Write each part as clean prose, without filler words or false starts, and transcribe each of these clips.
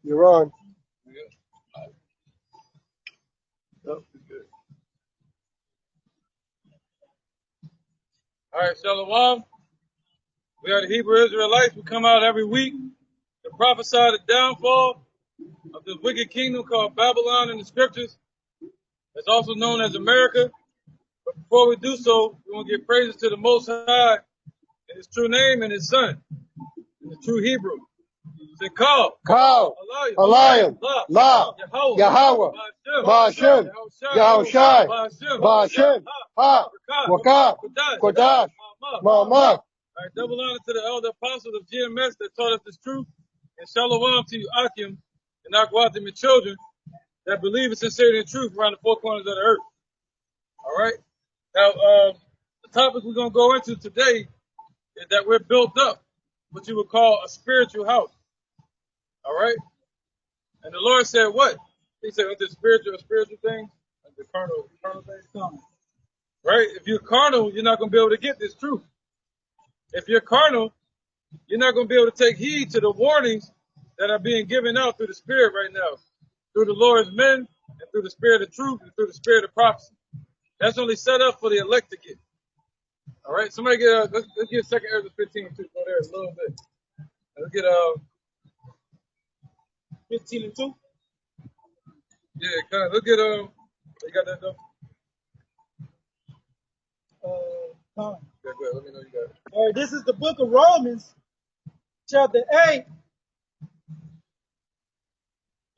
You're on. All right, Shalom. We are the Hebrew Israelites. We come out every week to prophesy the downfall of this wicked kingdom called Babylon in the scriptures. It's also known as America. But before we do so, we want to give praises to the Most High in His true name and His Son, in the true Hebrew. Say, Call, Eliam, La, Yahweh, Ba'ashem, Yahushai, Ba'ashem, Ha, Wakah, Kodash, Ma'amah. All right, double honor to the elder apostles of GMS that taught us this truth. And shalom to you, Akim, and Akwatim, and children that believe in sincerity and truth around the four corners of the earth. All right? Now, the topic we're going to go into today is that we're built up, what you would call a spiritual house. All right? And the Lord said what? He said, with the spiritual things, and the carnal things. Right? If you're carnal, you're not going to be able to get this truth. If you're carnal, you're not going to be able to take heed to the warnings that are being given out through the Spirit right now, through the Lord's men, and through the Spirit of truth, and through the Spirit of prophecy. That's only set up for the elect to get. All right? Somebody get, let's get 2 Ezra 15 too. Go there a little bit. Let's get 15 and 2. Yeah, kind of. Look at you got that though? Fine. Yeah, go ahead. Let me know you got it. All right, this is the book of Romans, chapter 8.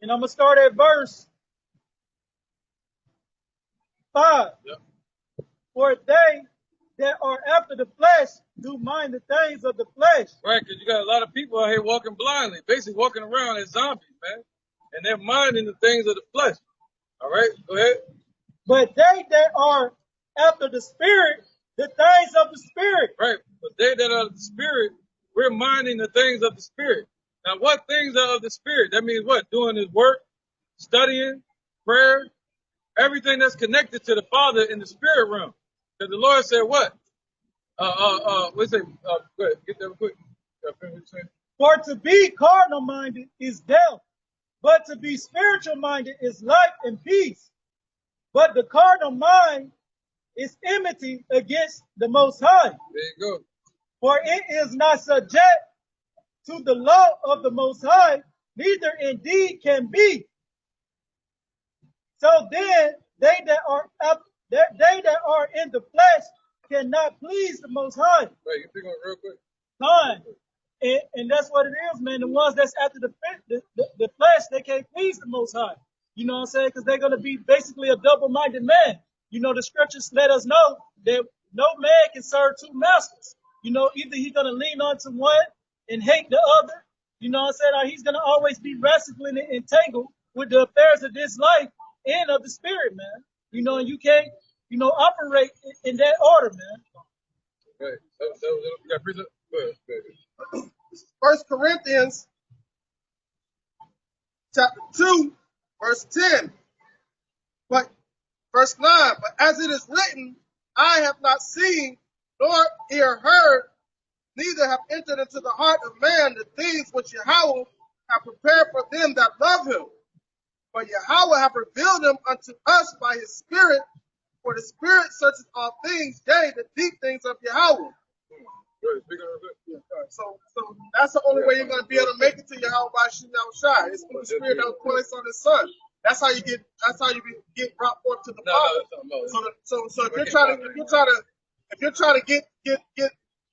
And I'm going to start at verse 5. Yep. For they that are after the flesh do mind the things of the flesh. Right, because you got a lot of people out here walking blindly, basically walking around as zombies, man. And they're minding the things of the flesh. All right, go ahead. But they that are after the Spirit, the things of the Spirit. Right, but they that are of the Spirit, we're minding the things of the Spirit. Now, what things are of the Spirit? That means what? Doing His work, studying, prayer, everything that's connected to the Father in the Spirit realm. Because the Lord said what? What's it? Go ahead, get there real quick. For to be carnal minded is death, but to be spiritual minded is life and peace. But the carnal mind is enmity against the Most High. There you go. For it is not subject to the law of the Most High, neither indeed can be. So then they that are in the flesh cannot please the Most High. Right, you pick on it real quick. Fine. And that's what it is, man. The ones that's after the flesh, they can't please the Most High. You know what I'm saying? Because they're going to be basically a double-minded man. You know, the scriptures let us know that no man can serve two masters. You know, either he's going to lean on to one and hate the other. You know what I'm saying? Or he's going to always be wrestling and entangled with the affairs of this life and of the spirit, man. You know, and you can't, operate in that order, man. Right. You got preacher? Go ahead. 1 Corinthians chapter 2, verse 10. But verse 9, but as it is written, I have not seen nor ear heard, neither have entered into the heart of man the things which Yahweh have prepared for them that love him. But Yahweh have revealed them unto us by his Spirit, for the Spirit searches all things, yea, the deep things of Yahweh. So that's the only way you're going to be able to make it to Yahweh by Yahushai. It's through the Spirit that was placed on his Son. That's how you get brought forth to the Father. So if you're trying to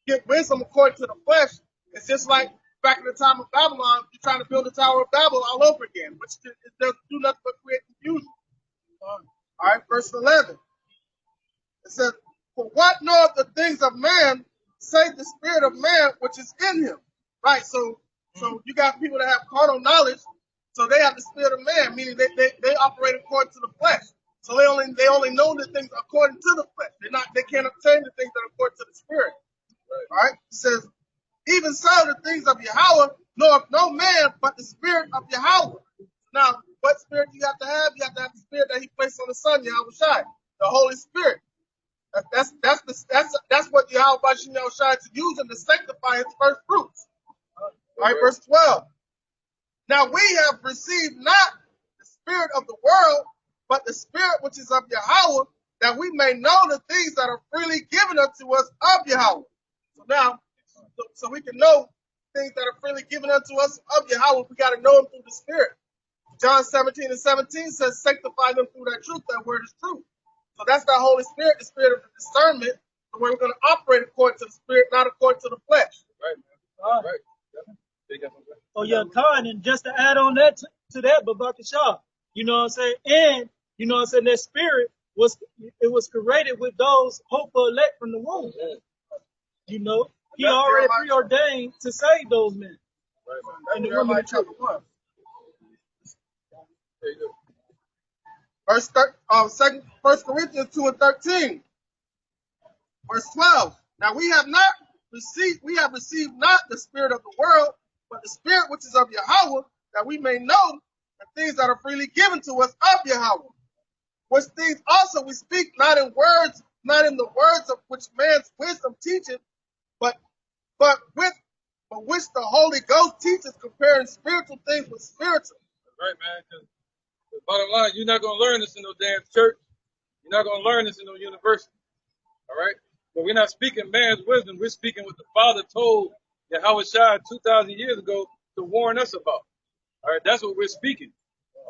get wisdom according to the flesh, it's just like back in the time of Babylon, you're trying to build the Tower of Babel all over again, which it doesn't do nothing but create confusion. All right, verse 11. It says, for what knoweth the things of man, save the spirit of man which is in him. Right, so you got people that have carnal knowledge, so they have the spirit of man, meaning they operate according to the flesh. So they only know the things according to the flesh. They can't obtain the things that are according to the spirit. All right, it says, even so the things of Yahweh knoweth no man but the spirit of Yahweh. Now, what spirit you have to have? You have to have the spirit that he placed on the Son, Yahushai, the Holy Spirit. That's what Yahweh Yahushai is using to sanctify his first fruits. All right, verse 12. Now we have received not the spirit of the world, but the spirit which is of Yahweh, that we may know the things that are freely given unto us of Yahweh. So now, so we can know things that are freely given unto us of Yahweh, we got to know them through the spirit. John 17:17 says, sanctify them through that truth. That word is truth. So that's the Holy Spirit, the spirit of the discernment, the way we're going to operate according to the spirit, not according to the flesh. Right. Right. Oh yeah, Khan, and just to add on that to that, Babaka Shah, you know what I'm saying? And you know what I'm saying, that spirit was created with those hopeful elect from the womb. You know, he already preordained to save those men. Right. And the women of chapter 1. First Corinthians 2:13. Verse 12. Now we have received not the spirit of the world, but the spirit which is of Yahweh, that we may know the things that are freely given to us of Yahweh. Which things also we speak not in the words of which man's wisdom teacheth, but which the Holy Ghost teaches, comparing spiritual things with spiritual. Right, man. Because the bottom line, you're not going to learn this in no damn church. You're not going to learn this in no university. All right? But we're not speaking man's wisdom. We're speaking what the Father told Yahweh Shai 2,000 years ago to warn us about. All right? That's what we're speaking.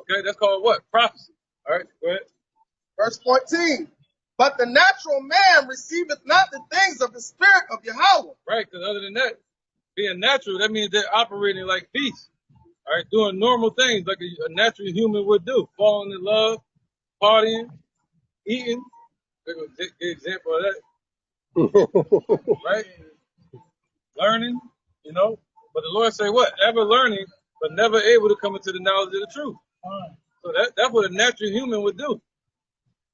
Okay? That's called what? Prophecy. All right? Go ahead. Verse 14. But the natural man receiveth not the things of the spirit of Yahweh. Right, because other than that, being natural, that means they're operating like beasts. All right, doing normal things like a natural human would do. Falling in love, partying, eating. Good example of that. Right? Learning, you know. But the Lord say what? Ever learning, but never able to come into the knowledge of the truth. So that's what a natural human would do.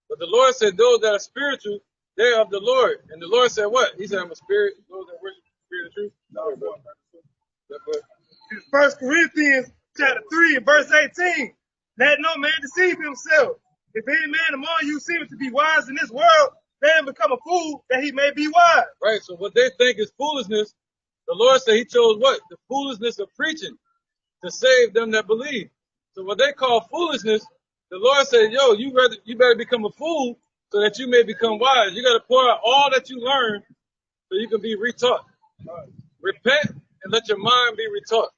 But the Lord said those that are spiritual, they're of the Lord. And the Lord said what? He said, I'm a spirit. Those that worship the spirit of truth. First Corinthians chapter 3 and verse 18. Let no man deceive himself. If any man among you seemeth to be wise in this world, let him become a fool that he may be wise. Right. So what they think is foolishness, the Lord said he chose what? The foolishness of preaching to save them that believe. So what they call foolishness, the Lord said, yo, you better become a fool so that you may become wise. You got to pour out all that you learn so you can be retaught. Repent and let your mind be retaught.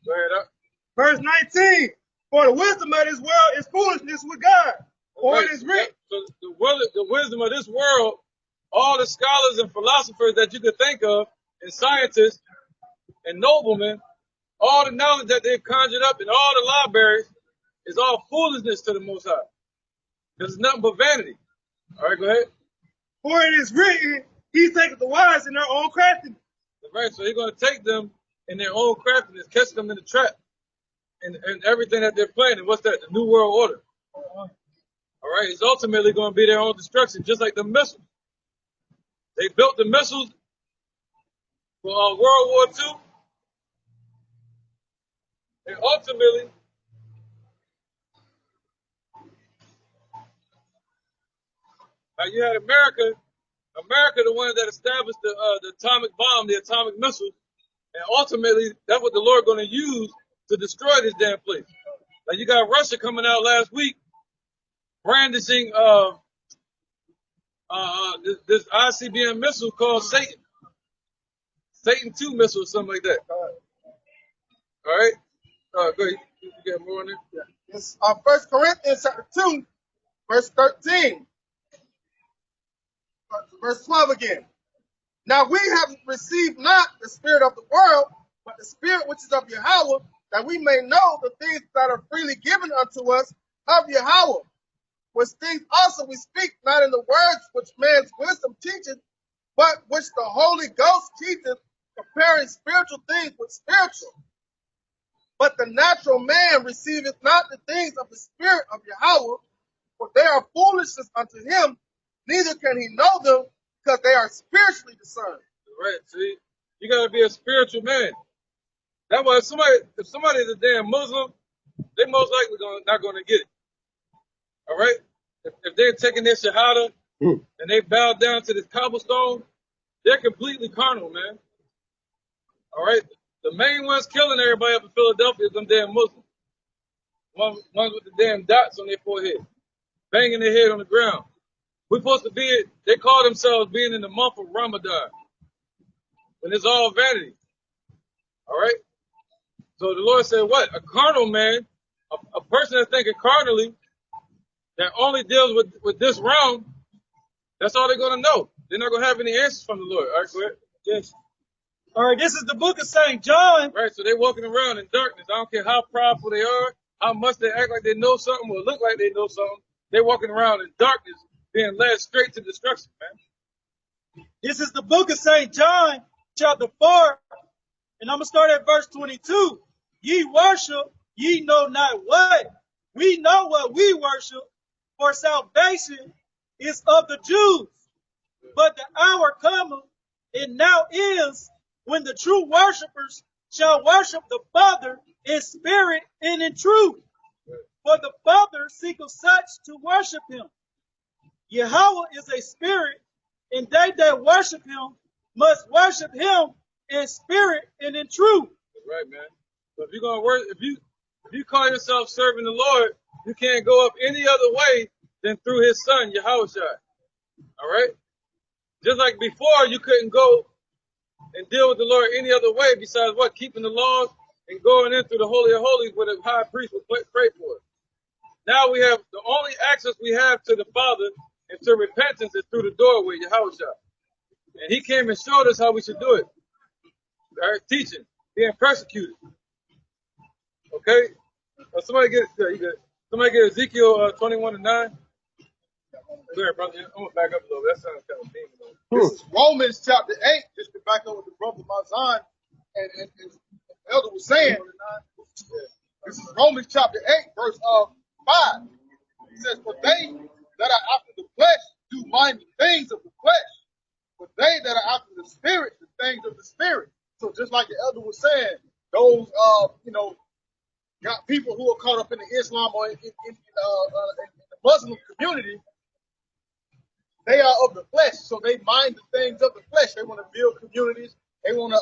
Go ahead up. Verse 19. For the wisdom of this world is foolishness with God. For it is written. So the wisdom of this world, all the scholars and philosophers that you could think of, and scientists and noblemen, all the knowledge that they've conjured up in all the libraries is all foolishness to the Most High. Because it's nothing but vanity. All right, go ahead. For it is written, he taketh the wise in their own craftiness. Right, so he's going to take them in their own craftiness, catch them in the trap, and everything that they're planning. What's that? The New World Order. All right, it's ultimately going to be their own destruction, just like the missiles. They built the missiles for World War II, and ultimately, you had America, the one that established the atomic bomb, the atomic missile, and ultimately, that's what the Lord going to use to destroy this damn place. Like you got Russia coming out last week, brandishing this ICBM missile called Satan 2 missile or something like that. All right, go ahead. You get more on it. Yeah. It's 1 Corinthians chapter 2, verse 13. Verse 12 again. Now we have received not the spirit of the world, but the spirit which is of Yahweh, that we may know the things that are freely given unto us of Yahweh. Which things also we speak not in the words which man's wisdom teacheth, but which the Holy Ghost teacheth, comparing spiritual things with spiritual. But the natural man receiveth not the things of the spirit of Yahweh, for they are foolishness unto him, neither can he know them, because they are spiritually discerned. Right, see? You got to be a spiritual man. That's why if somebody is a damn Muslim, they most likely not going to get it. All right? If they're taking their shahada and they bow down to this cobblestone, they're completely carnal, man. All right? The main ones killing everybody up in Philadelphia is them damn Muslims. Ones with the damn dots on their forehead, banging their head on the ground. We're supposed to be, they call themselves being in the month of Ramadan. And it's all vanity. All right? So the Lord said what? A carnal man, a person that's thinking carnally, that only deals with this realm, that's all they're going to know. They're not going to have any answers from the Lord. All right, go ahead. Yes. All right, this is the book of St. John. Right, so they're walking around in darkness. I don't care how prideful they are, how much they act like they know something or look like they know something. They're walking around in darkness, being led straight to destruction, man. This is the book of St. John, chapter 4, and I'm going to start at verse 22. Ye worship, ye know not what. We know what we worship, for salvation is of the Jews. But the hour cometh, and now is, when the true worshipers shall worship the Father in spirit and in truth. For the Father seeketh such to worship him. Yahweh is a spirit, and they that worship him must worship him in spirit and in truth. Right, man. So if you're gonna work, if you call yourself serving the Lord, you can't go up any other way than through His Son, Yahushua. All right. Just like before, you couldn't go and deal with the Lord any other way besides what? Keeping the laws and going in through the Holy of Holies where the high priest would pray for us. Now we have the only access we have to the Father and to repentance is through the doorway, Yahushua. And He came and showed us how we should do it. All right, teaching, being persecuted. Okay? Somebody get Ezekiel 21:9. Go ahead, brother. I'm going to back up a little bit. That sounds kind of demon. This is Romans chapter 8, just to back up what the brother Mazan and the elder was saying. This is Romans chapter 8, verse 5. It says, for they that are after the flesh do mind the things of the flesh, but they that are after the spirit, the things of the spirit. So just like the elder was saying, those, got people who are caught up in the Islam or in the Muslim community, they are of the flesh, so they mind the things of the flesh. They want to build communities. They want to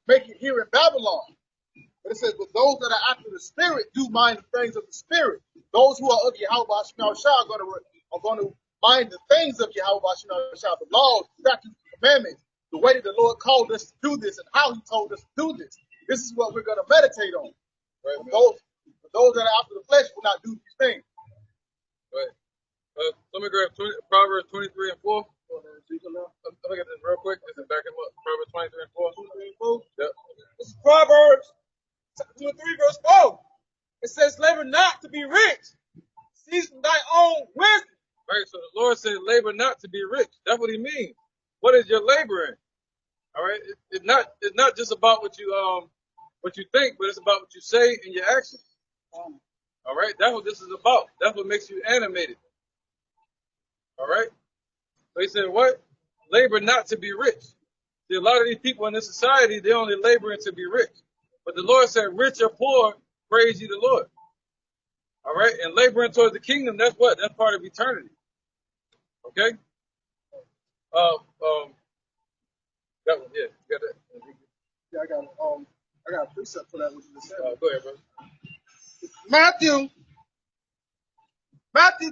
make it here in Babylon. But it says, but those that are after the spirit do mind the things of the spirit. Those who are of Yahweh Shah are going to mind the things of Yahweh Shah, the laws, statutes, commandments, the way that the Lord called us to do this and how He told us to do this. This is what we're going to meditate on. Right? Those that are after the flesh will not do these things. Right. Let me grab Proverbs 23 and 4. Let me get this real quick. Just to back him up. Proverbs 23 and 4. Yep. This is Proverbs 2 and 3, verse 4. It says, labor not to be rich. Season thy own wisdom. Right. So the Lord said, labor not to be rich. That's what He means. What is your laboring? All right. It's not just about what you think, but it's about what you say and your actions. All right. That's what this is about. That's what makes you animated. All right. So He said, what? Labor not to be rich. See, a lot of these people in this society, they're only laboring to be rich. But the Lord said, rich or poor, praise ye the Lord. All right. And laboring towards the kingdom, that's what? That's part of eternity. Okay. That one, yeah. You got that? Yeah, I got a precept for that. What you just said. Go ahead, brother. Matthew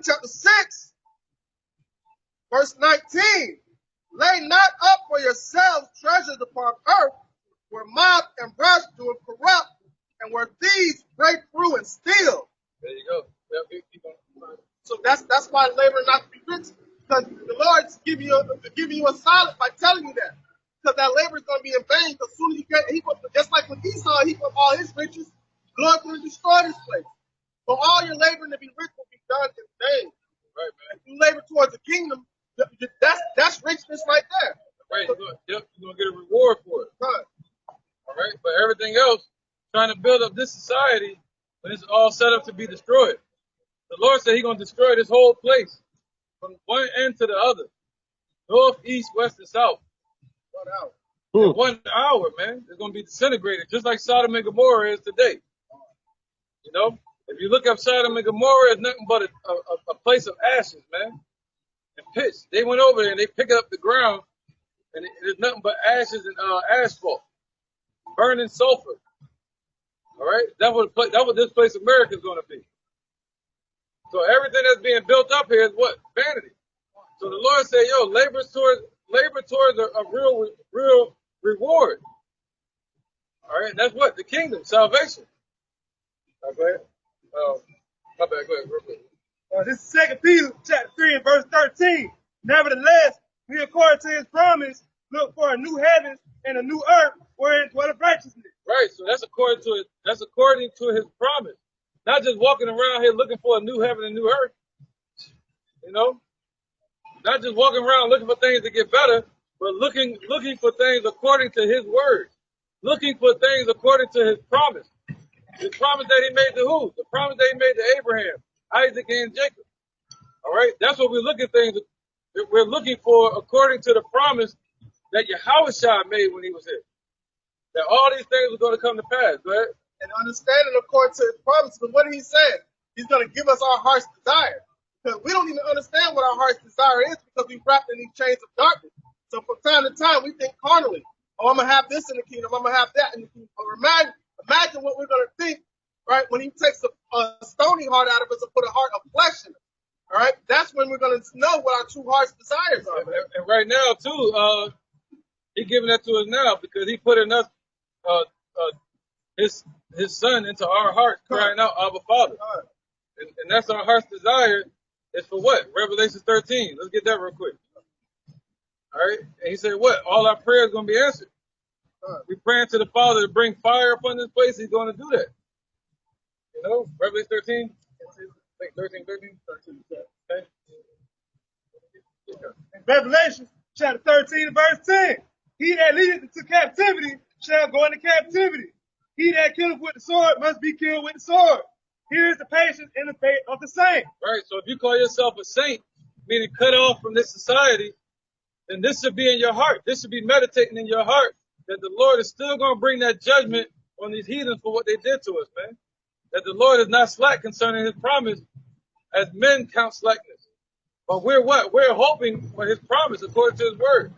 chapter 6, verse 19. Lay not up for yourselves treasures upon earth, where moth and rust do corrupt, and where thieves break through and steal. There you go. Yep, keep on. So that's why labor not to be rich, because the Lord's giving you a solid by telling you that. Because that labor is going to be in vain. Because soon as he just like with Esau, he put all his riches, Lord going to destroy this place. So all your laboring to be rich will be done in vain. Right, man. If you labor towards the kingdom, that's richness right there. Right, you're going to get a reward for it. Right. All right, but everything else, trying to build up this society, when it's all set up to be destroyed. The Lord said He's going to destroy this whole place from one end to the other, north, east, west, and south. 1 hour. In 1 hour, man, it's going to be disintegrated, just like Sodom and Gomorrah is today. You know, if you look up Sodom and Gomorrah, it's nothing but a place of ashes, man, and pitch. They went over there and they picked up the ground, and there's nothing but ashes and asphalt. burning sulfur. All right, that's what this place America is going to be. So everything that's being built up here is what? Vanity. So the Lord said, yo, labor towards a real reward. All right, and that's what? The kingdom, salvation. Okay. My bad, go ahead, real quick. This is 2 Peter chapter 3 and verse 13. Nevertheless, we according to his promise, look for a new heavens and a new earth wherein dwelleth righteousness. Right, so that's according to his promise. Not just walking around here looking for a new heaven and new earth. You know? Not just walking around looking for things to get better, but looking for things according to his word. Looking for things according to his promise. The promise that he made to who? The promise that he made to Abraham, Isaac, and Jacob. All right? That's what we're looking things. We're looking for according to the promise that Yahushua made when he was here. That all these things are going to come to pass, right? And understanding according to his promises. And what he said, he's going to give us our heart's desire. Because we don't even understand what our heart's desire is because we're wrapped in these chains of darkness. So from time to time, we think carnally. Oh, I'm going to have this in the kingdom. I'm going to have that in the kingdom. But imagine what we're going to think, right, when he takes a stony heart out of us and put a heart of flesh in it. All right? That's when we're going to know what our true heart's desires are. And right now, too, he's giving that to us now because he put in us his son into our hearts, crying out, Abba, Father. And that's our heart's desire. Is for what? Revelation 13. Let's get that real quick. All right. And he said what? All our prayers are going to be answered. We praying to the Father to bring fire upon this place. He's going to do that. You know, Revelation 13. I think 13. Okay. In Revelation chapter 13 and verse 10. He that leadeth into captivity shall go into captivity. He that killeth with the sword must be killed with the sword. Here is the patience and the faith of the saint. Right. So if you call yourself a saint, meaning cut off from this society, then this should be in your heart. This should be meditating in your heart that the Lord is still going to bring that judgment on these heathens for what they did to us, man. That the Lord is not slack concerning his promise as men count slackness. But we're what? We're hoping for his promise according to his word.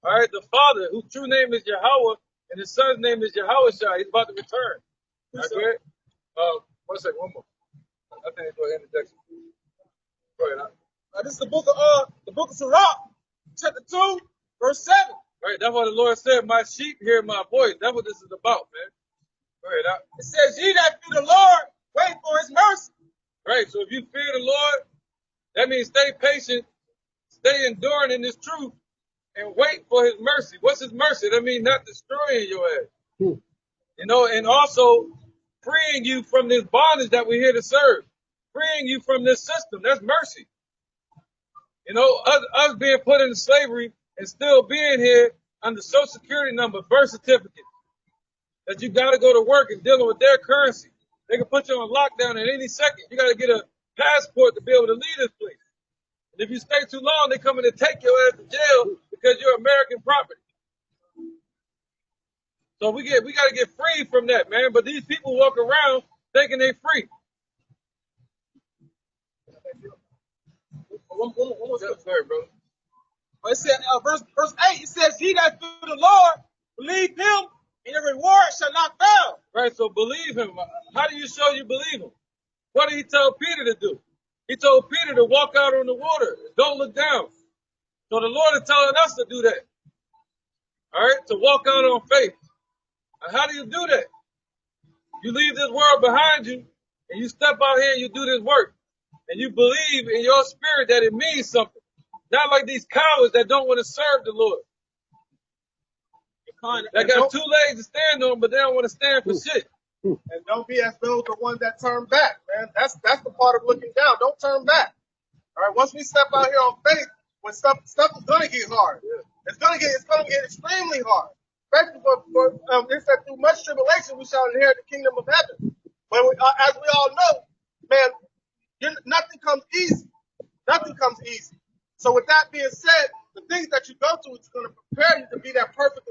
All right. The Father, whose true name is Yahweh, and his son's name is Yahushua, he's about to return. All right. One second, one more. I think it's going to end the section. Go ahead. This is the book of Sirach, chapter 2, verse 7. Right, that's what the Lord said, my sheep hear my voice. That's what this is about, man. Go ahead. It says, ye that fear the Lord, wait for his mercy. Right, so if you fear the Lord, that means stay patient, stay enduring in this truth, and wait for his mercy. What's his mercy? That means not destroying your ass. You know, and also freeing you from this bondage that we're here to serve. Freeing you from this system. That's mercy. You know, us being put into slavery and still being here under social security number, birth certificate. That you got to go to work and dealing with their currency. They can put you on lockdown at any second. You got to get a passport to be able to leave this place. And if you stay too long, they come in to take your ass to jail because you're American property. So we got to get free from that, man. But these people walk around thinking they're free. One more That's right, bro. It said, verse 8, it says, he that fear the Lord, believe him, and your reward shall not fail. Right, so believe him. How do you show you believe him? What did he tell Peter to do? He told Peter to walk out on the water. Don't look down. So the Lord is telling us to do that. All right, to walk out on faith. And how do you do that? You leave this world behind you, and you step out here and you do this work. And you believe in your spirit that it means something. Not like these cowards that don't want to serve the Lord. They got 2 legs to stand on, but they don't want to stand for shit. And don't be as those the ones that turn back, man. That's the part of looking down. Don't turn back. All right. Once we step out here on faith, when stuff is gonna get hard. Yeah. It's gonna get extremely hard. Especially for it said through much tribulation we shall inherit the kingdom of heaven. But as we all know, man, nothing comes easy. Nothing comes easy. So with that being said, the things that you go through is going to prepare you to be that perfect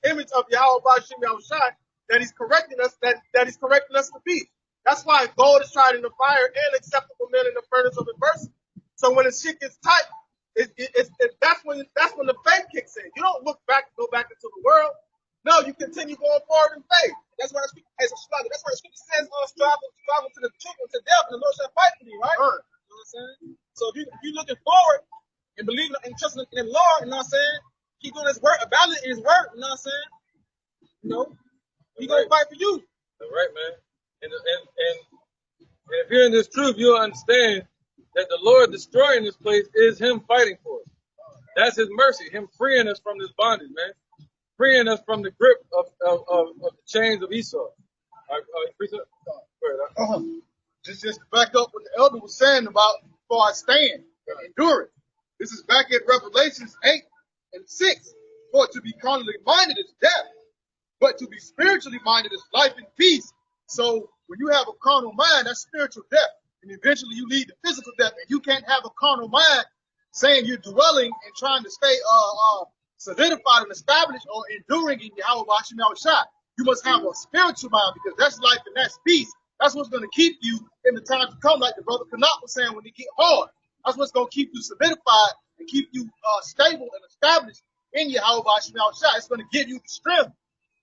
image of Yahweh Bashim Yahushai that he's correcting us to be. That's why gold is tried in the fire and acceptable men in the furnace of adversity. So when the shit gets tight, that's when the faith kicks in. You don't go back into the world. No, you continue going forward in faith. That's why the scripture says, strive to the truth unto death, and the Lord shall fight for you, right? You know what I'm saying? So if you're looking forward and believing and trusting in the Lord, you know what I'm saying? Keep doing his work, abounding in his work, you know what I'm saying? You know, he's gonna fight for you. That's right, man. And if you're in this truth, you'll understand that the Lord destroying this place is him fighting for us. That's his mercy, him freeing us from this bondage, man. Freeing us from the grip of the chains of Esau. Just to back up what the elder was saying about before I stand and endure. This is back at Revelations 8 and 6. For to be carnally minded is death, but to be spiritually minded is life and peace. So when you have a carnal mind, that's spiritual death. And eventually you lead to physical death. And you can't have a carnal mind saying you're dwelling and trying to stay solidified and established or enduring in Yahweh Hashem Yahushua. You must have a spiritual mind, because that's life and that's peace. That's what's going to keep you in the time to come, like the brother Kanat was saying, when it get hard. That's what's going to keep you solidified and keep you stable and established in Yahweh Hashem Yahushua. It's going to give you the strength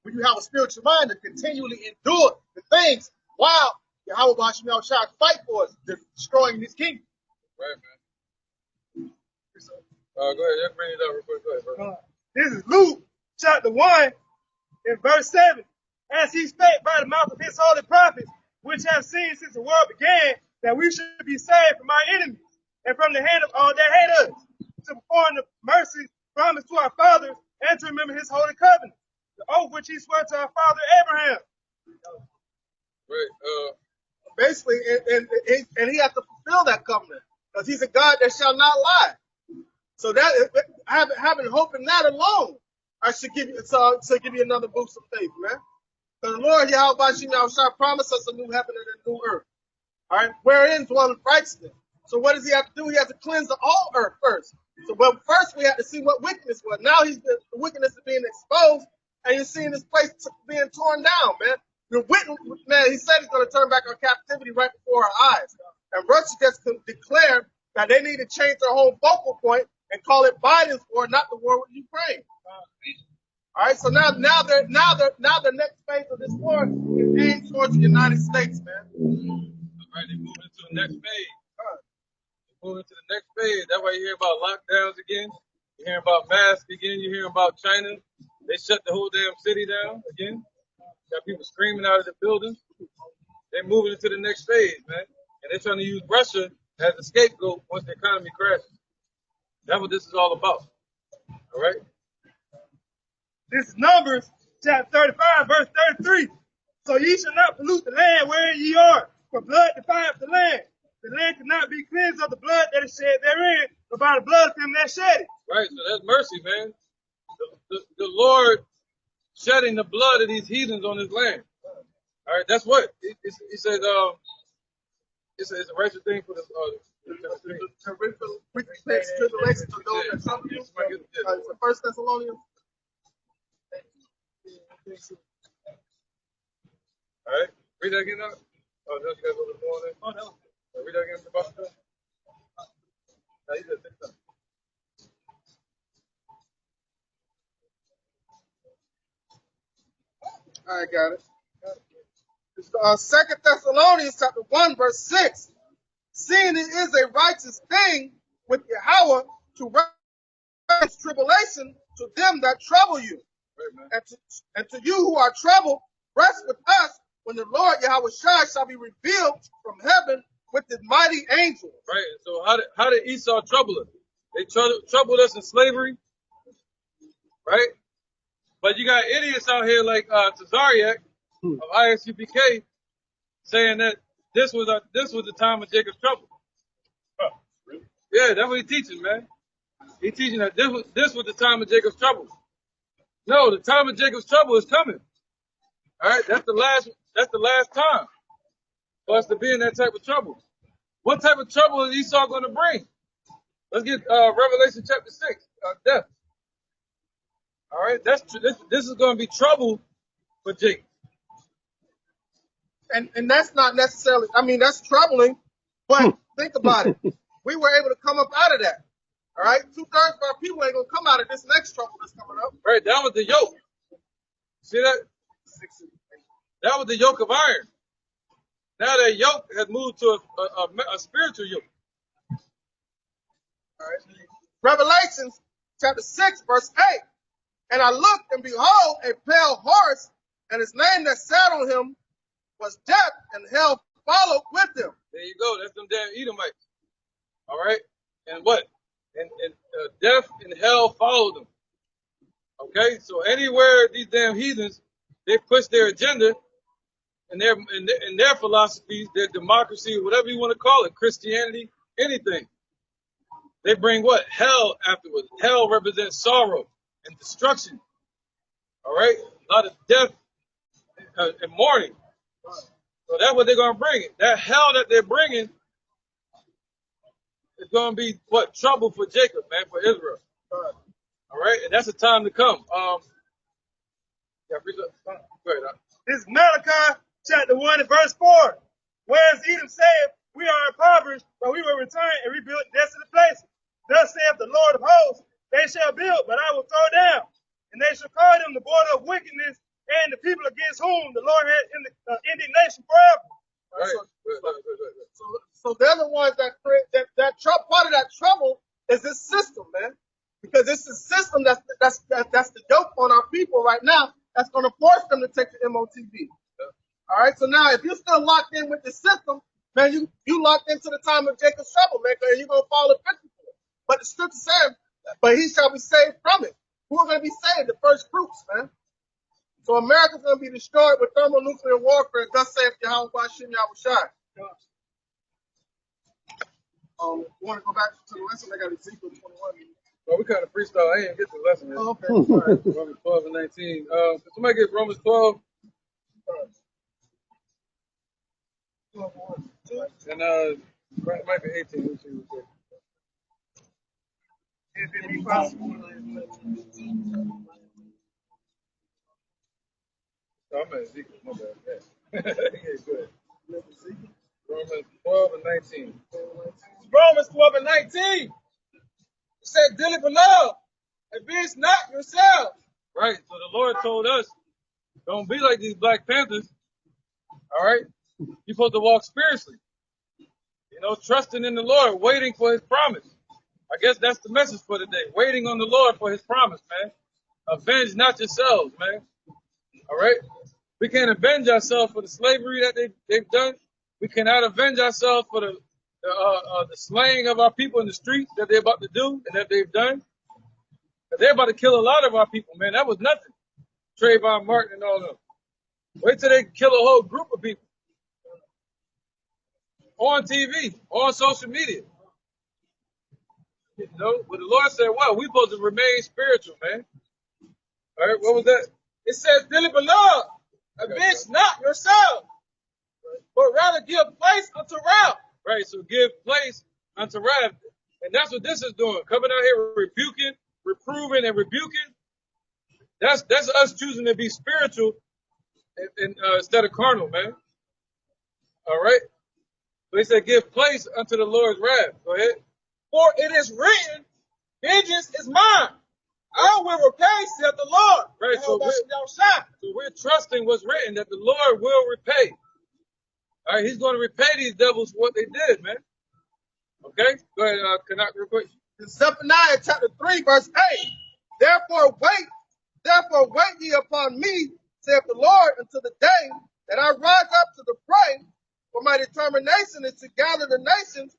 when you have a spiritual mind to continually endure the things while Yahweh Hashem Yahushua fight for us, destroying this kingdom. Right, man. Go ahead. Let's bring it up real quick. Go ahead, bro. This is Luke chapter 1 and verse 7. As he spake by the mouth of his holy prophets, which have seen since the world began, that we should be saved from our enemies and from the hand of all that hate us, to perform the mercy promised to our fathers, and to remember his holy covenant, the oath which he swore to our father Abraham. Right. Basically, and he has to fulfill that covenant, because he's a God that shall not lie. So that having hope in that alone, I should give you another boost of faith, man. Because the Lord Yahweh shall promise us a new heaven and a new earth. All right, wherein dwelleth righteousness. So what does he have to do? He has to cleanse the all earth first. So, but first we have to see what wickedness was. Now the wickedness is being exposed, and you're seeing this place being torn down, man. You're witness, man. He said he's going to turn back our captivity right before our eyes. And Russia just declared that they need to change their whole focal point and call it Biden's war, not the war with Ukraine. All right, so now the next phase of this war is aimed towards the United States, man. All right, they're moving to the next phase. They're moving to the next phase. That's why you hear about lockdowns again. You hear about masks again. You hear about China. They shut the whole damn city down again. Got people screaming out of the buildings. They're moving into the next phase, man. And they're trying to use Russia as a scapegoat once the economy crashes. That's what this is all about. All right? This is Numbers chapter 35, verse 33. So ye shall not pollute the land wherein ye are, for blood defileth the land. The land cannot be cleansed of the blood that is shed therein, but by the blood of him that shed it. Right, so that's mercy, man. The Lord shedding the blood of these heathens on his land. All right, that's what he says. It's a righteous thing for the tribulation to those that suffer you. It's the First Thessalonians. All right, read that again now. Oh, you guys over the morning. Oh, no. Read that again, Pastor. No, you said 6 times. I got it. It's 2 Thessalonians chapter 1, verse 6. Seeing it is a righteous thing with Yahweh to raise tribulation to them that trouble you. Right, and to you who are troubled, rest with us when the Lord Yahweh shall be revealed from heaven with his mighty angels. Right. So how did Esau trouble us? They troubled us in slavery, right? But you got idiots out here like Tazariak of ISUPK saying that this was the time of Jacob's trouble. Yeah, that's what he's teaching, man. He's teaching that this was the time of Jacob's trouble. No, the time of Jacob's trouble is coming. All right, that's the last time for us to be in that type of trouble. What type of trouble is Esau going to bring? Let's get Revelation chapter 6, death. All right, this is going to be trouble for Jacob. And that's not necessarily, I mean, that's troubling, but think about it. We were able to come up out of that. All right, 2/3 of our people ain't going to come out of this next trouble that's coming up. Right, that was the yoke. See that? That was the yoke of iron. Now that yoke has moved to a spiritual yoke. All right. Revelations chapter 6, verse 8. And I looked, and behold, a pale horse, and his name that sat on him was Death, and hell followed with him. There you go. That's them damn Edomites. All right? And what? And death and hell followed them. Okay? So anywhere these damn heathens, they push their agenda and their philosophies, their democracy, whatever you want to call it, Christianity, anything. They bring what? Hell afterwards. Hell represents sorrow and destruction. All right? A lot of death and mourning. So that's what they're going to bring. That hell that they're bringing is going to be what? Trouble for Jacob, man, for Israel. All right? And that's the time to come. Go ahead. This is Malachi chapter 1 and verse 4. Whereas Edom said, we are impoverished, but we will return and rebuild desolate places. Thus saith the Lord of hosts, they shall build, but I will throw down. And they shall call them the border of wickedness, and the people against whom the Lord had indignation forever. Right. So they're the ones that create that part of that trouble is this system, man. Because it's a system that's the yoke on our people right now that's going to force them to take the MOTV. All right. So now, if you're still locked in with the system, man, you locked into the time of Jacob's trouble, man, and you're gonna fall victim to it. But the scripture says, "But he shall be saved from it." Who are going to be saved? The first fruits, man. So America's going to be destroyed with thermonuclear warfare. Thus saith Yahweh Bashim Yahushai. You want to go back to the lesson? I got Ezekiel 21. Well, we kind of freestyle. I didn't get to the lesson. Man. Oh, okay. Right. Romans 12 and 19. Somebody get Romans 12. And it might be 18. Let's see real quick. If it be possible. Oh, I'm at Ezekiel. My bad. Yeah. Yeah, good. Romans 12 and 19. Romans 12 and 19. It said, dearly beloved, abuse not yourselves. Right. So the Lord told us, don't be like these Black Panthers. All right. You're supposed to walk spiritually. You know, trusting in the Lord, waiting for his promise. I guess that's the message for today. Waiting on the Lord for his promise, man. Avenge not yourselves, man. All right? We can't avenge ourselves for the slavery that they've done. We cannot avenge ourselves for the slaying of our people in the streets that they're about to do and that they've done. They're about to kill a lot of our people, man. That was nothing. Trayvon Martin and all of them. Wait till they kill a whole group of people. On TV, on social media. You know, but the Lord said, well, we're supposed to remain spiritual, man. All right, what was that? It says, dearly beloved, avenge not yourselves, but rather give place unto wrath. Right, so give place unto wrath. And that's what this is doing. Coming out here rebuking, reproving, and rebuking. That's us choosing to be spiritual instead of carnal, man. All right? So he said, give place unto the Lord's wrath. Go ahead. For it is written, vengeance is mine. I will repay, saith the Lord. Right, so we're trusting what's written, that the Lord will repay. All right, he's going to repay these devils for what they did, man. Okay? Go ahead, Canuck, real quick. In Zephaniah chapter 3, verse 8. Therefore wait ye upon me, saith the Lord, until the day that I rise up to the prey. For my determination is to gather the nations,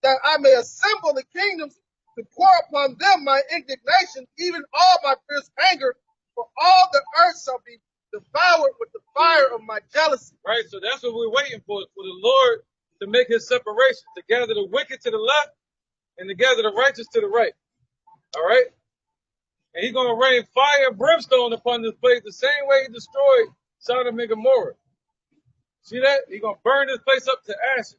that I may assemble the kingdoms, to pour upon them my indignation, even all my fierce anger, for all the earth shall be devoured with the fire of my jealousy. Right, so that's what we're waiting for the Lord to make his separation, to gather the wicked to the left and to gather the righteous to the right. All right? And he's going to rain fire and brimstone upon this place the same way he destroyed Sodom and Gomorrah. See that? He's going to burn this place up to ashes.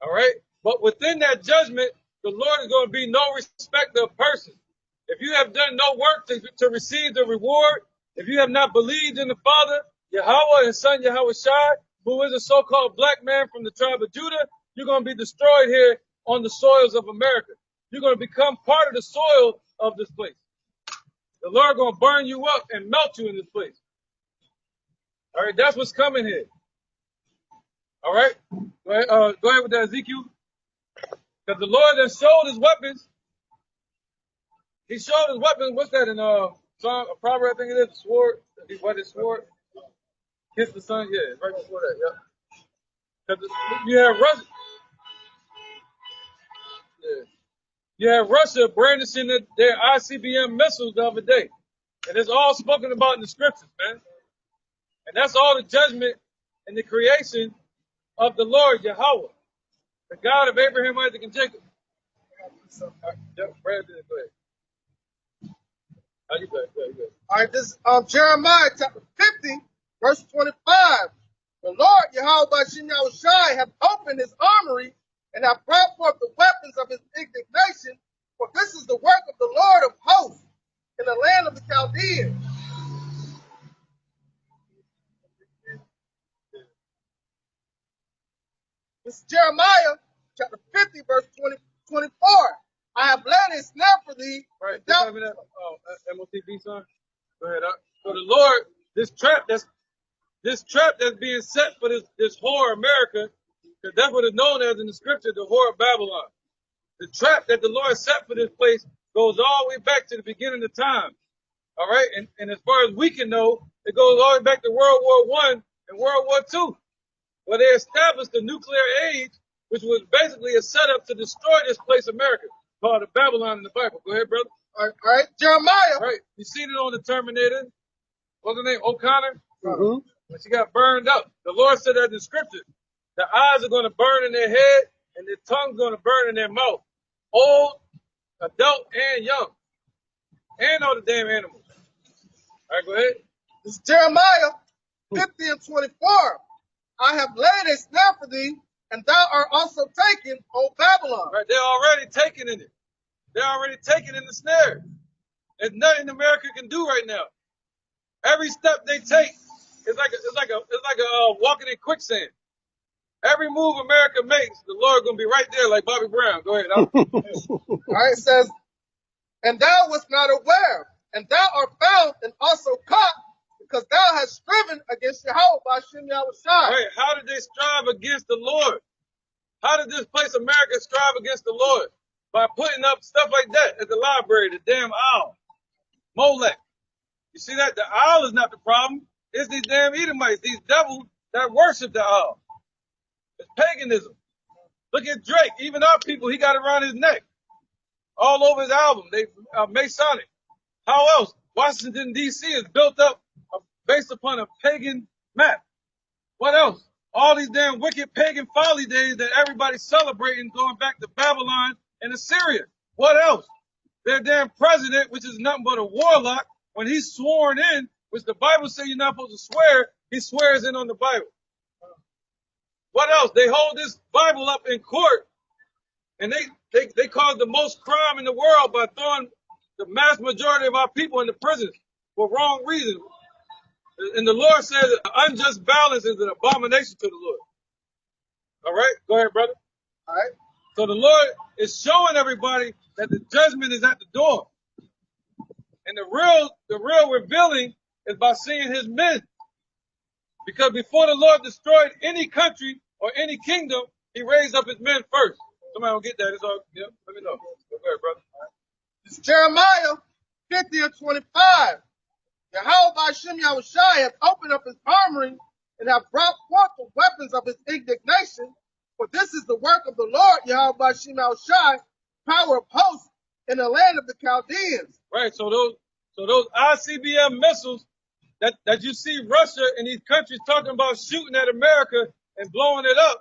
All right? But within that judgment, the Lord is going to be no respecter of person. If you have done no work to receive the reward, if you have not believed in the Father, Yahweh and Son Yahweh Shai, who is a so-called black man from the tribe of Judah, you're going to be destroyed here on the soils of America. You're going to become part of the soil of this place. The Lord gonna burn you up and melt you in this place. All right, that's what's coming here. All right, go ahead with that, Ezekiel. Because the Lord has showed his weapons. He showed his weapons. What's that in Psalm, Proverbs? I think it is the sword. He wet his sword. Kiss the sun. Yeah, right before that. Yeah. Because you have Russia. Yeah. You have Russia brandishing their ICBM missiles the other day, and it's all spoken about in the scriptures, man. And that's all the judgment and the creation of the Lord Yahweh, the God of Abraham, Isaac, and Jacob. Brad, go ahead. You go ahead. All right, this is Jeremiah chapter 50, verse 25. The Lord Yahweh Bashim Yahushai hath opened his armory and hath brought forth the weapons of his indignation, for this is the work of the Lord of hosts in the land of the Chaldeans. This is Jeremiah chapter 50, verse 24. I have laid a snare for thee. Right, MOTB, son. Go ahead. So the Lord, this trap that's being set for this whore America, because that's what it's known as in the scripture, the whore of Babylon. The trap that the Lord set for this place goes all the way back to the beginning of time. All right, and as far as we can know, it goes all the way back to World War I and World War II, where they established the nuclear age, which was basically a setup to destroy this place, America, called the Babylon in the Bible. Go ahead, brother. All right, Jeremiah. All right, you seen it on the Terminator. What's her name? O'Connor. Mm-hmm. When she got burned up, the Lord said that in the scripture. The eyes are going to burn in their head, and their tongue's going to burn in their mouth. Old, adult, and young, and all the damn animals. All right, go ahead. This is Jeremiah 50 and 24. I have laid a snare for thee, and thou art also taken, O Babylon. Right, they're already taken in it. They're already taken in the snare. There's nothing America can do right now. Every step they take is like a walking in quicksand. Every move America makes, the Lord gonna be right there, like Bobby Brown. Go ahead. All right, it says, and thou wast not aware, and thou art found and also caught, because thou hast striven against Yahweh by Shem Yahushai. Right, how did they strive against the Lord? How did this place America strive against the Lord? By putting up stuff like that at the library, the damn owl, Molech. You see that? The owl is not the problem. It's these damn Edomites, these devils that worship the owl. It's paganism. Look at Drake. Even our people, he got around his neck. All over his album. They Masonic. How else? Washington, D.C. is built up based upon a pagan map. What else? All these damn wicked pagan folly days that everybody's celebrating going back to Babylon and Assyria. What else? Their damn president, which is nothing but a warlock, when he's sworn in, which the Bible says you're not supposed to swear, he swears in on the Bible. What else? They hold this Bible up in court, and they cause the most crime in the world by throwing the mass majority of our people into prisons for wrong reasons. And the Lord says an unjust balance is an abomination to the Lord. All right? Go ahead, brother. All right. So the Lord is showing everybody that the judgment is at the door. And the real revealing is by seeing his men. Because before the Lord destroyed any country or any kingdom, he raised up his men first. Somebody don't get that. It's all, yeah, let me know. Go ahead, brother. It's Jeremiah 50 and 25. Yahweh by Shem Yahushai hath opened up his armory and hath brought forth the weapons of his indignation. For this is the work of the Lord Yahweh by Shem Yahushai, power of hosts in the land of the Chaldeans. Right. So those ICBM missiles that you see Russia and these countries talking about shooting at America and blowing it up,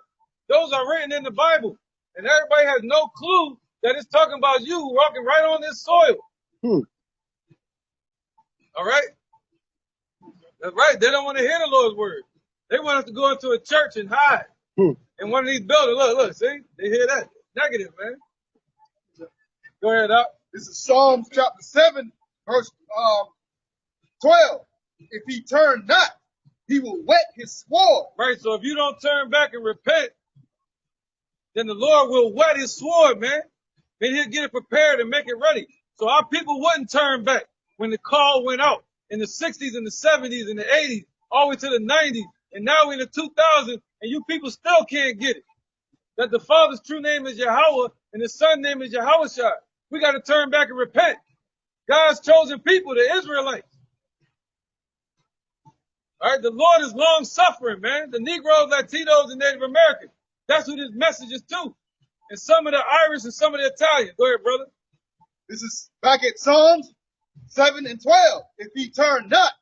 those are written in the Bible. And everybody has no clue that it's talking about you walking right on this soil. All right? That's right. They don't want to hear the Lord's word. They want us to go into a church and hide in one of these buildings. Look, see? They hear that. Negative, man. Go ahead, Doc. This is Psalms chapter 7, verse 12. If he turn not, he will whet his sword. Right, so if you don't turn back and repent, then the Lord will whet his sword, man. Then he'll get it prepared and make it ready. So our people wouldn't turn back when the call went out in the 60s and the 70s and the 80s, all the way to the 90s, and now we're in the 2000s, and you people still can't get it. That the Father's true name is Yahweh and His Son's name is Yahushua. We got to turn back and repent. God's chosen people, the Israelites. All right, the Lord is long suffering, man. The Negroes, Latinos, and Native Americans. That's who this message is to. And some of the Irish and some of the Italians. Go ahead, brother. This is back at Psalms 7 and 12. If he turn not,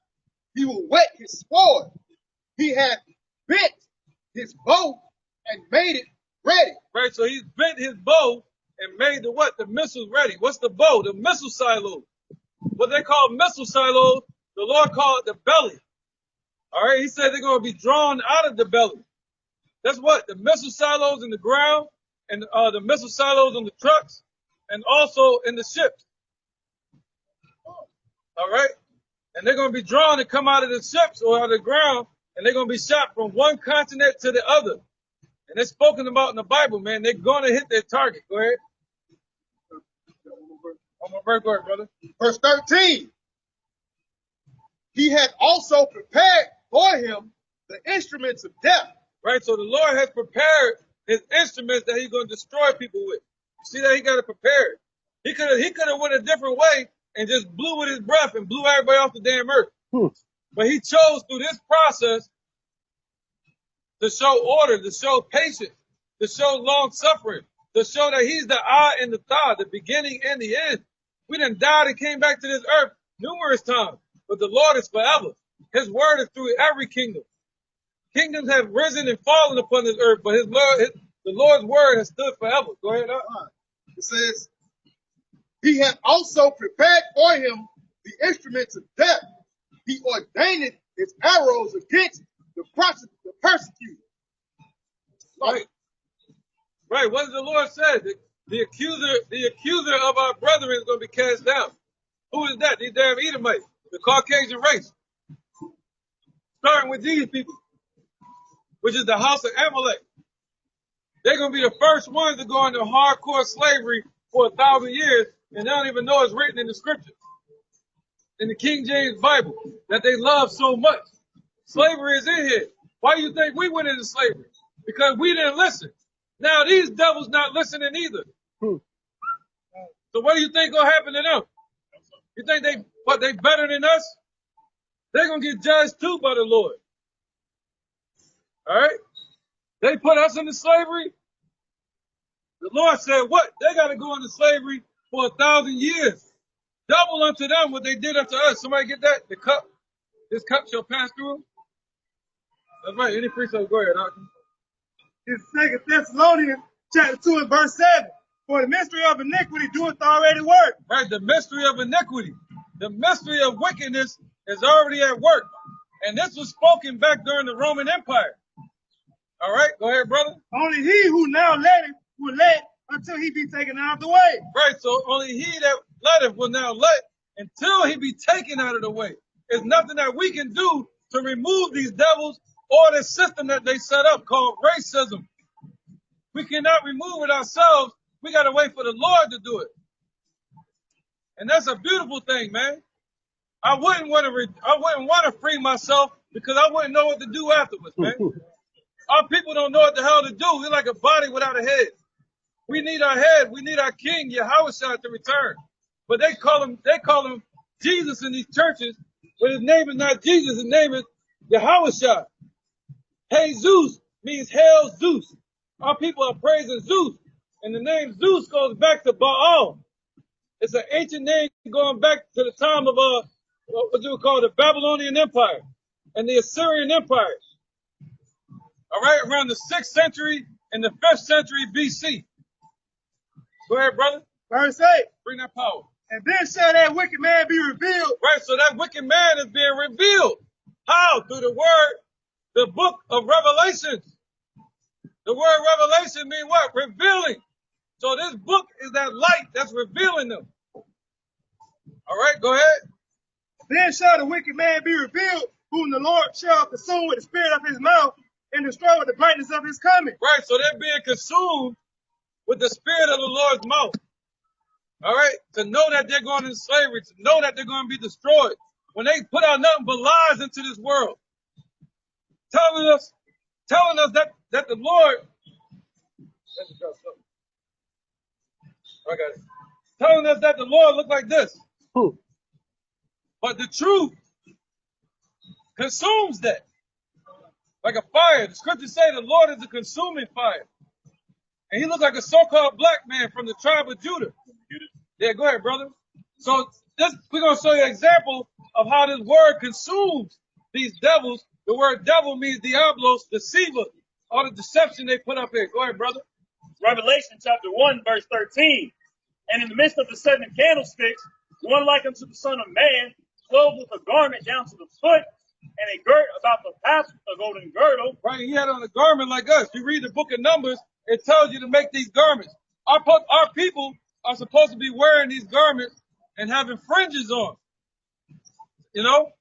he will whet his sword. He hath bent his bow and made it ready. Right, so he's bent his bow and made the what? The missiles ready. What's the bow? The missile silo. What they call missile silos, the Lord called it the belly. All right, He said they're going to be drawn out of the belly. That's what? The missile silos in the ground and the missile silos on the trucks and also in the ships. All right? And they're going to be drawn to come out of the ships or out of the ground, and they're going to be shot from one continent to the other. And it's spoken about in the Bible, man. They're going to hit their target. Go ahead. On my verse, go ahead, brother. Verse 13. He had also prepared for him the instruments of death. Right, so the Lord has prepared His instruments that He's going to destroy people with. You see that He got it prepared. He could have went a different way and just blew with His breath and blew everybody off the damn earth. But He chose through this process to show order, to show patience, to show long suffering, to show that He's the Ah and the Ta, the beginning and the end. We done died and came back to this earth numerous times, but the Lord is forever. His word is through every kingdom. Kingdoms have risen and fallen upon this earth, but the Lord's word has stood forever. Go ahead. It says, he hath also prepared for him the instruments of death. He ordained his arrows against the persecuted. Right. Right. What does the Lord say? The accuser of our brethren is going to be cast down. Who is that? These damn Edomites, the Caucasian race. Starting with these people, which is the house of Amalek. They're going to be the first ones to go into hardcore slavery for 1,000 years, and they don't even know it's written in the scriptures, in the King James Bible, that they love so much. Slavery is in here. Why do you think we went into slavery? Because we didn't listen. Now these devils not listening either. So what do you think gonna happen to them? You think they better than us? They're gonna get judged too by the Lord. All right? They put us into slavery. The Lord said, what? They got to go into slavery for 1,000 years. Double unto them what they did unto us. Somebody get that? The cup. This cup shall pass through them. That's right. Any precept, go ahead, Archie. In 2 Thessalonians chapter 2 and verse 7. For the mystery of iniquity doeth already work. Right. The mystery of iniquity. The mystery of wickedness is already at work. And this was spoken back during the Roman Empire. All right, go ahead, brother. Only he who now letteth will let until he be taken out of the way. Right, so only he that letteth will now let until he be taken out of the way. There's nothing that we can do to remove these devils or the system that they set up called racism. We cannot remove it ourselves. We got to wait for the Lord to do it. And that's a beautiful thing, man. I wouldn't want to free myself because I wouldn't know what to do afterwards, man. Our people don't know what the hell to do. We're like a body without a head. We need our head. We need our king, Yahushua, to return. But they call him Jesus in these churches, but his name is not Jesus. His name is Yahushua. Jesus means Hail Zeus. Our people are praising Zeus. And the name Zeus goes back to Baal. It's an ancient name going back to the time of what you would call the Babylonian Empire and the Assyrian empires. All right, around the 6th century and the 5th century BC. Go ahead, brother. Verse 8. Bring that power. And then shall that wicked man be revealed. Right, so that wicked man is being revealed. How? Through the word, the book of Revelations. The word revelation means what? Revealing. So this book is that light that's revealing them. All right, go ahead. Then shall the wicked man be revealed, whom the Lord shall consume with the spirit of his mouth and destroy with the brightness of his coming. Right, so they're being consumed with the spirit of the Lord's mouth. All right? To know that they're going into slavery, to know that they're going to be destroyed. When they put out nothing but lies into this world, telling us that the Lord, I got it. Telling us that the Lord looked like this. But the truth consumes that. Like a fire. The scriptures say the Lord is a consuming fire. And he looked like a so-called black man from the tribe of Judah. Yeah, go ahead, brother. So we're going to show you an example of how this word consumes these devils. The word devil means diablos, deceiver. All the deception they put up here. Go ahead, brother. Revelation chapter 1, verse 13. And in the midst of the 7 candlesticks, one like unto the Son of Man, clothed with a garment down to the foot, and a girt about the path with a golden girdle. Right, he had on a garment like us. You read the book of Numbers, it tells you to make these garments. Our people are supposed to be wearing these garments and having fringes on. You know?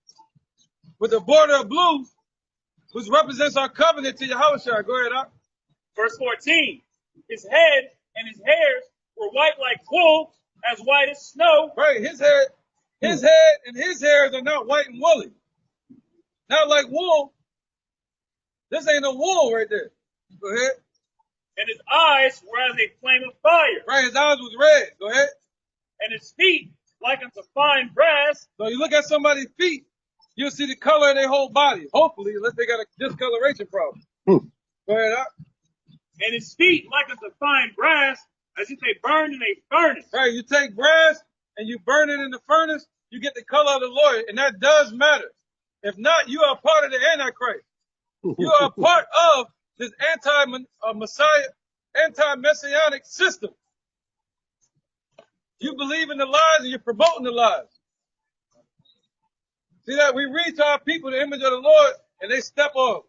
With a border of blue, which represents our covenant to Yahushua. Go ahead, Doc. Verse 14. His head and his hairs were white like wool, as white as snow. Right, his head and his hairs are not white and woolly. Not like wool. This ain't no wool right there. Go ahead. And his eyes were as a flame of fire. Right, his eyes was red. Go ahead. And his feet like unto fine brass. So you look at somebody's feet, you'll see the color of their whole body. Hopefully, unless they got a discoloration problem. Go ahead, Doc. And his feet like unto fine brass, as if they burned in a furnace. Right, you take brass and you burn it in the furnace, you get the color of the Lord, and that does matter. If not, you are part of the Antichrist. You are part of this anti-messianic system. You believe in the lies and you're promoting the lies. See that? We read to our people the image of the Lord and they step on.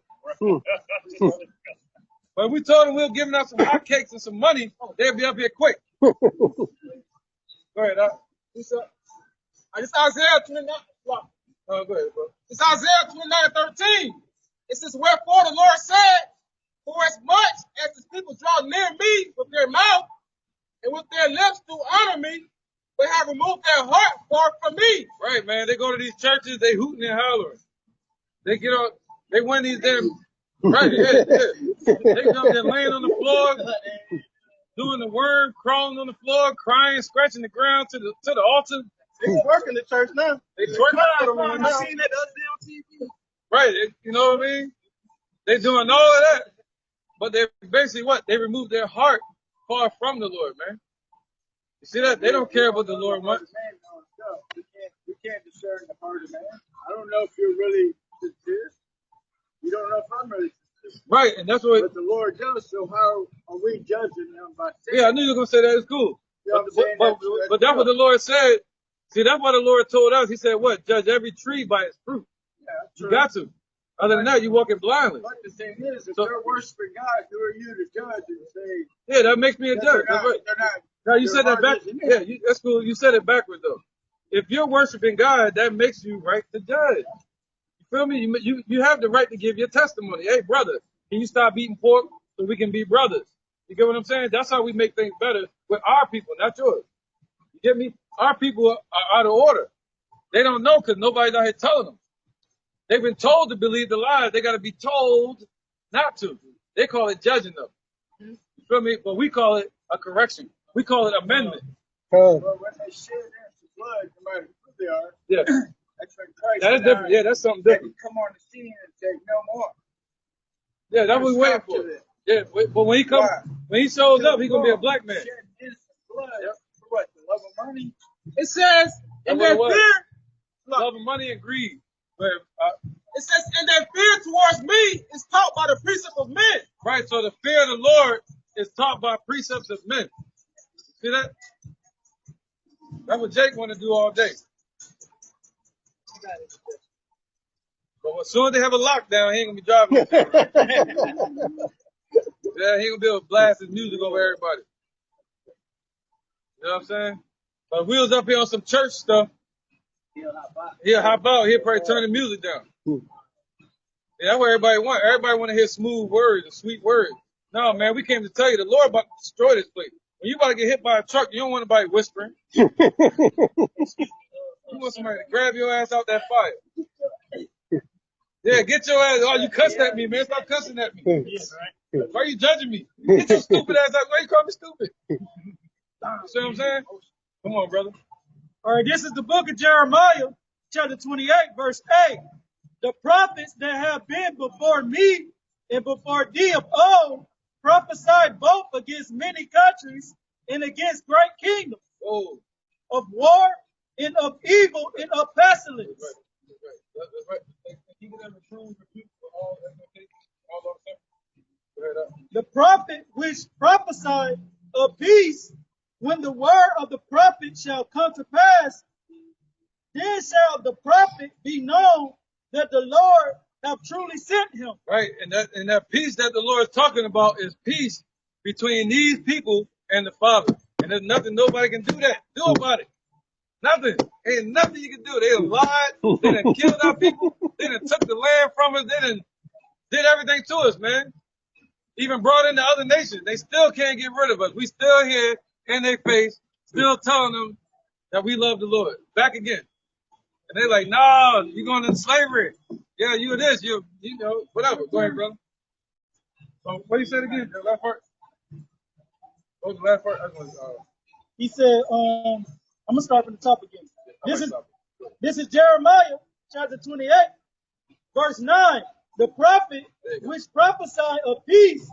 But we told them we were giving out some hotcakes and some money, they'll be up here quick. Go ahead, Doc. It's Isaiah 29. Oh, go ahead, bro. It's Isaiah 29:13. It says, wherefore the Lord said, for as much as the people draw near me with their mouth and with their lips do honor me, they have removed their heart far from me. Right, man. They go to these churches, they hooting and hollering. They get on, they win these damn, right, yeah. They come there laying on the floor, doing the worm, crawling on the floor, crying, scratching the ground to the altar. They work in the church now. They twerking. I seen that the other day on TV. Right, you know what I mean? They doing all of that. But they basically what? They remove their heart far from the Lord, man. You see that? They don't care about the Lord much. We can't discern the heart of man. I don't know if you're really sincere. You don't know if I'm really sincere. Right, and that's what. But the Lord does, so how are we judging them by sin? Yeah, I knew you were going to say that. It's cool. You know But that's what the Lord said. See, that's what the Lord told us. He said, what? Judge every tree by its fruit. Yeah, you got to. Other than that, you're walking blindly. But the thing is, if they're worshiping God, who are you to judge and say? Yeah, that makes me a judge. That's right. No, you said that back. Yeah, that's cool. You said it backwards though. If you're worshiping God, that makes you right to judge. You feel me? You have the right to give your testimony. Hey, brother, can you stop eating pork so we can be brothers? You get what I'm saying? That's how we make things better with our people, not yours. You get me? Our people are out of order. They don't know because nobody's out here telling them. They've been told to believe the lies. They got to be told not to. They call it judging them. You feel me? But we call it a correction. We call it amendment. Well, when they shed their blood, no matter who they are, yeah, that's when Christ that is different. Yeah, that's something different. They come on the scene and say, no more. Yeah, that's what we're waiting for. Yeah, but when he comes, when he shows up, he's gonna be a black man. Shed innocent blood for what? The love of money. It says in their fear, love of money and greed. It says, and their fear towards me is taught by the precepts of men. Right, so the fear of the Lord is taught by precepts of men. See that? That's what Jake want to do all day. But as soon as they have a lockdown, he ain't going to be driving. Yeah, he going to be able to blast his music over everybody. You know what I'm saying? But if we was up here on some church stuff, he'll hop out. He'll probably turn the music down. Yeah, that's what everybody want. Everybody want to hear smooth words and sweet words. No, man, we came to tell you the Lord about to destroy this place. When you about to get hit by a truck, you don't want nobody whispering. You want somebody to grab your ass out that fire. Yeah, get your ass. Oh, you cussed at me, man. Stop cussing at me. Why are you judging me? Get your stupid ass out. Why you call me stupid? You see what I'm saying? Come on, brother. All right, this is the book of Jeremiah, chapter 28, verse 8. The prophets that have been before me and before thee of old prophesied both against many countries and against great kingdoms, of war and of evil and of pestilence. That's right. The prophet which prophesied of peace, when the word of the prophet shall come to pass, then shall the prophet be known that the Lord have truly sent him. Right, and that peace that the Lord is talking about is peace between these people and the Father. And there's nothing nobody can do about it. Nothing. Ain't nothing you can do. They done lied. They done killed our people. They done took the land from us. They done did everything to us, man. Even brought in the other nations. They still can't get rid of us. We still here in their face, still telling them that we love the Lord. Back again. And they like, no, you're going into slavery. Yeah, you this, you know, whatever. Go ahead, brother. So what you said again? The last part? What was the last part? He said, I'm going to start from the top again. This is Jeremiah chapter 28, verse 9. The prophet which prophesied of peace,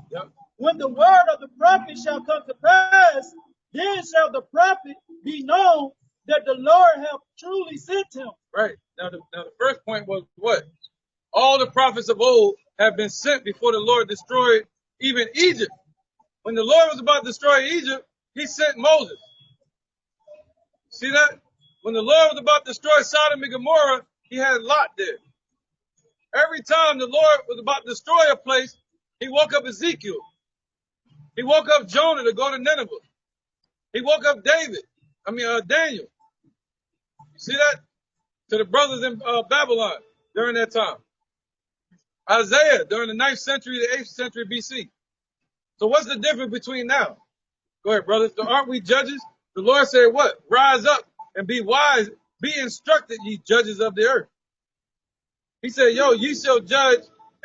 when the word of the prophet shall come to pass, then shall the prophet be known that the Lord hath truly sent him. Right. Now the first point was what? All the prophets of old have been sent before the Lord destroyed even Egypt. When the Lord was about to destroy Egypt, he sent Moses. See that? When the Lord was about to destroy Sodom and Gomorrah, he had Lot there. Every time the Lord was about to destroy a place, he woke up Ezekiel. He woke up Jonah to go to Nineveh. He woke up Daniel. You see that? To the brothers in Babylon during that time. Isaiah during the 9th century to 8th century BC. So what's the difference between now? Go ahead, brothers. So aren't we judges? The Lord said what? Rise up and be wise. Be instructed, ye judges of the earth. He said, yo, ye shall judge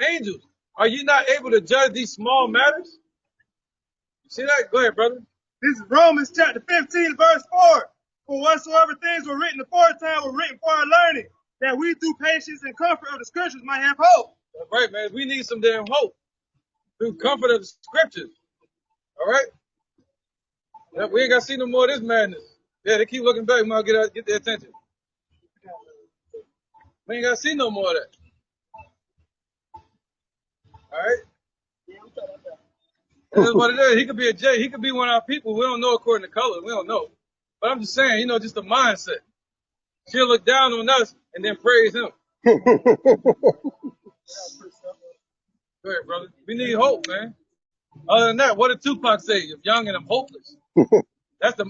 angels. Are you not able to judge these small matters? You see that? Go ahead, brother. This is Romans chapter 15, verse 4. For whatsoever things were written aforetime were written for our learning, that we through patience and comfort of the scriptures might have hope. That's right, man. We need some damn hope through comfort of the scriptures. All right? Yeah, we ain't got to see no more of this madness. Yeah, they keep looking back. We might get their attention. We ain't got to see no more of that. All right? That's what it is. He could be a J. He could be one of our people. We don't know according to color. We don't know. But I'm just saying, just the mindset. She'll look down on us and then praise him. Go ahead, brother. We need hope, man. Other than that, what did Tupac say? I'm young and I'm hopeless. That's the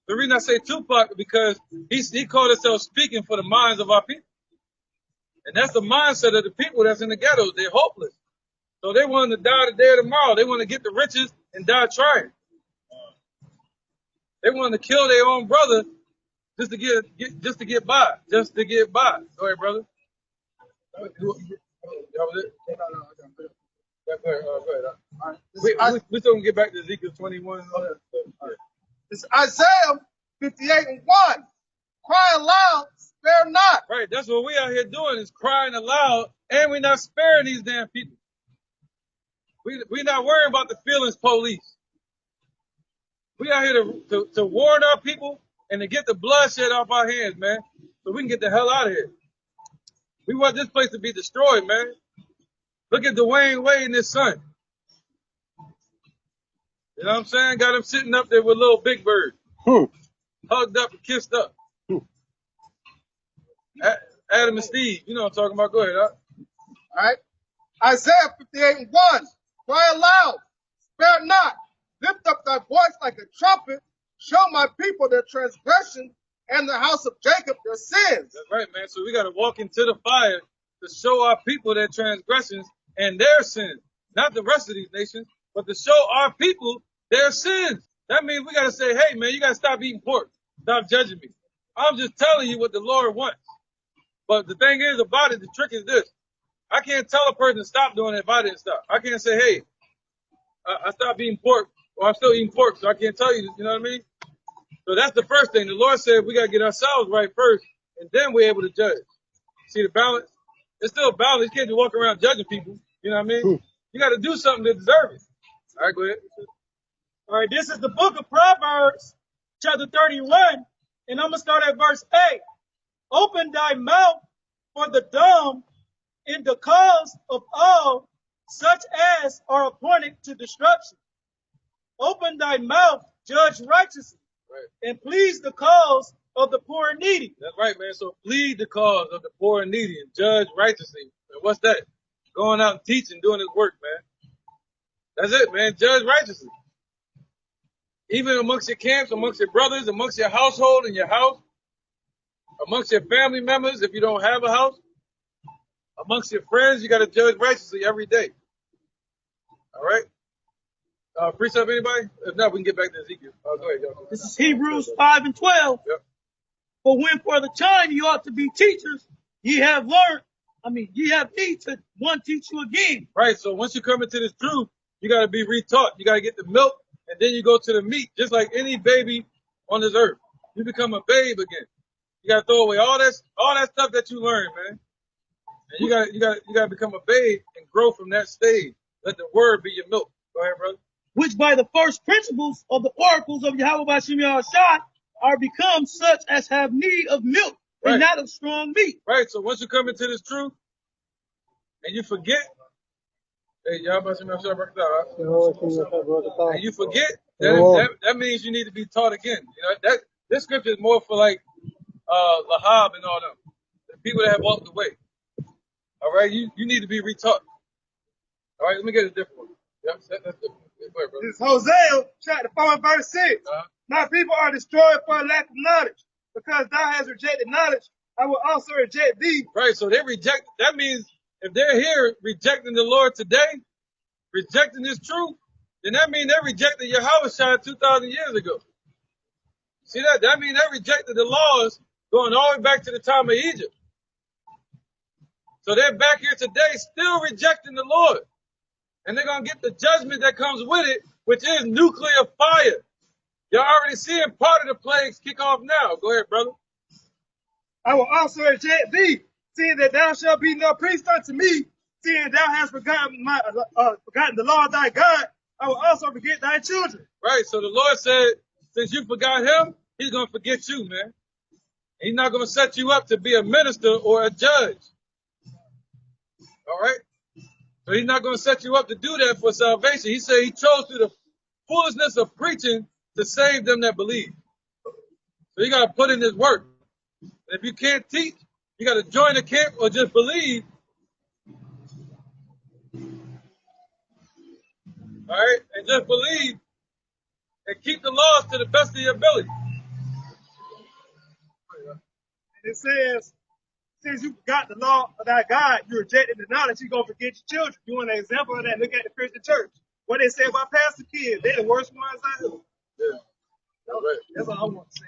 reason I say Tupac, because he called himself speaking for the minds of our people. And that's the mindset of the people that's in the ghettos. They're hopeless. So they want to die today or tomorrow. They want to get the riches and die trying. They want to kill their own brother just to get by. Just to get by. Go ahead, brother. That was it? Go ahead. We still gonna get back to Ezekiel 21. It's Isaiah 58 and 1. Cry aloud, spare not. Right, that's what we out here doing, is crying aloud, and we're not sparing these damn people. We're not worrying about the feelings police. We out here to warn our people and to get the bloodshed off our hands, man, so we can get the hell out of here. We want this place to be destroyed, man. Look at Dwayne Wade and his son. You know what I'm saying? Got him sitting up there with little Big Bird. Hugged up and kissed up. Adam and Steve, you know what I'm talking about. Go ahead, huh? All right. Isaiah 58 and 1. Cry aloud, spare not. Lift up thy voice like a trumpet. Show my people their transgression and the house of Jacob their sins. That's right, man. So we got to walk into the fire to show our people their transgressions and their sins. Not the rest of these nations, but to show our people their sins. That means we got to say, hey, man, you got to stop eating pork. Stop judging me. I'm just telling you what the Lord wants. But the thing is about it, the trick is this. I can't tell a person to stop doing it if I didn't stop. I can't say, hey, I stopped eating pork, or I'm still eating pork, so I can't tell you, you know what I mean? So that's the first thing. The Lord said we got to get ourselves right first, and then we're able to judge. See the balance? It's still a balance. You can't just walk around judging people. You know what I mean? You got to do something to deserve it. All right, go ahead. All right, this is the book of Proverbs, chapter 31, and I'm going to start at verse 8. Open thy mouth for the dumb in the cause of all such as are appointed to destruction. Open thy mouth, judge righteously, right, and please the cause of the poor and needy. That's right, man. So plead the cause of the poor and needy and judge righteously. And what's that? Going out and teaching, doing his work, man. That's it, man. Judge righteously. Even amongst your camps, amongst your brothers, amongst your household and your house, amongst your family members, if you don't have a house, amongst your friends, you got to judge righteously every day. All right? Precept, anybody? If not, we can get back to Ezekiel. Go ahead, y'all. This is Hebrews 5 and 12. Yep. For when for the time you ought to be teachers, ye have need to one teach you again. Right, so once you come into this truth, you got to be retaught. You got to get the milk, and then you go to the meat, just like any baby on this earth. You become a babe again. You got to throw away all that stuff that you learned, man. And you got to become a babe and grow from that stage. Let the word be your milk. Go ahead, brother. Which by the first principles of the oracles of Yahweh Bashim Yahushua are become such as have need of milk and not of strong meat. Right. So once you come into this truth and you forget, hey, Yahweh Bashim Yahushua, and you forget, that means you need to be taught again. You know, this scripture is more for like Lahab and all them, the people that have walked away. All right, you need to be retaught. All right, let me get a different one. Yep, that's different. This is Hosea chapter 4 and verse 6. My people are destroyed for a lack of knowledge. Because thou hast rejected knowledge, I will also reject thee. Right, so they reject. That means if they're here rejecting the Lord today, rejecting this truth, then that means they rejected Yahushua 2,000 years ago. See that? That means they rejected the laws going all the way back to the time of Egypt. So they're back here today still rejecting the Lord. And they're going to get the judgment that comes with it, which is nuclear fire. You're already seeing part of the plagues kick off now. Go ahead, brother. I will also reject thee, seeing that thou shalt be no priest unto me, seeing thou hast forgotten the law of thy God. I will also forget thy children. Right, so the Lord said, since you forgot him, he's going to forget you, man. He's not going to set you up to be a minister or a judge. All right? So he's not going to set you up to do that for salvation. He said he chose through the foolishness of preaching to save them that believe. So you got to put in this work. And if you can't teach, you got to join the camp or just believe. All right? And just believe and keep the laws to the best of your ability. And it says, since you got the law of thy God, you rejected the knowledge, you're going to forget your children. You want an example of that? Look at the Christian church. What they say about pastor kids, they're the worst ones I know. Yeah. Right. That's all I want to say.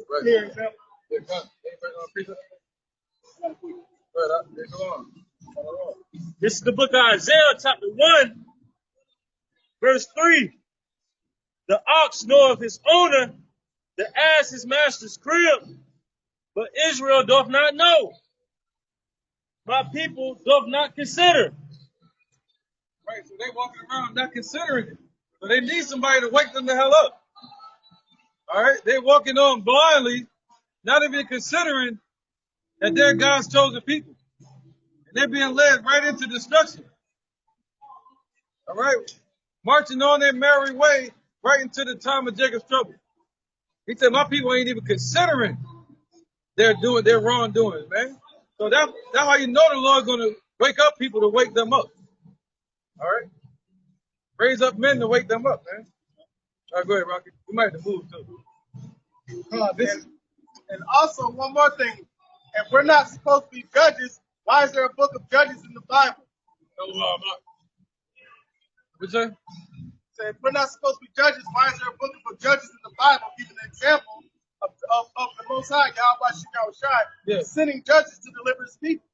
Right. Here, example. Yeah, come. Right, go on. This is the book of Isaiah, chapter 1, verse 3. The ox knoweth his owner, the ass his master's crib, but Israel doth not know. My people doth not consider. Right, so they walking around not considering it. So they need somebody to wake them the hell up. All right, they walking on blindly, not even considering that they're God's chosen people. And they're being led right into destruction. All right, marching on their merry way right into the time of Jacob's trouble. He said, my people ain't even considering their wrongdoings, man. So that's how you know the Lord's going to wake up people to wake them up. All right? Raise up men to wake them up, man. All right, go ahead, Rocky. We might have to move, too. And also, one more thing. If we're not supposed to be judges, why is there a book of Judges in the Bible? What'd you say? So if we're not supposed to be judges, why is there a book of judges in the Bible giving an example of the Most High, Yahweh sending judges to deliver his people?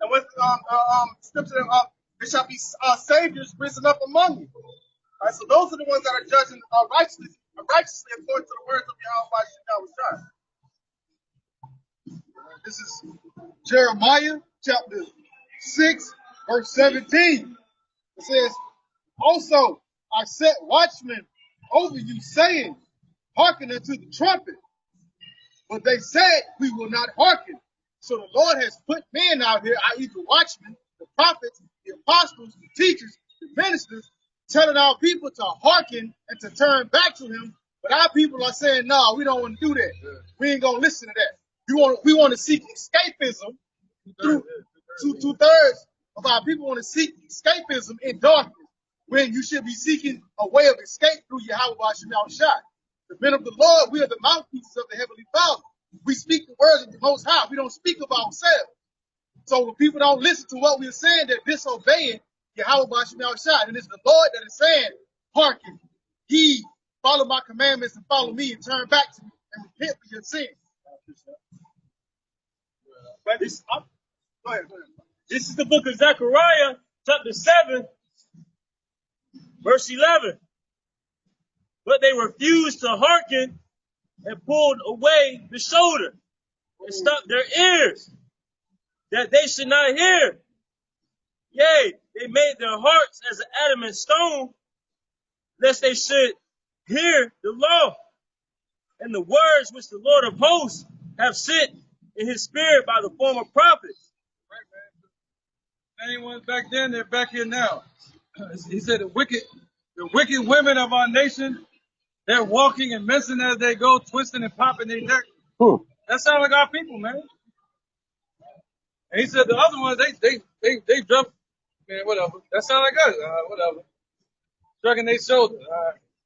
And with scripture, there shall be saviors risen up among you. All right, so those are the ones that are judging righteously according to the words of Yahweh. This is Jeremiah chapter 6, verse 17. It says, also I set watchmen over you, saying, hearken unto the trumpet. But they said, we will not hearken. So the Lord has put men out here, i.e. the watchmen, the prophets, the apostles, the teachers, the ministers, telling our people to hearken and to turn back to him. But our people are saying, no, we don't want to do that. We ain't going to listen to that. We want to seek escapism. Two-thirds of our people want to seek escapism in darkness, when you should be seeking a way of escape through Yahweh Shai. The men of the Lord, we are the mouthpieces of the Heavenly Father. We speak the words of the Most High. We don't speak of ourselves. So when people don't listen to what we're saying, they're disobeying Yahweh Shai. And it's the Lord that is saying, hearken, ye follow my commandments and follow me and turn back to me and repent for your sins. But this is the book of Zechariah, chapter 7, verse 11. But they refused to hearken and pulled away the shoulder and stopped their ears, that they should not hear. Yea, they made their hearts as an adamant stone, lest they should hear the law and the words which the Lord of hosts have sent in his spirit by the former prophets. Right, man. Anyone back then, they're back here now. He said the wicked women of our nation, they're walking and messing as they go, twisting and popping their neck. That sounds like our people, man. And he said the other ones, they jump, man, whatever. That sounds like us, whatever. Shrugging their shoulders.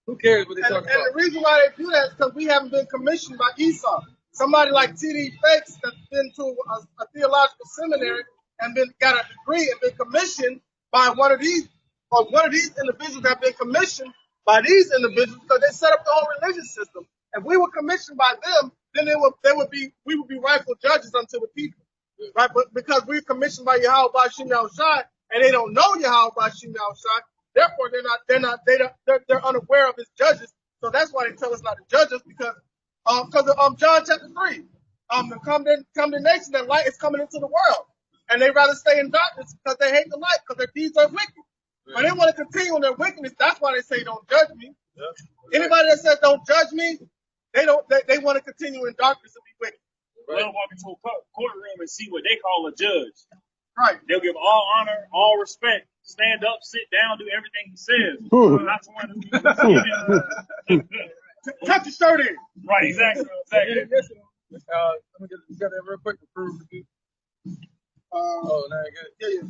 Who cares what they're talking about? And the reason why they do that is because we haven't been commissioned by Esau. Somebody like T.D. Fakes that's been to a theological seminary and got a degree and been commissioned by one of these individuals that have been commissioned by these individuals because they set up the whole religious system. If we were commissioned by them, then we would be rightful judges unto the people, right? But because we're commissioned by Yahweh Bashim Yahushai and they don't know Yahweh Bashim Yahushai, therefore they're unaware of his judges. So that's why they tell us not to judge us because of John chapter 3. The condemnation that light is coming into the world, and they rather stay in darkness because they hate the light because their deeds are wicked. But they want to continue in their wickedness. That's why they say don't judge me. Yeah. Anybody that says don't judge me, they want to continue in darkness and be wicked. They'll walk into a courtroom and see what they call a judge. Right. They'll give all honor, all respect, stand up, sit down, do everything he says. Not someone who tuck your shirt in. Right, exactly. Let me get that real quick to prove it. Now I get it.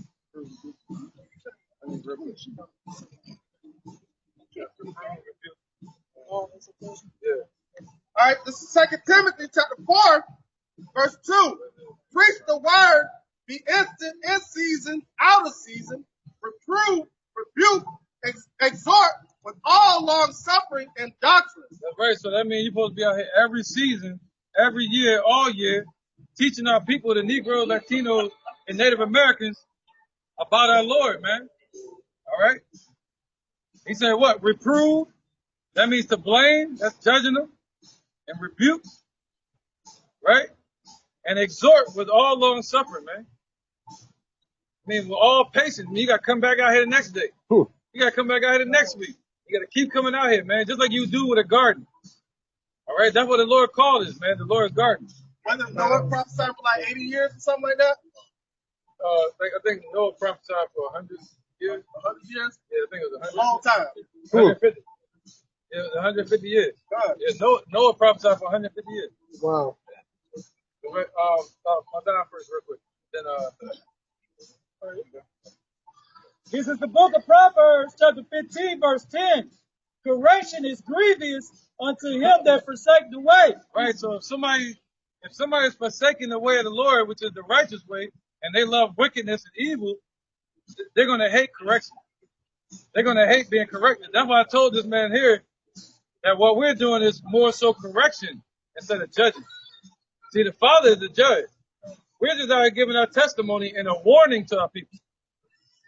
Yeah. All right, this is 2 Timothy chapter 4, verse 2. Preach the word, be instant in season, out of season, reprove, rebuke, exhort with all long suffering and doctrine. That's right. So that means you're supposed to be out here every season, every year, all year, teaching our people, the Negroes, Latinos, and Native Americans about our Lord, man. All right. He said what? Reprove. That means to blame. That's judging them. And rebuke. Right? And exhort with all long suffering, man. I mean, with all patience. You got to come back out here the next day. You got to come back out here the next week. You got to keep coming out here, man. Just like you do with a garden. All right? That's what the Lord called us, man. The Lord's garden. Wasn't Noah prophesied for like 80 years or something like that? I think Noah prophesied for 100 years. 100 years? Yeah, I think it was 100. Long time. 150. Yeah, 150 years. God. Yeah, Noah prophesied for 150 years. Wow. I'll die first real quick. Then, This is the book of Proverbs, chapter 15, verse 10. Correction is grievous unto him that forsake the way. Right, so if somebody is forsaking the way of the Lord, which is the righteous way, and they love wickedness and evil, they're going to hate correction. They're going to hate being corrected. That's why I told this man here that what we're doing is more so correction instead of judging. See, the Father is the judge. We're just out here giving our testimony and a warning to our people.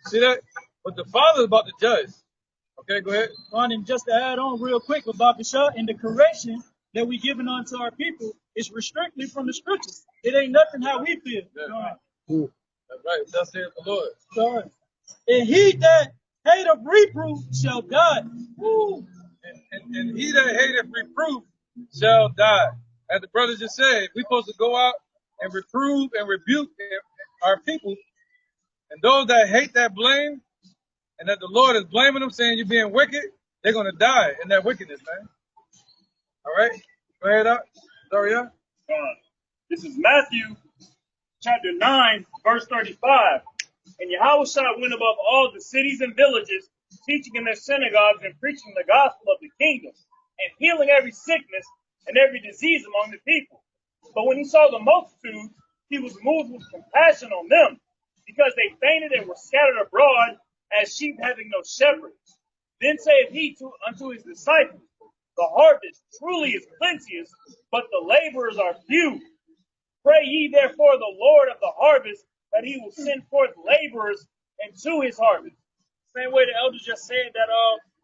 See that? But the Father is about to judge. Okay, go ahead. And just to add on real quick about the shot and the correction that we giving unto our people is restricted from the scriptures. It ain't nothing how we feel. That's right. Thus saith the Lord. Sorry. And he that hateth reproof shall die. Woo. And he that hateth reproof shall die. As the brother just said, we're supposed to go out and reprove and rebuke our people. And those that hate that blame, and that the Lord is blaming them, saying you're being wicked, they're going to die in that wickedness, man. All right? Go ahead, up. Sorry, yeah? This is Matthew chapter 9, verse 35. And Yahushua went above all the cities and villages, teaching in their synagogues and preaching the gospel of the kingdom, and healing every sickness and every disease among the people. But when he saw the multitude, he was moved with compassion on them, because they fainted and were scattered abroad as sheep having no shepherd. Then saith he unto his disciples, the harvest truly is plenteous, but the laborers are few. Pray ye therefore the Lord of the harvest, that he will send forth laborers into his harvest. Same way the elders just said that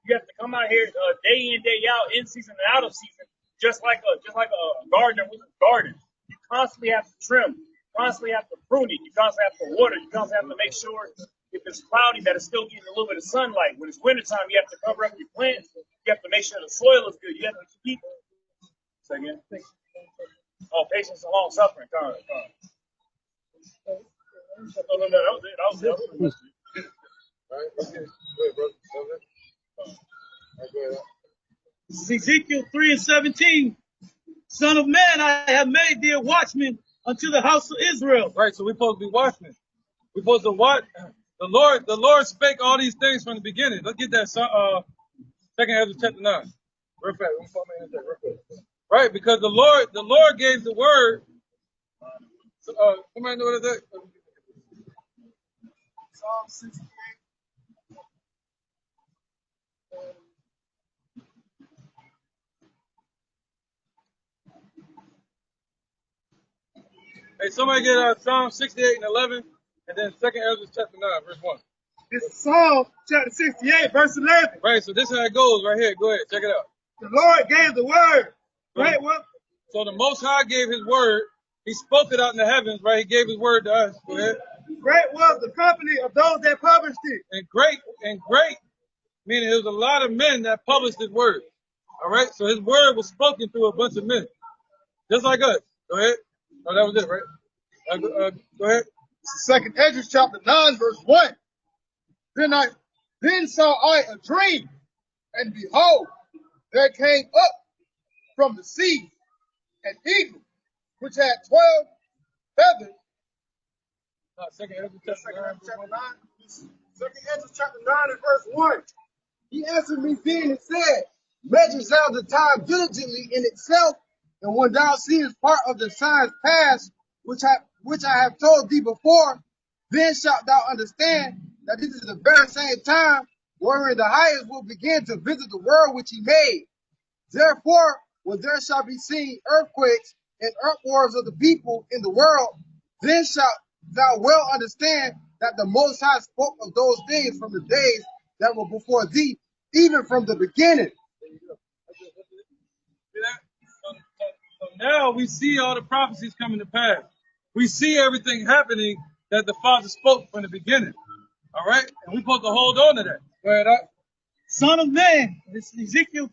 you have to come out here day in, day out, in season and out of season, just like a gardener with a garden. You constantly have to trim, you constantly have to prune it, you constantly have to water, you constantly have to make sure if it's cloudy that it's still getting a little bit of sunlight. When it's wintertime, you have to cover up your plants. You have to make sure the soil is good. You have to keep. Say again. Oh, patience and long suffering. No, that was it. That was it. All right, okay. Go ahead, brother. All right, go ahead. This is Ezekiel 3:17. Son of man, I have made thee a watchman unto the house of Israel. Right, so we're supposed to be watchmen. We're supposed to watch. The Lord spake all these things from the beginning. Let's get that second Ezra chapter 9. Real fast. Right, because the Lord gave the word. Somebody know what it is? Psalm 68. Hey, somebody get Psalm 68 and 11, and then second Ezra chapter 9, verse 1. This is Psalm chapter 68, verse 11. Right, so this is how it goes right here. Go ahead, check it out. The Lord gave the word. Right, well. So the Most High gave his word. He spoke it out in the heavens, right? He gave his word to us. Go ahead. Great was the company of those that published it. And great, meaning there was a lot of men that published his word. All right, so his word was spoken through a bunch of men, just like us. Go ahead. Oh, that was it, right? Go ahead. Second Ezra chapter 9, verse 1. Then saw I a dream, and behold, there came up from the sea an eagle, which had 12 feathers. Second Ezra chapter 9. Second Ezra chapter 9 and verse 1. He answered me then and said, measure thou the time diligently in itself, and when thou seest part of the signs past, which I have told thee before, then shalt thou understand that this is the very same time wherein the highest will begin to visit the world which he made. Therefore, when there shall be seen earthquakes and uproars of the people in the world, then shalt thou well understand that the Most High spoke of those things from the days that were before thee, even from the beginning. So now we see all the prophecies coming to pass. We see everything happening that the Father spoke from the beginning. All right? And we're supposed to hold on to that. Go ahead, up. Son of man, this is Ezekiel.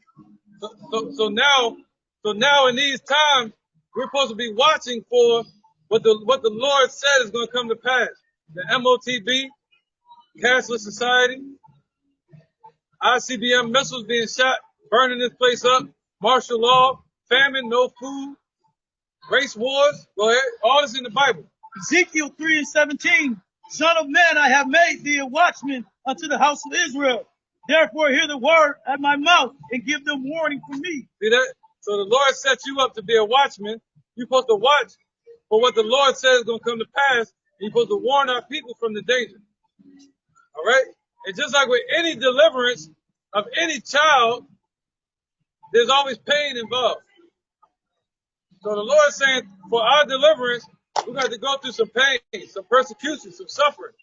So now in these times, we're supposed to be watching for what the Lord said is going to come to pass. The MOTB, Cashless Society, ICBM missiles being shot, burning this place up, martial law, famine, no food, race wars. Go ahead. All this in the Bible. Ezekiel 3:17. Son of man, I have made thee a watchman unto the house of Israel. Therefore hear the word at my mouth and give them warning from me. See that? So the Lord set you up to be a watchman. You're supposed to watch for what the Lord says is going to come to pass. And you're supposed to warn our people from the danger. All right? And just like with any deliverance of any child, there's always pain involved. So the Lord is saying, for our deliverance, we got to go through some pain, some persecution, some suffering.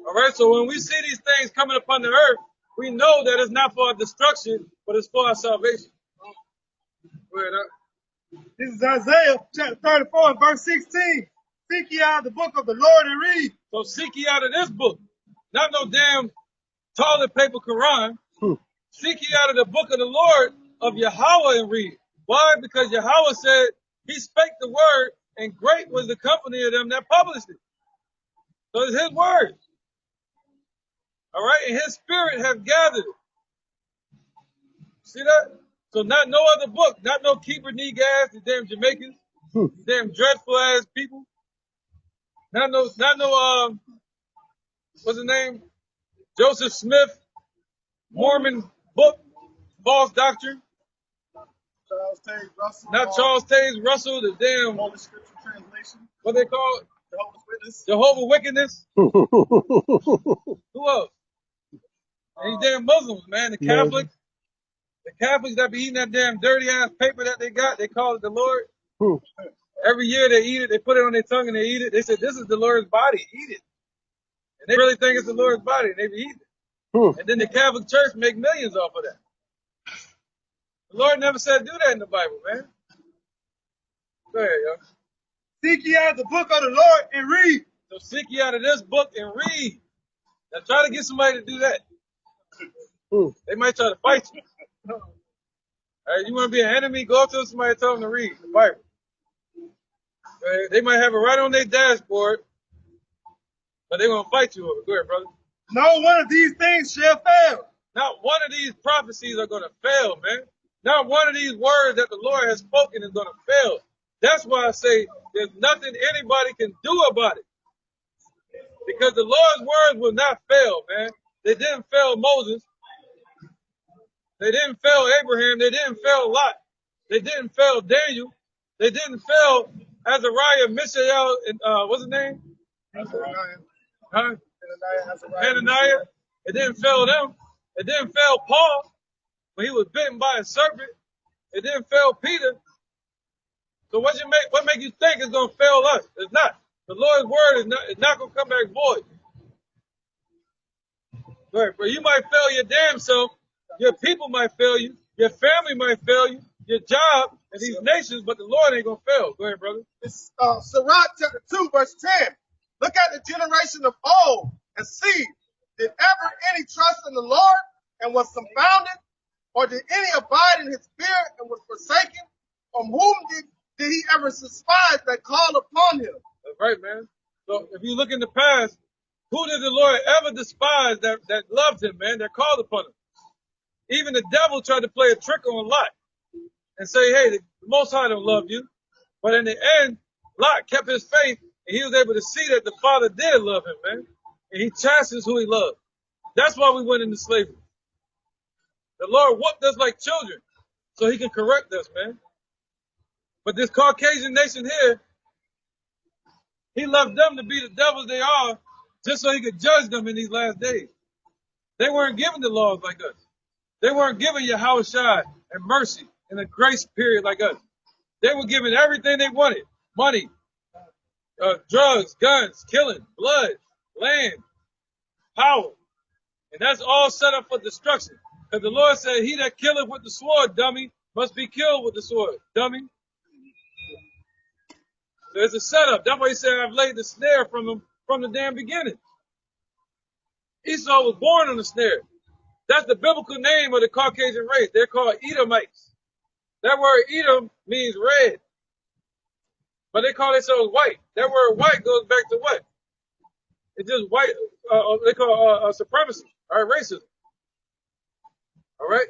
All right, so when we see these things coming upon the earth, we know that it's not for our destruction, but it's for our salvation. This is Isaiah chapter 34, verse 16. Seek ye out the book of the Lord and read. So seek ye out of this book, not no damn toilet paper Quran. Seek ye out of the book of the Lord of Yahweh and read. Why? Because Yahweh said he spake the word, and great was the company of them that published it. So it's his word. All right, and his spirit have gathered it. See that? So not no other book, not no Keeper Negas, the damn Jamaicans, the damn dreadful ass people. Not no, what's his name? Joseph Smith, Mormon book, false doctrine. Charles Taze Russell. Not Charles Taze Russell, the damn, Holy Scripture Translation. what they call it? Jehovah's Witness. Jehovah Wickedness. Who else? And these damn Muslims, man, the Catholics. The Catholics that be eating that damn dirty ass paper that they got, they call it the Lord. Every year they eat it, they put it on their tongue and they eat it. They said, this is the Lord's body, eat it. And they really think it's the Lord's body, and they be eating it. And then the Catholic Church make millions off of that. The Lord never said do that in the Bible, man. Go ahead, yo. Seek ye out the book of the Lord and read. So seek ye out of this book and read. Now try to get somebody to do that. They might try to fight you. All right, you want to be an enemy? Go up to somebody and tell them to read the Bible. They might have it right on their dashboard, but they're going to fight you over it. Go ahead, brother. No one of these things shall fail. Not one of these prophecies are going to fail, man. Not one of these words that the Lord has spoken is going to fail. That's why I say there's nothing anybody can do about it. Because the Lord's words will not fail, man. They didn't fail Moses. They didn't fail Abraham. They didn't fail Lot. They didn't fail Daniel. They didn't fail Azariah, Mishael, and what's his name? Huh? Hananiah. It didn't fail them. It didn't fail Paul when he was bitten by a serpent. It didn't fail Peter. So what make you think it's gonna fail us? It's not. The Lord's word is not gonna come back void. Right, but you might fail your damn self. Your people might fail you. Your family might fail you. Your job and these nations, but the Lord ain't gonna fail. Go ahead, brother. It's Sirach chapter 2, verse 10. Look at the generation of old and see, did ever any trust in the Lord and was confounded? Or did any abide in his fear and was forsaken? From whom did he ever despise that called upon him? That's right, man. So if you look in the past, who did the Lord ever despise that loved him, man, that called upon him? Even the devil tried to play a trick on Lot and say, hey, the Most High don't love you. But in the end, Lot kept his faith, and he was able to see that the Father did love him, man. And he chastens who he loved. That's why we went into slavery. The Lord whooped us like children so he can correct us, man. But this Caucasian nation here, he loved them to be the devils they are just so he could judge them in these last days. They weren't given the laws like us. They weren't given Yahushua and mercy and a grace period like us. They were given everything they wanted. Money, drugs, guns, killing, blood, land, power. And that's all set up for destruction. Because the Lord said, he that killeth with the sword, dummy, must be killed with the sword, dummy. So it's a setup. That's why he said, I've laid the snare from him from the damn beginning. Esau was born on the snare. That's the biblical name of the Caucasian race. They're called Edomites. That word Edom means red. But they call themselves white. That word white goes back to what? It's just white, they call supremacy, all right, racism. All right?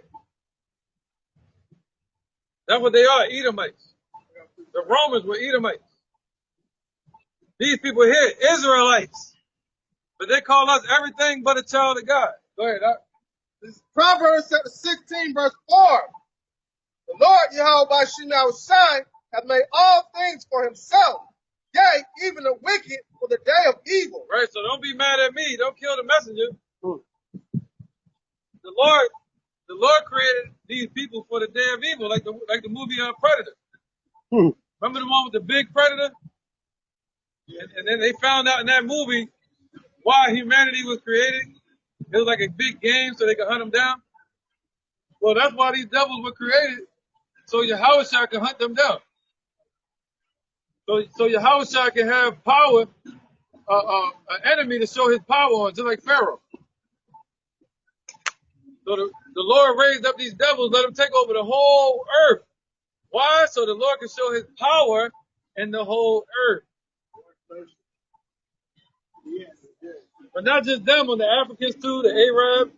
That's what they are, Edomites. The Romans were Edomites. These people here, Israelites. But they call us everything but a child of God. Go ahead, Doc. This is Proverbs chapter 16, verse 4. The Lord Yahweh Shai hath made all things for himself. Yea, even the wicked for the day of evil. Right, so don't be mad at me. Don't kill the messenger. Lord created these people for the day of evil, like the movie Predator. Remember the one with the big predator? And then they found out in that movie why humanity was created. It was like a big game so they could hunt them down. Well, that's why these devils were created, so Yahushua can hunt them down. So Yahushua can have power, an enemy to show his power on, just like Pharaoh. So the Lord raised up these devils, let them take over the whole earth. Why? So the Lord can show his power in the whole earth. But not just them, on the Africans too, the Arabs,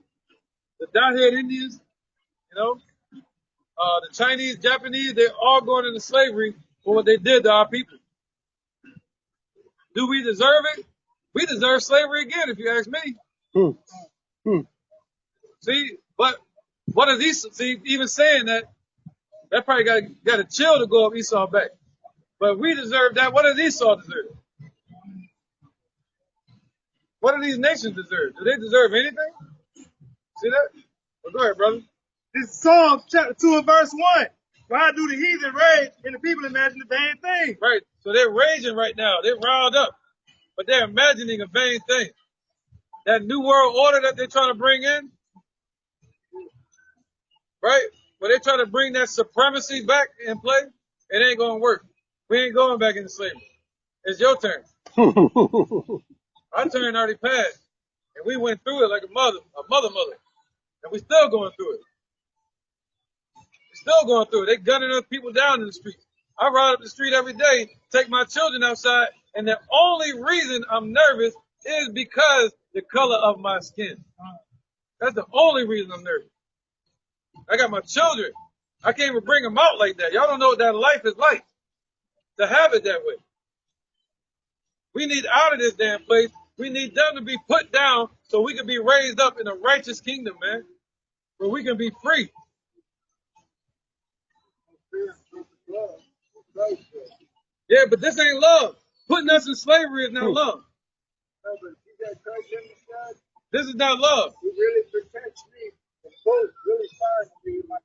the dot-head Indians, the Chinese, Japanese, they're all going into slavery for what they did to our people. Do we deserve it? We deserve slavery again, if you ask me. See, but what are these? See, even saying that probably got a chill to go up Esau's back. But we deserve that. What does Esau deserve? What do these nations deserve? Do they deserve anything? See that? Well, go ahead, brother. This is Psalms chapter 2 and verse 1. Why do the heathen rage and the people imagine the vain thing? Right. So they're raging right now. They're riled up. But they're imagining a vain thing. That new world order that they're trying to bring in. Right? But they're trying to bring that supremacy back in play. It ain't going to work. We ain't going back into slavery. It's your turn. Our turn already passed. And we went through it like a mother. And we still going through it. We're still going through it. They gunning us people down in the street. I ride up the street every day, take my children outside, and the only reason I'm nervous is because the color of my skin. That's the only reason I'm nervous. I got my children. I can't even bring them out like that. Y'all don't know what that life is like to have it that way. We need out of this damn place. We need them to be put down so we can be raised up in a righteous kingdom, man, where we can be free. Yeah, but this ain't love. Putting us in slavery is not love. This is not love. He really protects me. The boat really fires me with my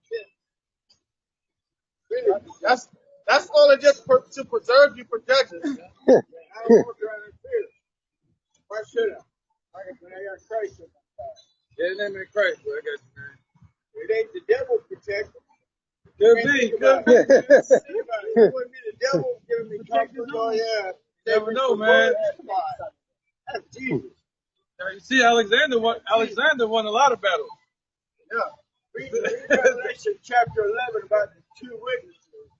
kids. That's only just to preserve you for judges. I don't want to fear. Why should I? I got Christ in my life. Yeah, his name ain't Christ, but I got you, man. It ain't the devil protecting. Could be. It wouldn't be the devil giving me comfort. Oh, yeah. You never know, man. That's Jesus. Now, you see, Alexander won a lot of battles. Yeah. Read Revelation chapter 11 about the two witnesses.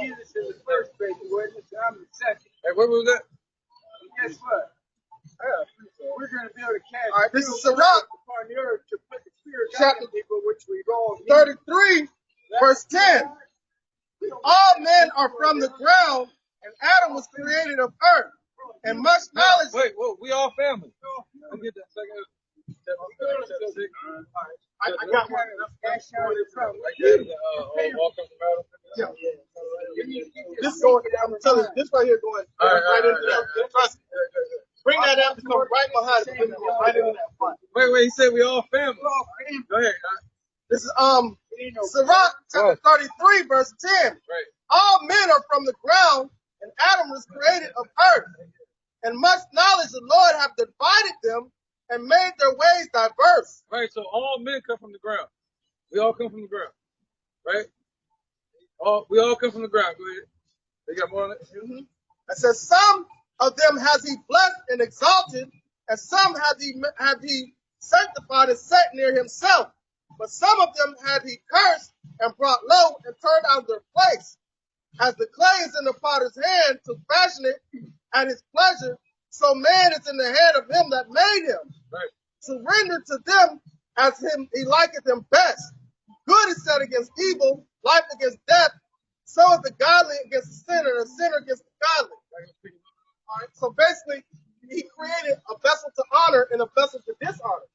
Jesus is the first great witness, and I'm the second. Hey, what was that? And guess what? We're going to be able to cast All right, this is Sirach, upon the earth to put the fear of God chapter in people, which we all need. 33, verse 10. All men are from the ground, and Adam was created of earth. And much knowledge. Wait, whoa, we all family. I'll get that second. I got one. This is going. I'm telling you, this right here going right into that. Trust me. Bring that out to come right behind it. Right into that front. Wait, he said we all family. Go ahead. This is Sirach chapter 33, verse 10. Right. All men are from the ground, and Adam was created of earth. And much knowledge the Lord have divided them and made their ways diverse. Right, so all men come from the ground. We all come from the ground. Right? We all come from the ground. Go ahead. They got more on it? Mm-hmm. It says, some of them has he blessed and exalted, and some have he sanctified and set near himself. But some of them had he cursed and brought low and turned out of their place. As the clay is in the potter's hand to fashion it at his pleasure, so man is in the hand of him that made him. Right. To render to them as him he liketh them best. Good is set against evil, life against death. So is the godly against the sinner, and the sinner against the godly. All right. So basically, he created a vessel to honor and a vessel to dishonor.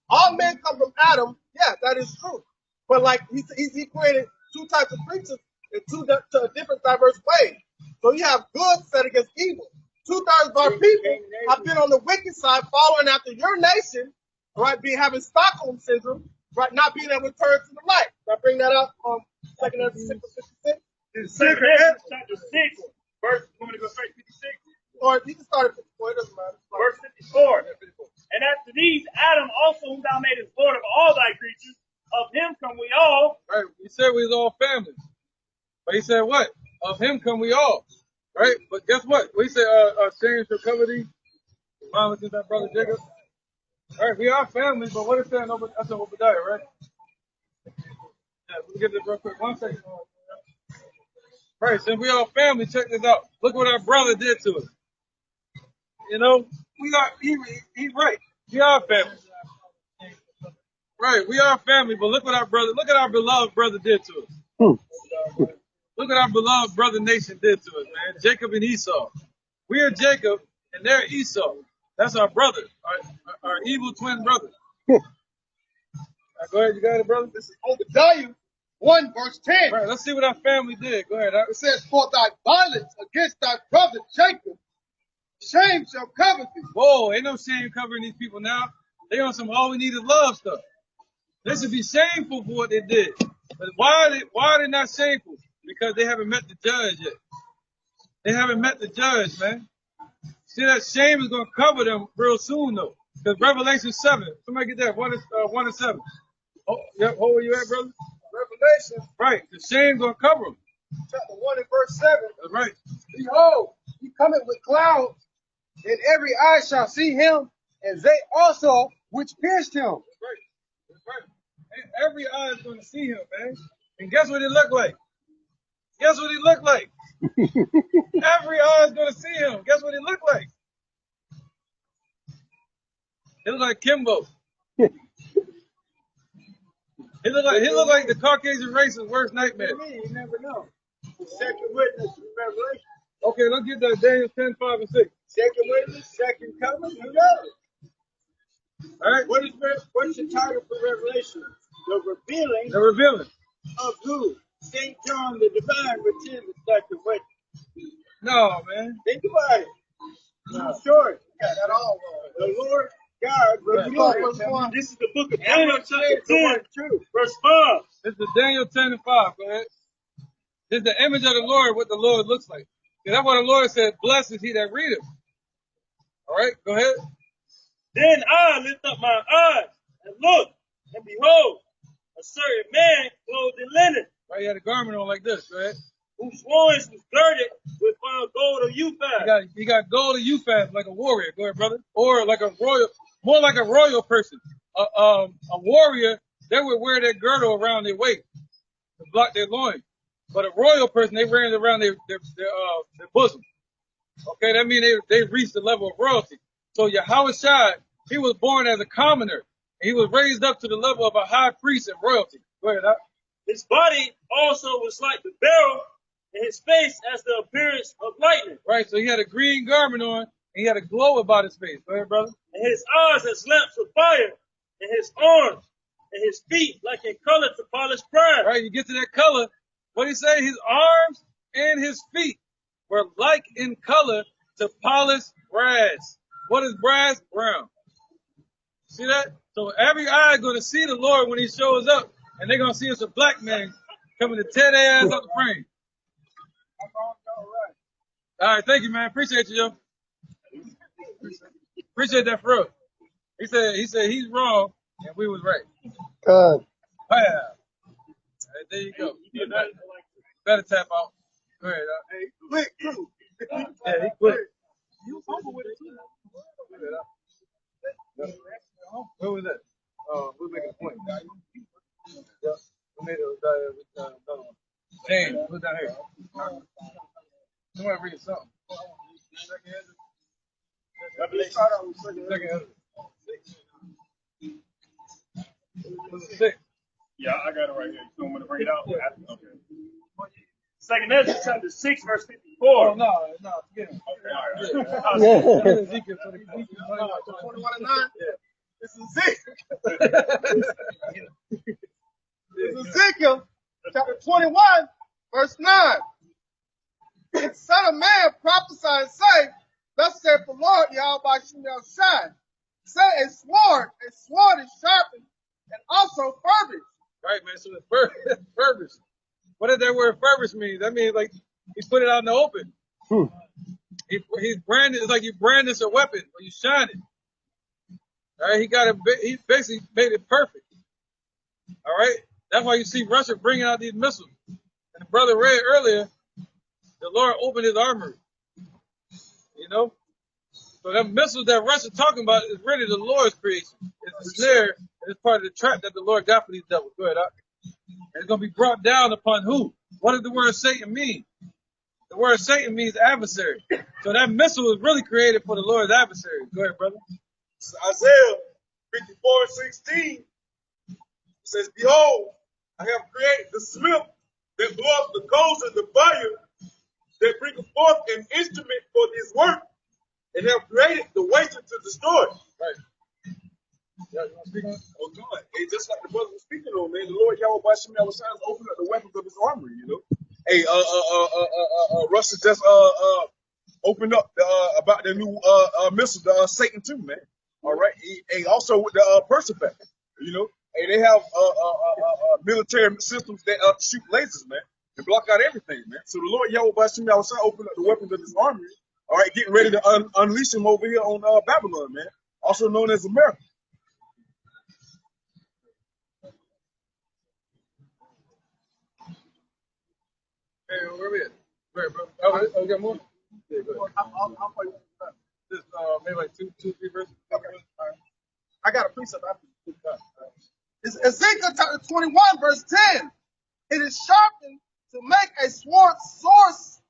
All men come from Adam. Yeah, that is true. But like he created two types of creatures in two different diverse ways. So you have good set against evil. 2/3 of our people have been on the wicked side, following after your nation, right? Having Stockholm syndrome, right, not being able to turn to the light. I bring that up 2nd Ezra 6:56. Second Ezra chapter 6, verse, you want me to go straight 56? Or you can start at 54, it doesn't matter. Verse 54. And after these, Adam also, whom thou madest Lord of all thy creatures, of him come we all. Right? He said we was all families. But he said what? Of him come we all. Right? But guess what? We said, shame shall cover thee. Violence is that brother Jacob. All right, we are family, but what is that? That's in Obadiah, right? Yeah, let me get this real quick. 1 second. Right, since we all family, check this out. Look what our brother did to us. You know, we are, he right. We are family. Right, we are family, but look at our beloved brother did to us. Look what our beloved brother nation did to us, man. Jacob and Esau. We are Jacob, and they're Esau. That's our brother, our evil twin brother. Right, go ahead, you got it, brother? This is Obadiah 1 verse 10. Right, let's see what our family did. Go ahead. It says, for thy violence against thy brother Jacob, shame shall cover thee. Whoa, ain't no shame covering these people now. They on some all we need is love stuff. They should be shameful for what they did. But why are they not shameful? Because they haven't met the judge yet. They haven't met the judge, man. See, that shame is going to cover them real soon, though. Because Revelation 7, somebody get that, 1 and 7. Oh, yep, where you at, brother? Revelation. Right, the shame's going to cover them. Chapter 1 and verse 7. That's right. Behold, he cometh with clouds, and every eye shall see him, and they also which pierced him. That's right. That's right. And every eye is going to see him, man. And guess what he looked like? Guess what he looked like? Every eye is going to see him. Guess what he looked like? He looked like Kimbo. He looked like the Caucasian race's worst nightmare. You never know. The second witness in Revelation. Okay, let's get that Daniel 10, 5, and 6. Second witness, second coming, who knows? All right? What's the title for Revelation? The revealing They're revealing. of who? St. John the Divine, which is the second witness. No, man. Think about it. No. Sure. Got that all The Lord God revealed wrong. This is the book of Daniel, chapter 10, truth. verse 5. This is Daniel 10 and 5. Go ahead. This is the image of the Lord, what the Lord looks like. See, that's what the Lord said, blessed is he that readeth. All right, go ahead. Then I lift up my eyes and look, and behold, a certain man clothed in linen, Right, he had a garment on like this, right? whose loins was girded with fine gold of Uphaz. He got gold of Uphaz like a warrior. Go ahead, brother. Or like a royal, more like a royal person. A warrior, they would wear their girdle around their waist to block their loins. But a royal person, they wear it around their bosom. Okay, that means they reached the level of royalty. So Yahushua, he was born as a commoner. And he was raised up to the level of a high priest and royalty. Go ahead, His body also was like the beryl, and his face as the appearance of lightning. Right, so he had a green garment on, and he had a glow about his face. Go ahead, brother. And his eyes as lamps of fire, and his arms and his feet like in color to polished brass. Right, you get to that color. What did he say? His arms and his feet were like in color to polished brass. What is brass? Brown. See that? So every eye is going to see the Lord when he shows up, and they're going to see us a black man coming to tear their ass up the frame. All right, thank you, man. Appreciate you, yo. Appreciate that for real. He said he's wrong and we was right. Oh, yeah. All right, there you go. Better tap out. Go ahead. Hey, quick, too. Yeah, he quit. You humble with it, too. Where was that? We're making a point. Yeah, we made another one. James, what's down here? Somebody read something. Second. What's the 6? Yeah, I got it right here. You want me to bring it out? Okay. Second Ezra chapter 6, verse 54. Oh, no, forget him. Okay, all right. Ezekiel 21 and 9? Yeah. This is Ezekiel. This is Ezekiel, chapter 21, verse 9. And son of man, prophesy and say, thus saith the Lord, Yahweh Shem Shai. Say a sword is sharpened and also furbish. Right, man. So the furbish. What does that word furbish mean? That means like he put it out in the open. He's branded. It's like you brandish a weapon or you shine it. All right, he basically made it perfect. All right, that's why you see Russia bringing out these missiles. And the brother read earlier, the Lord opened his armory. You know, so that missiles that Russia talking about is really the Lord's creation. It's a snare, and it's part of the trap that the Lord got for these devils. Go ahead, Doc. And it's going to be brought down upon who? What does the word Satan mean? The word Satan means adversary. So that missile was really created for the Lord's adversary. Go ahead, brother. Isaiah 54:16 says, "Behold, I have created the smith that bloweth the coals of the fire, that bringeth forth an instrument for his work, and have created the waster to destroy." Right. Yeah, you want to speak on it? Oh God! Hey, just like the brother was speaking on, man, the Lord Yahweh Bashim Yahushua opened up the weapons of his armory. You know, hey, Russia just opened up about the new missile, the Satan 2, man. All right, and also with the Persephone, you know, and they have military systems that shoot lasers, man, and block out everything, man. So the Lord Yahweh Bashim Yahushua opened up the weapons of his armory. All right, getting ready to unleash him over here on Babylon, man, also known as America. Hey, where we at? Where, bro? Oh, we got more? Yeah, go ahead. I'll play with that. Just maybe like two, three verses. Okay. All right. I got a precept after you. It's Ezekiel chapter 21, verse 10. It is sharpened to make a sword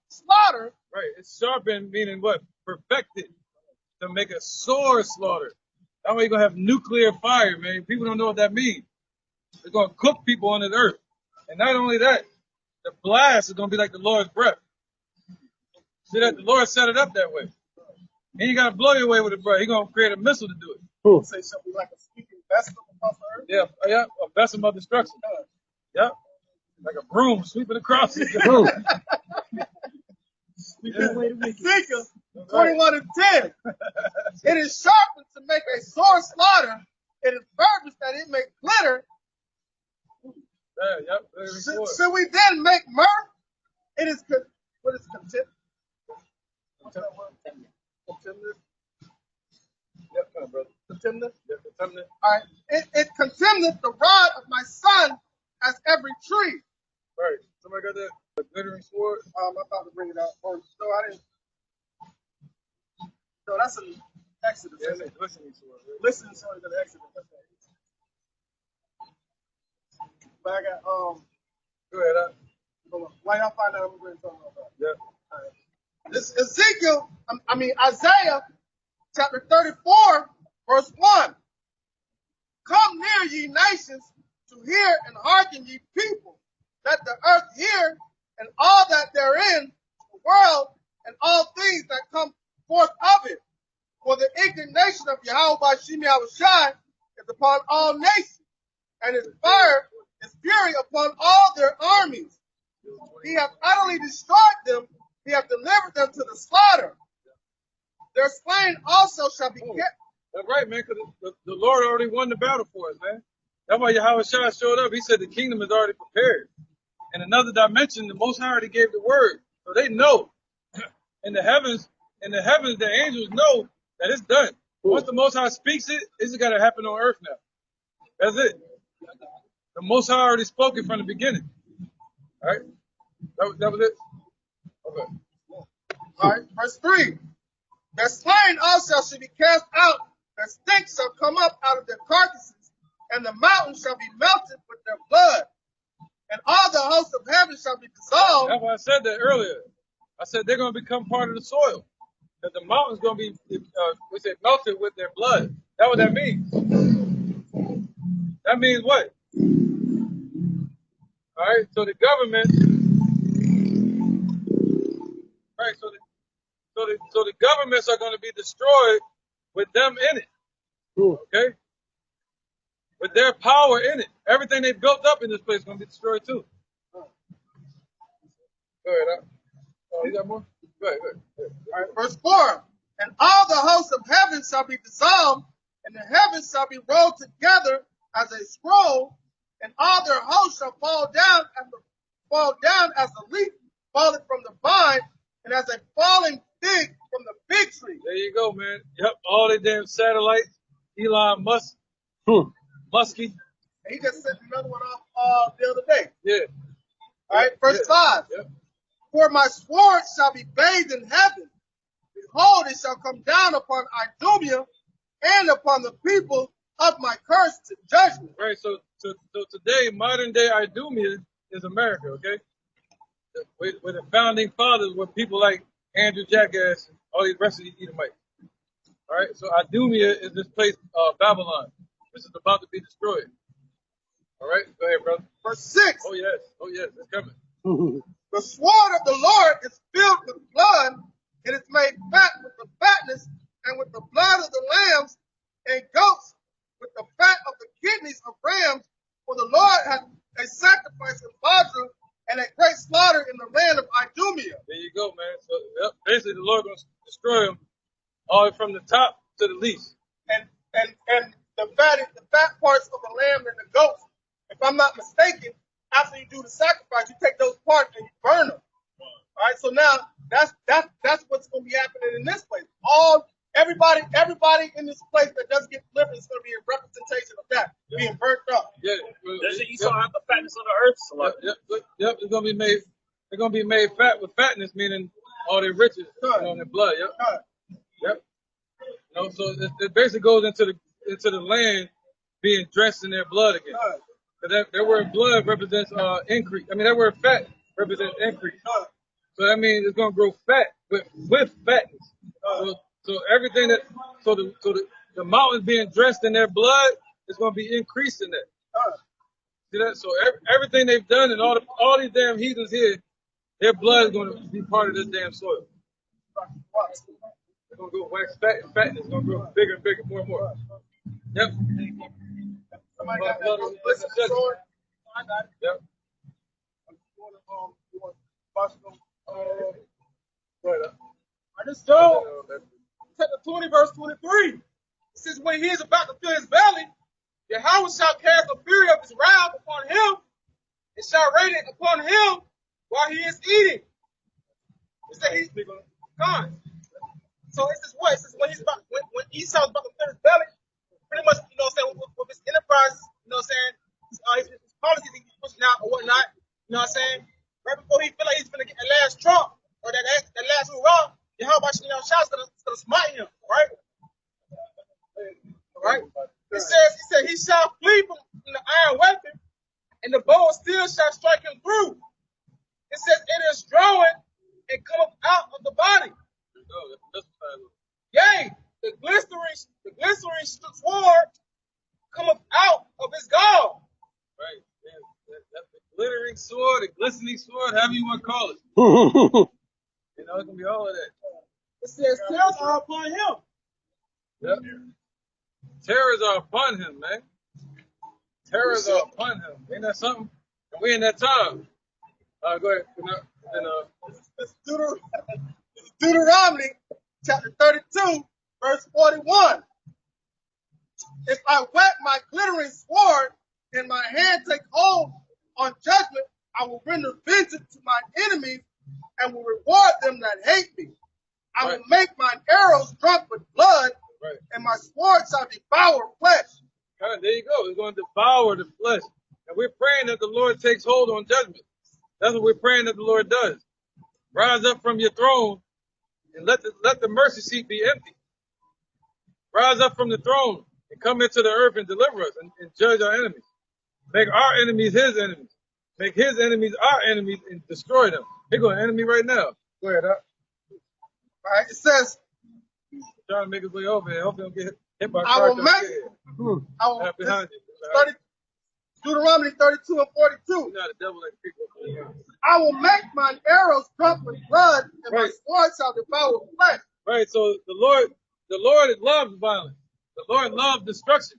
slaughter. Right. It's sharpened, meaning what? Perfected. To make a sword slaughter. That way you're going to have nuclear fire, man. People don't know what that means. They're going to cook people on this earth. And not only that, the blast is going to be like the Lord's breath. See that? The Lord set it up that way. And you got to blow your way with it, bro. He's going to create a missile to do it. Say something like a speaking vessel across the earth. Yeah, a vessel of destruction. Yep. Like a broom sweeping across it. Ezekiel 21 and 10. It is sharpened to make a sword slaughter. It is purposed that it may glitter. Yeah, yep. Should we then make mirth? It is what is contempt? Contempt. Yep, come on, brother. Contempt. Yep, contempt. All right. It contemneth the rod of my son as every tree. Right. Somebody got that? A glittering sword? I'm about to bring it out first. No, I didn't. No, that's an Exodus. Yeah, it's a glistening sword. Right? Listen, sorry, to the Exodus. But I got Go ahead. hold on. While y'all find out, I'm going to talk about that. Yeah. All right. This Isaiah chapter 34, verse 1. Come near, ye nations, to hear and hearken, ye people. Let the earth hear, and all that therein, the world, and all things that come forth of it. For the indignation of Yahweh by Shem Yahushai is upon all nations, and his fire is fury upon all their armies. He hath utterly destroyed them, he hath delivered them to the slaughter. Their slain also shall be kept. That's right, man, because the Lord already won the battle for us, man. That's why Yahweh Shai showed up. He said the kingdom is already prepared. In another dimension, the Most High already gave the word. So they know. In the heavens, the angels know that it's done. Once the Most High speaks it, it's got to happen on earth now. That's it. The Most High already spoke it from the beginning. All right? That was it? Okay. All right, verse 3. Their slain also shall be cast out, their stink shall come up out of their carcasses, and the mountains shall be melted with their blood, and all the hosts of heaven shall be dissolved. That's why I said that earlier. I said they're going to become part of the soil. That the mountain's going to be, melted with their blood. That's what that means. That means what? All right, so the government, right, so the governments are going to be destroyed with them in it. Okay? With their power in it. Everything they built up in this place is going to be destroyed too. Go ahead. Oh, you got more? Go ahead. All right, verse 4. And all the hosts of heaven shall be dissolved, and the heavens shall be rolled together as a scroll, and all their hosts shall fall down as a leaf falling from the vine, and as a falling fig from the fig tree. There you go, man. Yep, all the damn satellites. Elon Musk, Muskie. And he just sent another one off the other day. Yeah. All right, verse 5. Yep. For my sword shall be bathed in heaven. Behold, it shall come down upon Idumea and upon the people of my curse to judgment. Right, so today, modern day Idumea is America, okay? Where the founding fathers were people like Andrew Jackass and all these rest of these Edomites. All right, so Idumea is this place, Babylon, which is about to be destroyed. All right, go ahead, brother. Verse 6. Oh, yes, it's coming. The sword of the Lord is filled with blood, and it's made fat with the fatness and with the blood of the lambs and goats, with the fat of the kidneys of rams. For the Lord hath a sacrifice in Basra and a great slaughter in the land of Idumea. There you go, man. So yep, basically, the Lord going to destroy them all from the top to the least. And the fat parts of the lamb and the goats, if I'm not mistaken, after you do the sacrifice, you take those parts and you burn them. All right, so now that's what's going to be happening in this place. Everybody in this place that doesn't get delivered is going to be a representation of that being burnt up. Yeah. Doesn't Esau have the fatness of the earth? Yep. It's going to be made. They're going to be made fat with fatness, meaning all their riches, their blood. Yep. You know, so it basically goes into the land being dressed in their blood again. Because that word blood represents increase. I mean, that word fat represents increase. So that means it's going to grow fat with fatness. So everything the mountains being dressed in their blood is going to be increased in that. See that? So everything they've done and all these damn heathens here, their blood is going to be part of this damn soil. They're going to go wax fat, and fatness is going to grow bigger and bigger, more and more. Yep. Somebody got that sword? I got it. Yep. I just told chapter 20, verse 23. It says, when he is about to fill his belly, Yahweh shall cast the fury of his wrath upon him, and shall rain it upon him while he is eating. He said he's gone. So it says what? It says when Esau is about to fill his belly, pretty much, you know what I'm saying, with his enterprise, you know what I'm saying, his policies he's pushing out or whatnot, you know what I'm saying, right before he feel like he's going to get the last trump, or that last hurrah, Yahweh is going to smite him, right? Right? It said he shall flee from the iron weapon, and the bow still shall strike him through. It says it is drawing and cometh out of the body. Yea, the glistening sword cometh out of his gall. Right. Yeah. That's the glittering sword, the glistening sword, however you want to call it. You know, it's going to be all of that. It says terrors are upon him. Yep. Terrors are upon him, man. Terrors are upon him. Ain't that something? And we in that time. Go ahead. It's Deuteronomy chapter 32, verse 41. If I wet my glittering sword and my hand take hold on judgment, I will render vengeance to my enemies and will reward them that hate me. I will make mine arrows drunk with blood, and my sword shall devour flesh. There you go. It's going to devour the flesh. And we're praying that the Lord takes hold on judgment. That's what we're praying that the Lord does. Rise up from your throne and let the mercy seat be empty. Rise up from the throne and come into the earth and deliver us and judge our enemies. Make our enemies his enemies. Make his enemies our enemies and destroy them. Here go an enemy right now. Go ahead, Doc. All right, it says, trying to make his way over here. Hope he don't get hit by a I will make behind you. Deuteronomy 32 and 42. You're not a devil like people. I will make mine arrows drunk with blood, and my sword shall devour flesh. Right, so the Lord loves violence. The Lord loves destruction.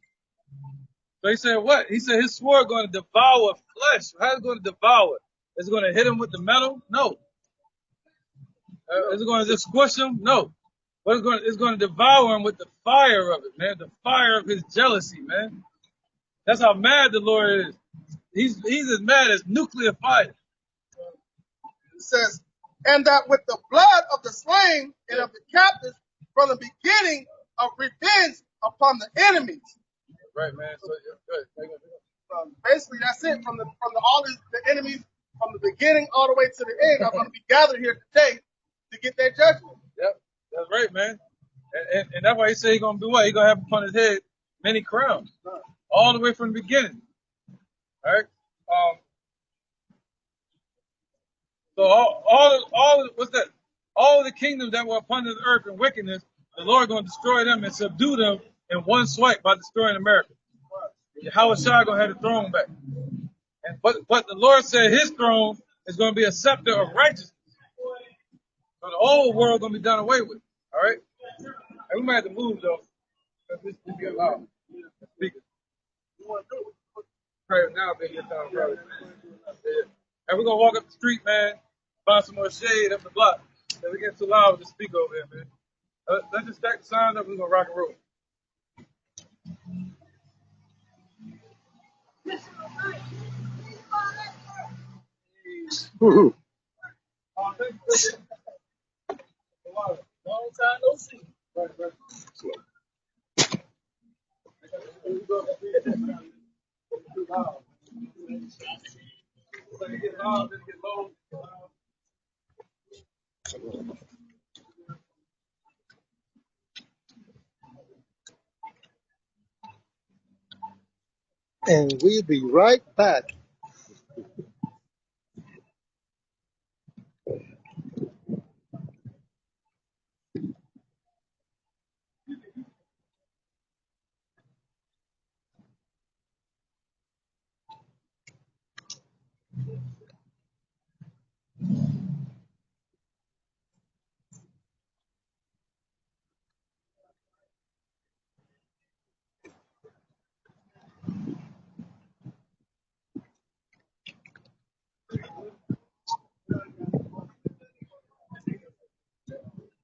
So he said what? He said his sword going to devour flesh. How's it going to devour? Is it going to hit him with the metal? No. Is it going to just squish him? No. But it's going to devour him with the fire of it, man. The fire of his jealousy, man. That's how mad the Lord is. He's as mad as nuclear fire. It says, and that with the blood of the slain and of the captives from the beginning of revenge upon the enemies. Right, man. So good. Basically, that's it. From all the enemies from the beginning all the way to the end are going to be gathered here today to get their judgment. Yep, that's right, man. And that's why he said he's going to do what? He's going to have upon his head many crowns. All the way from the beginning. All right? So all of the kingdoms that were upon this earth in wickedness, the Lord is going to destroy them and subdue them in one swipe by destroying America. Yahweh Shai going to have the throne back. But the Lord said his throne is going to be a scepter of righteousness. So the old world is going to be done away with. All right? And we might have to move, though. Because this is getting loud. Speakers. Right now, big time, probably. Yeah. And we're going to walk up the street, man. Find some more shade up the block. We're getting too loud to speak over here, man. Let's just stack the signs up. We're going to rock and roll. Long time no see. Right. And we'll be right back.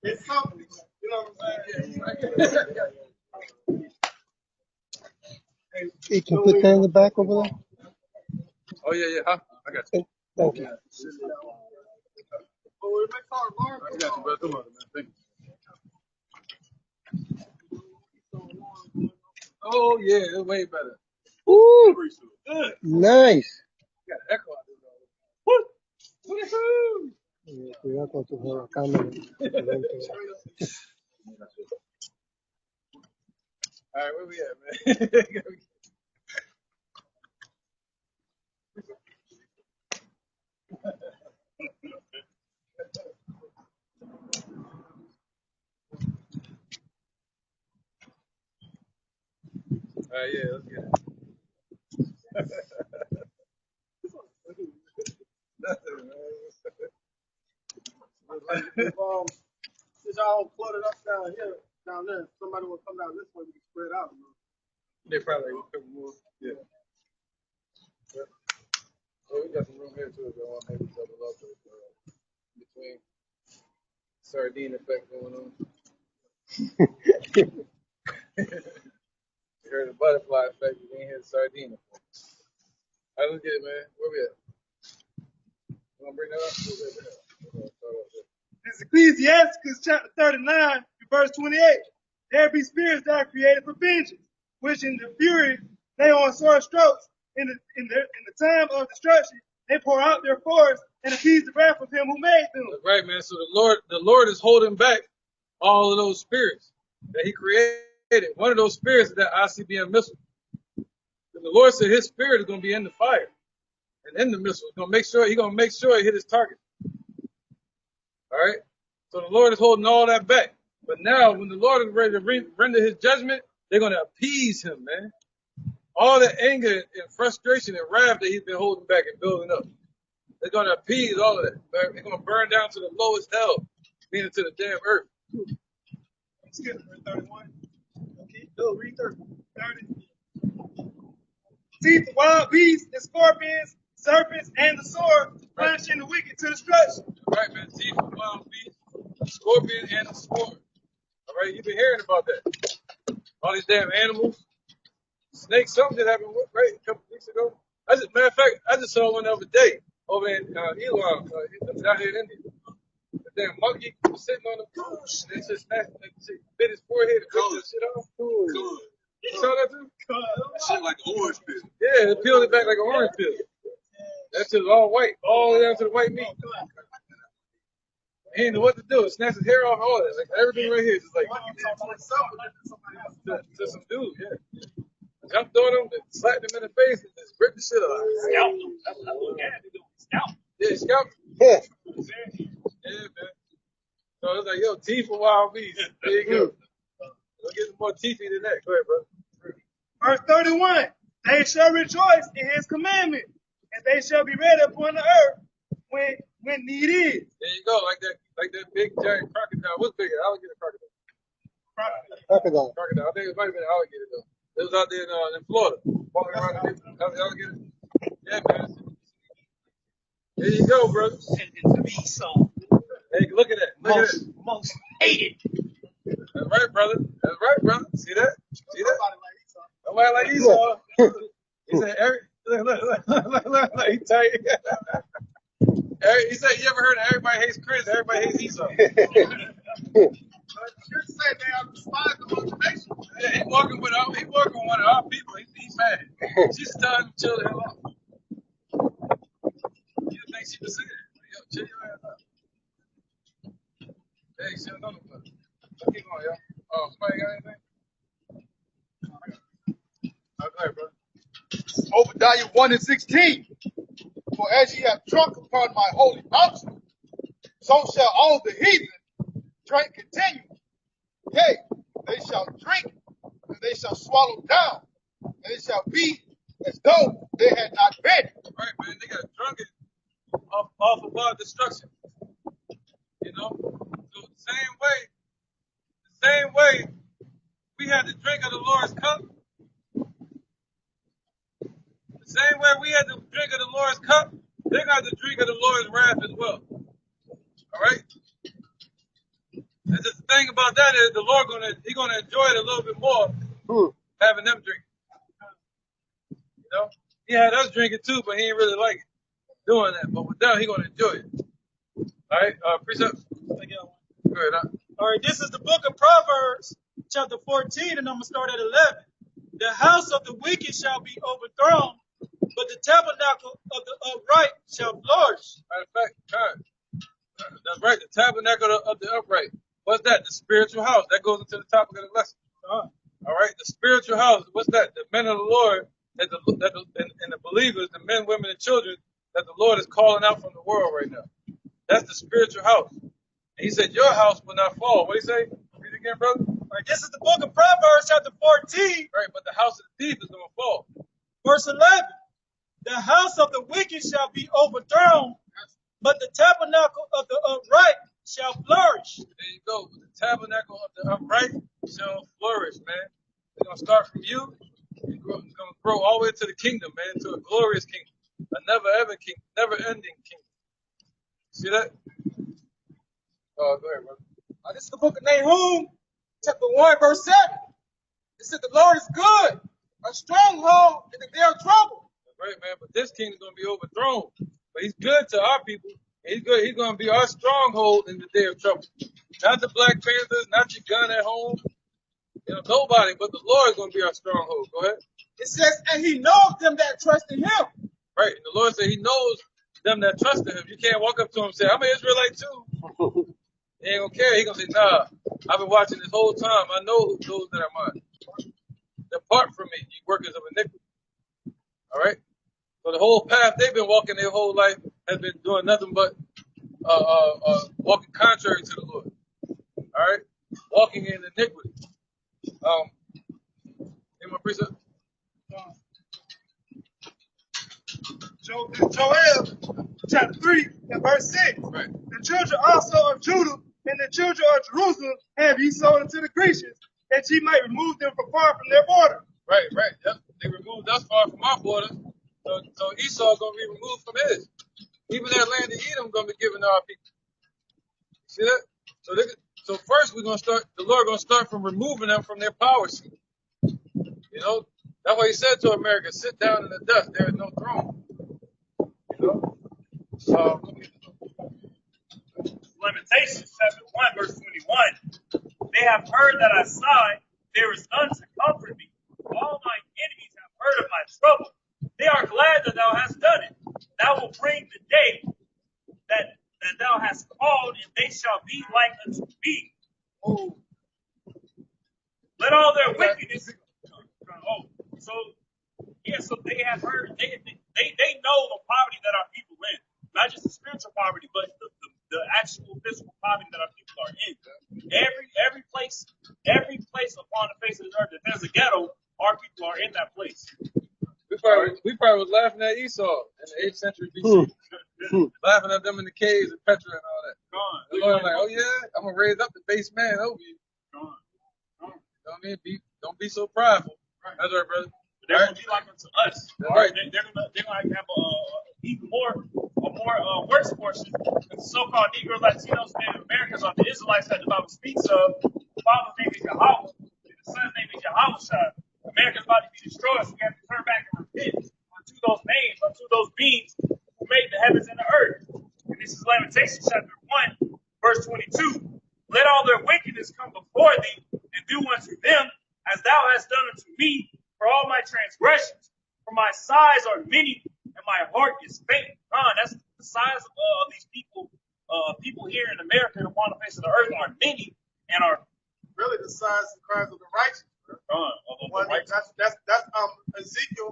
It's something. You know what I'm saying? You can put that in the back over there? Oh, yeah. Huh? I got you. Thank you. Well, it makes our alarm. I got you, brother. Come on, man. Thank you. Oh, yeah. It's way better. Ooh, Good. nice. Got an echo out there. Woo! Cuidado con tu cámara. All right, where we at, man? All right, yeah, let's get it. Nothing, man. Since y'all flooded up down there, somebody will come down this way, we can spread out. They probably a couple more. Yeah. Oh, we got some room here too. If y'all want maybe double up between sardine effect going on. You heard the butterfly effect, you didn't hear the sardine effect. All right, let's get it, man. Where we at? You want to bring that up? This is Ecclesiastes chapter 39, verse 28. There be spirits that are created for vengeance, which in the fury they on sore strokes. In the time of destruction, they pour out their force and appease the wrath of him who made them. That's right, man. So the Lord is holding back all of those spirits that he created. One of those spirits is that ICBM missile. And the Lord said his spirit is going to be in the fire and in the missile. He's going to make sure he hit his target. All right? So the Lord is holding all that back. But now when the Lord is ready to render his judgment, they're going to appease him, man. All the anger and frustration and wrath that he's been holding back and building up. They're going to appease all of that. They're going to burn down to the lowest hell, meaning to the damn earth. Skip verse 31. Okay, go read 30. Teeth of wild beasts and scorpions, serpents, and the sword, punishing the wicked to destruction. Right, man. Teeth of wild beasts, scorpion, and the sword. All right, you've been hearing about that. All these damn animals, snake, something that happened right a couple weeks ago. Matter of fact, I just saw one the other day over in Elon, down here in India. The damn monkey was sitting on the bush. They just bit his forehead and ripped that shit off. Good. You saw that too? That shit like orange peel. Yeah, it peeled it back like an orange peel. That's just all white, all the way down to the white meat. He didn't know what to do. Snatched his hair off, all that. Like everything right here, just like to some dude, yeah. Jumped on him, and slapped him in the face, and just ripped the shit out of him. Scalped him. That's what I look at. Scalped. Yeah, scalped him. Yeah. Yeah, man. So it's like, yo, teeth for wild beasts. There you go. Go get some more teethy than that. Go ahead, bro. Verse 31, they shall rejoice in his commandment, and they shall be ready upon the earth when need is. There you go, like that big giant crocodile. What's bigger? Alligator, crocodile. Crocodile. Crocodile. I think it might have been an alligator though. It was out there in Florida, walking around the alligator. Yeah, man. There you go, brother. And to be so. Hey, look at that. Look at that. Most hated. That's right, brother. That's right, brother. See that? See that? Nobody like Esau. He said, look, he tight. He said, you ever heard of everybody hates Chris, everybody hates Esau? You say they are despised among the nations. Yeah, he walking with one of our people. He's mad. She's telling him to chill the hell out. You think she was saying? Yo, chill your ass out. Hey, she don't know no better. Keep going, y'all. Somebody got anything? Go ahead, brother. Obadiah 1:16. For as ye have drunk upon my holy mountain, so shall all the heathen drink continually. Yea, they shall drink, and they shall swallow down, and it shall be as though they had not been. Right, man. They got drunken off of our destruction. You know? So the same way we had to drink of the Lord's cup. The same way we had to drink of the Lord's cup, they got to drink of the Lord's wrath as well. All right? And the thing about that is the Lord He's gonna enjoy it a little bit more having them drink. You know? He had us drink it too, but he didn't really like it doing that. But with them, He's gonna enjoy it. All right, precept. Go ahead. All right, this is the book of Proverbs, chapter 14, and I'm going to start at 11. The house of the wicked shall be overthrown, but the tabernacle of the upright shall flourish. Matter of fact, that's right, the tabernacle of the upright. What's that? The spiritual house. That goes into the topic of the lesson. All right, the spiritual house. What's that? The men of the Lord, and the believers, the men, women, and children that the Lord is calling out from the world right now. That's the spiritual house. And He said, your house will not fall. What did He say? Read it again, brother. All right, this is the book of Proverbs, chapter 14. Right, but the house of the thief is going to fall. Verse 11. The house of the wicked shall be overthrown, but the tabernacle of the upright shall flourish. There you go. The tabernacle of the upright shall flourish, man. It's going to start from you. It's going to grow all the way to the kingdom, man, to a glorious kingdom. A never-ending kingdom. See that? Go ahead, brother. This is the book of Nahum, chapter 1, verse 7. It said, the Lord is good, a stronghold in the day of trouble. Right, man, but this kingdom is going to be overthrown. But He's good to our people. He's good. He's going to be our stronghold in the day of trouble. Not the Black Panthers, not your gun at home. You know, nobody, but the Lord is going to be our stronghold. Go ahead. It says, and He knows them that trust in Him. Right, and the Lord said He knows them that trust in Him. You can't walk up to Him and say, I'm an Israelite too. He ain't going to care. He's going to say, nah, I've been watching this whole time. I know those that are mine. Depart from me, ye workers of iniquity. All right? So the whole path they've been walking their whole life has been doing nothing but walking contrary to the Lord. All right? Walking in iniquity. Any more precept? Joel, chapter 3, and verse 6. Right. The children also of Judah and the children of Jerusalem have ye sold unto the Grecians, that ye might remove them from far from their border. Right. Yep. They removed us far from our borders. So Esau is going to be removed from his. Even that land of Edom is going to be given to our people. See that? So first we're going to start, the Lord going to start from removing them from their power seat. You know, That's why he said to America, sit down in the dust. There is no throne. You know? Lamentations chapter 1, verse 21. They have heard that I sigh. There is none to comfort me. All my enemies have heard of my trouble. They are glad that thou hast done it. Thou will bring the day that thou hast called, and they shall be like unto me. Oh. Let all their wickedness. So they have heard. They know the poverty that our people in. Not just the spiritual poverty, but the actual physical poverty that our people are in. Every place upon the face of the earth that there's a ghetto, our people are in that place. We probably was laughing at Esau in the 8th century BC. Laughing at them in the caves of Petra and all that. The Lord like, oh yeah, I'm gonna raise up the base man over you. Don't be so prideful. That's right, brother. They're gonna be like unto us. Right. They're gonna have even more worse portion. The so-called Negro Latinos, Native Americans, or the Israelites that the Bible speaks of. The father's name is Yahweh, and the son's name is Yahushua. America's about to be destroyed, so we have to turn back and repent unto those names, unto those beings who made the heavens and the earth. And this is Lamentations chapter 1, verse 22. Let all their wickedness come before thee, and do unto them as thou hast done unto me, for all my transgressions. For my sighs are many, and my heart is faint. That's the size of these people. People here in America and upon the face of the earth are many, and are really the size and cries of the righteous. That's Ezekiel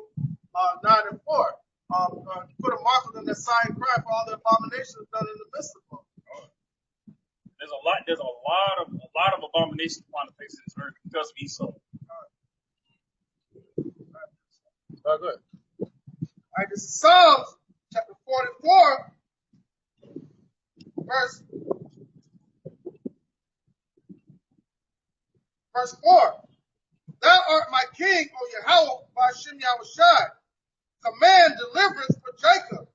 9 and 4. Put a mark on them that sigh and cry for all the abominations done in the midst of them. There's a lot of abominations upon the face of this earth because of Esau. Good. All right, this is Psalms chapter 44, verse 4. Thou art my king, O Yahweh, Ba'ashem Yahushai. Command deliverance for Jacob.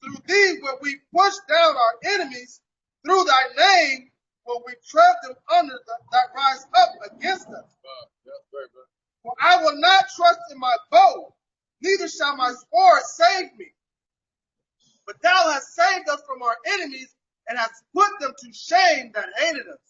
Through thee will we push down our enemies. Through thy name will we tread them under that rise up against us. For I will not trust in my bow, neither shall my sword save me. But thou hast saved us from our enemies and hast put them to shame that hated us.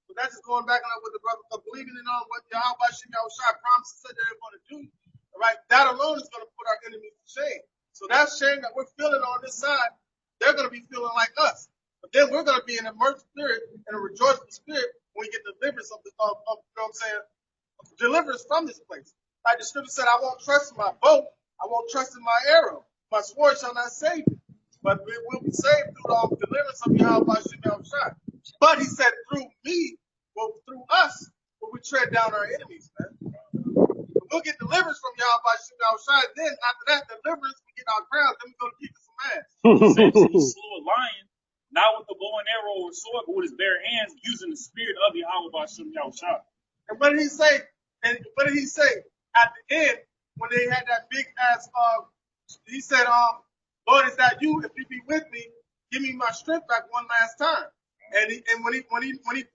So that's just going back on with the brother of believing in on what Yahweh Ba'ashem Yahushai promised said they're going to do. All right, that alone is going to put our enemies to shame. So that shame that we're feeling on this side, they're going to be feeling like us. But then we're going to be in a immersed spirit and a rejoicing spirit when we get deliverance of you know what I'm saying? Deliverance from this place. Like the scripture said, I won't trust in my bow, I won't trust in my arrow. My sword shall not save me. But we will be saved through the deliverance of Yahweh Ba'ashem Yahushai. But he said, through me, through us, will we tread down our enemies, man. We'll get deliverance from Yahweh Ba'ashem Yahushai. Then after that deliverance, we get our crowns. Then we go to kick some ass. He slew a lion, not with the bow and arrow or sword, but with his bare hands, using the spirit of Yahweh Ba'ashem Yahushai. And what did he say? And what did he say at the end when they had that big ass? He said, "Lord, is that you? If you be with me, give me my strength back one last time." And when he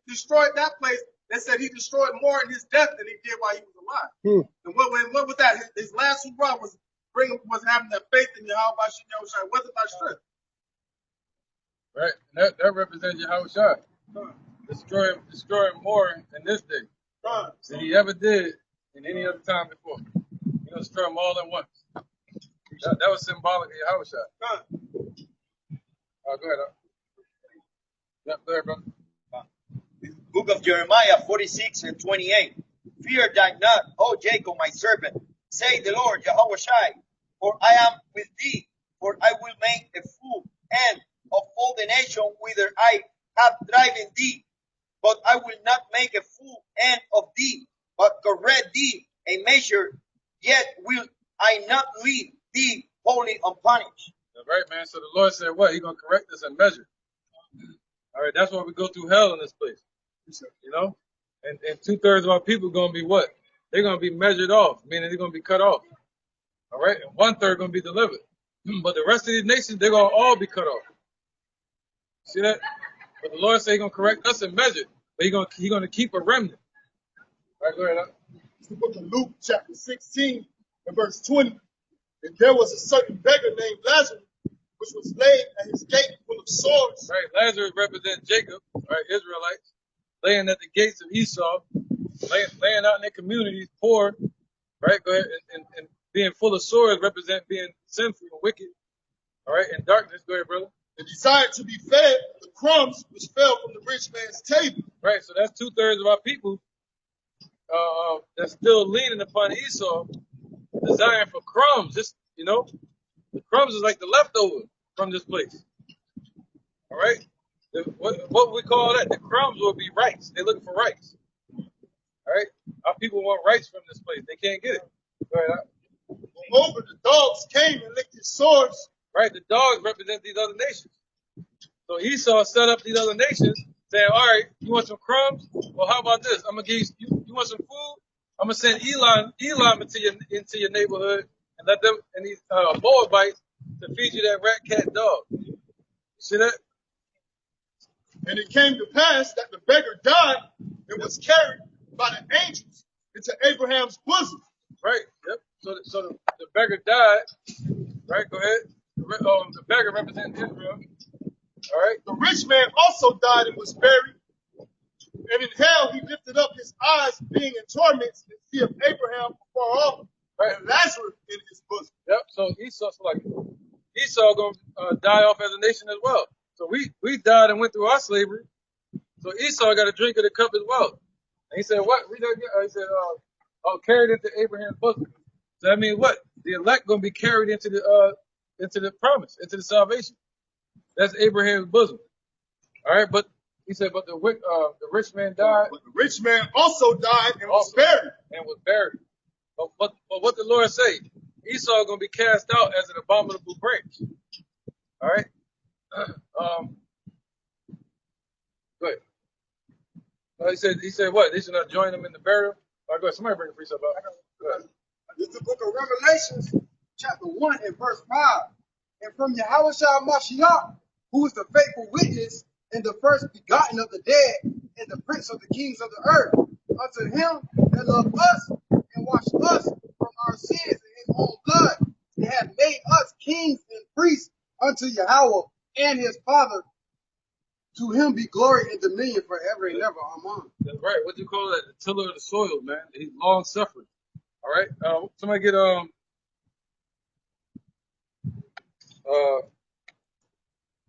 destroyed that place, they said he destroyed more in his death than he did while he was alive. And what was that? His last hurrah was having that faith in Yahweh Ba'ashem Yahushai. Wasn't by strength. Right. That represents Yahushai. Destroying more in this day than he ever did in any other time before. He gonna destroy them all at once. That was symbolic of Yahushua. Go ahead. Yeah, go ahead, brother. Book of Jeremiah 46 and 28. Fear thy not, O Jacob, my servant, say the Lord, Yahushai, for I am with thee, for I will make a full end of all the nation whither I have driven thee. But I will not make a full end of thee, but correct thee a measure, yet will I not leave thee wholly unpunished. That's right, man. So the Lord said what? He's going to correct us and measure. All right, that's why we go through hell in this place. You know? And 2/3 of our people are going to be what? They're going to be measured off, meaning they're going to be cut off. All right? And 1/3 going to be delivered. But the rest of these nations, they're going to all be cut off. See that? But the Lord said he's going to correct us and measure. But he's going to keep a remnant. All right, go ahead. the book of Luke, chapter 16, and verse 20. And there was a certain beggar named Lazarus, which was laid at his gate full of sores. Right, Lazarus represents Jacob, right, Israelites, laying at the gates of Esau, laying out in their communities, poor, right, go ahead, and being full of sores represent being sinful and wicked, all right, and darkness, go ahead, brother. And desired to be fed the crumbs which fell from the rich man's table. Right, so that's 2/3 of our people that's still leaning upon Esau, desiring for crumbs. Just, the crumbs is like the leftover from this place. All right? What we call that? The crumbs will be rights. They're looking for rights. All right? Our people want rights from this place. They can't get it. Right? Moreover, the dogs came and licked his sores. Right? The dogs represent these other nations. So Esau set up these other nations, saying, all right, you want some crumbs? Well, how about this? I'm going to give you want some food? I'm going to send Elam into your neighborhood and let them, and these Moabites, to feed you that rat, cat, dog. You see that? And it came to pass that the beggar died and was carried by the angels into Abraham's bosom. Right, yep. So the beggar died. Right, go ahead. The beggar represents Israel. All right. The rich man also died and was buried. And in hell he lifted up his eyes, being in torments, and see of Abraham far off, right, and Lazarus in his bosom. Yep. So Esau gonna die off as a nation as well. So we died and went through our slavery. So Esau got a drink of the cup as well. And he said, what? He said, carried into Abraham's bosom. So that means what? The elect gonna be carried into the promise, into the salvation. That's Abraham's bosom. All right, but he said, but the rich man died. But the rich man also died and was buried. But what the Lord say? Esau gonna be cast out as an abominable branch. All right. Go ahead. He said what? They should not join them in the burial. All right, go ahead. Somebody bring a precept up. Go ahead. This is the book of Revelations, chapter 1 and verse 5. And from Yahushua Mashiach, who is the faithful witness and the first begotten of the dead and the prince of the kings of the earth, unto him that loved us and washed us from our sins in his own blood, and hath made us kings and priests unto Yahweh and his Father. To him be glory and dominion forever and ever. Amen. That's right. What do you call that? The tiller of the soil, man. He's long suffering. All right. Somebody get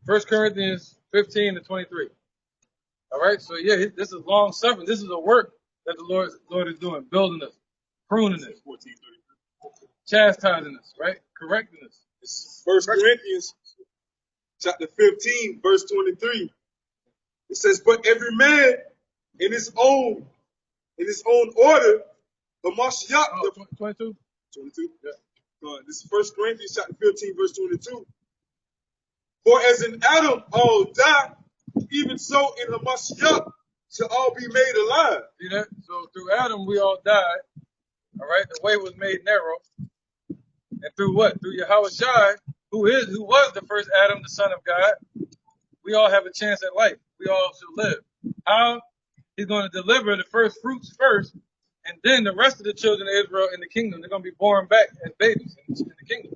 1 Corinthians 15-23. All right. So yeah, this is long suffering. This is a work that the Lord is doing, building us, pruning us, chastising us, right, correcting us. It's 1 Corinthians chapter 15, verse 23. It says, but every man in his own order, the Mashiach. 22? 22? Yeah. This is 1 Corinthians chapter 15, verse 22. For as in Adam all die, even so in the Mashiach shall all be made alive. See that? So through Adam we all died. All right, the way was made narrow. And through what? Through Yahushua, who was the first Adam, the son of God, we all have a chance at life. We all should live. How? He's going to deliver the first fruits first, and then the rest of the children of Israel in the kingdom, they're going to be born back as babies in the kingdom.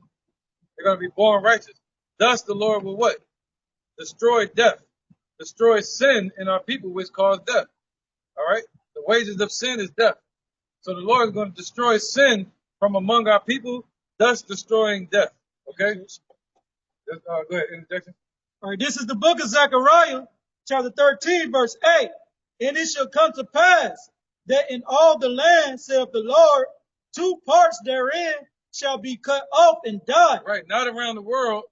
They're going to be born righteous. Thus the Lord will what? Destroy death. Destroy sin in our people, which cause death. All right? The wages of sin is death. So the Lord is going to destroy sin from among our people, thus destroying death. Okay? Go ahead, interjection. All right, this is the book of Zechariah, chapter 13, verse 8. And it shall come to pass that in all the land, saith the Lord, 2 parts therein shall be cut off and die. Right, not around the world.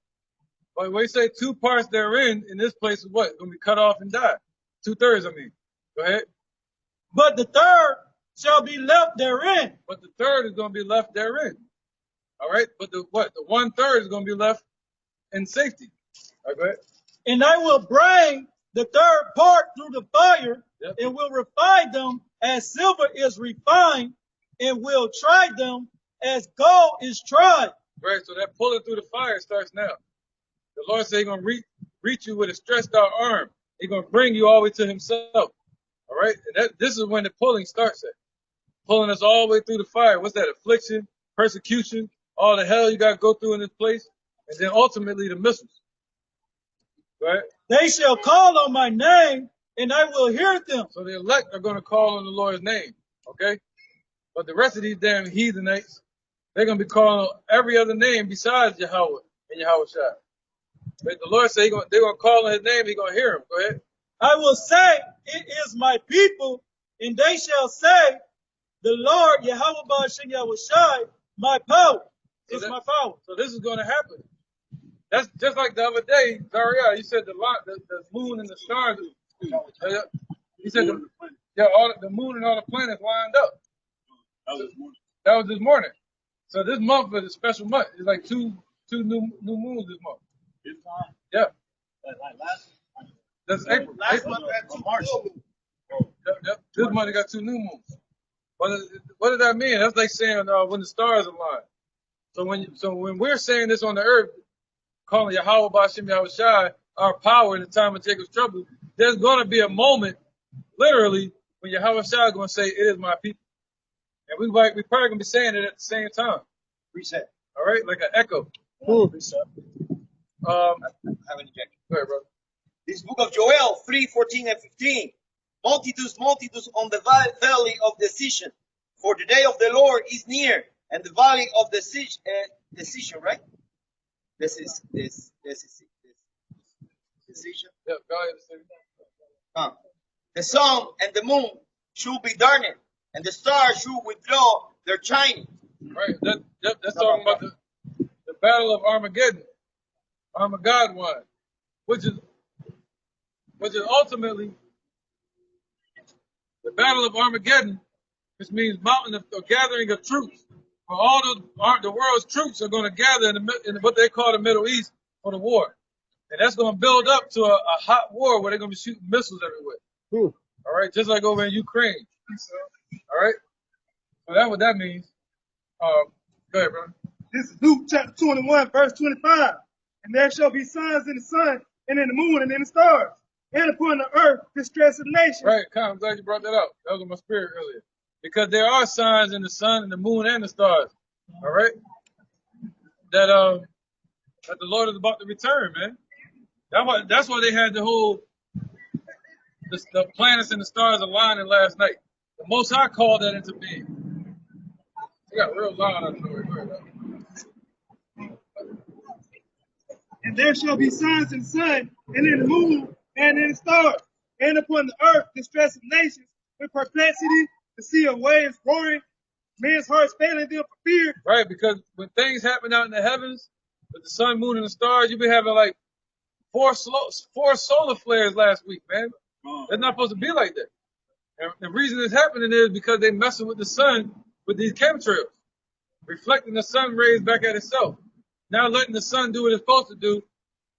But when you say 2 parts therein, in this place is what? Going to be cut off and die. 2/3, I mean. Go ahead. But the third shall be left therein. But the third is going to be left therein. All right? But the 1/3 is going to be left in safety. All right, go ahead. And I will bring the third part through the fire, and will refine them as silver is refined, and will try them as gold is tried. Right, so that pulling through the fire starts now. The Lord said he's going to reach you with a stretched out arm. He's going to bring you all the way to himself. All right? And this is when the pulling starts at. pulling us all the way through the fire. What's that? Affliction, persecution, all the hell you got to go through in this place, and then ultimately the missiles. Right? They shall call on my name, and I will hear them. So the elect are going to call on the Lord's name. Okay? But the rest of these damn heathenites, they're going to be calling on every other name besides Yahweh and Yahweh Shai. But the Lord said they're going to call on his name, he's going to hear him. Go ahead. I will say, it is my people, and they shall say, the Lord, Yahweh Ba'ashem Yahweh Shai, my power. It's my power. So this is going to happen. That's just like the other day, Zariah, you said the moon and the stars. You said the moon and all the planets lined up. That was this morning. So this month is a special month. It's like two new moons this month. Yeah. That's April. Last month had 2 March. Yep. This month it got 2 new moons. What does that mean? That's like saying when the stars align. So when we're saying this on the earth, calling Yahweh Ba'ashem Yahweh Shai our power in the time of Jacob's trouble, there's going to be a moment, literally, when Yahweh Shai is going to say, it is my people. And we probably going to be saying it at the same time. Reset. All right? Like an echo. Reset. I have an injection. Go ahead, brother. This book of Joel 3:14 and 15. Multitudes, multitudes on the valley of decision. For the day of the Lord is near, and the valley of decision, right? Decision. Yep, go ahead. The sun and the moon should be darkened, and the stars should withdraw their shining. Right. That's talking about the battle of Armageddon. Armageddon, which is ultimately the battle of Armageddon, which means mountain of gathering of troops. For all the world's troops are going to gather in what they call the Middle East for the war. And that's going to build up to a hot war where they're going to be shooting missiles everywhere. All right, just like over in Ukraine. All right, so that's what that means. Go ahead, brother. This is Luke chapter 21, verse 25. And there shall be signs in the sun, and in the moon, and in the stars, and upon the earth, distress of nations. Right, I'm glad you brought that up. That was in my spirit earlier. Because there are signs in the sun, and the moon, and the stars. All right, that the Lord is about to return, man. That's why they had the planets and the stars aligning last night. The Most High called that into being. They got real loud out there. And there shall be signs in the sun, and in the moon, and in the stars, and upon the earth distress of nations, with perplexity, the sea of waves roaring, men's hearts failing them for fear. Right, because when things happen out in the heavens, with the sun, moon, and the stars, you've been having like four solar flares last week, man. It's not supposed to be like that. And the reason it's happening is because they're messing with the sun with these chemtrails, reflecting the sun rays back at itself. Now letting the sun do what it's supposed to do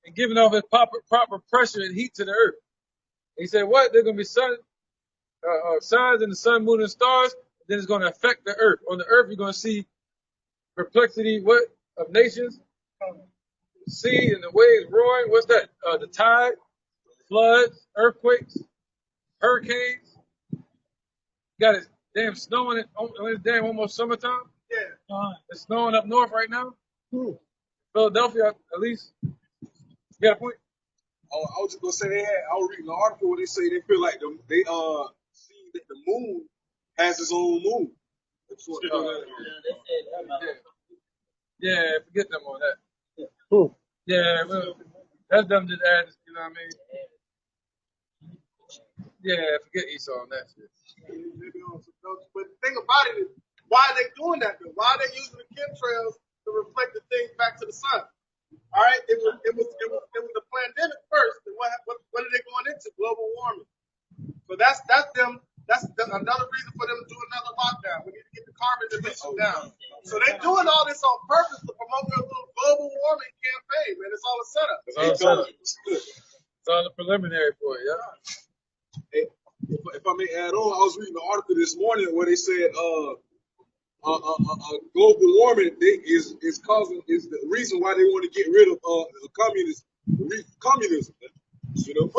and giving off its proper pressure and heat to the earth. And he said, what? There's going to be signs in the sun, moon, and stars. Then it's going to affect the earth. On the earth, you're going to see perplexity, of nations? Sea and the waves roaring. What's that? The tide, floods, earthquakes, hurricanes. Got it damn snowing. It's damn almost summertime. Yeah. It's snowing up north right now. Philadelphia, at least. You got a point? Oh, I was just gonna say I was reading an article where they say they feel like they see that the moon has its own moon. Yeah, forget them on that. Yeah, well, that's them just adding, you know what I mean? Yeah, forget Esau on that shit. But the thing about it is, why are they doing that though? Why are they using the chemtrails to reflect the things back to the sun? All right, it was the pandemic first. And what are they going into? Global warming. So that's them. That's another reason for them to do another lockdown. We need to get the carbon emissions down. So they're doing all this on purpose to promote their little global warming campaign, man. It's all a setup. It's all a preliminary for it, yeah. Hey, if I may add on, I was reading an article this morning where they said global warming is the reason why they want to get rid of communism. You know,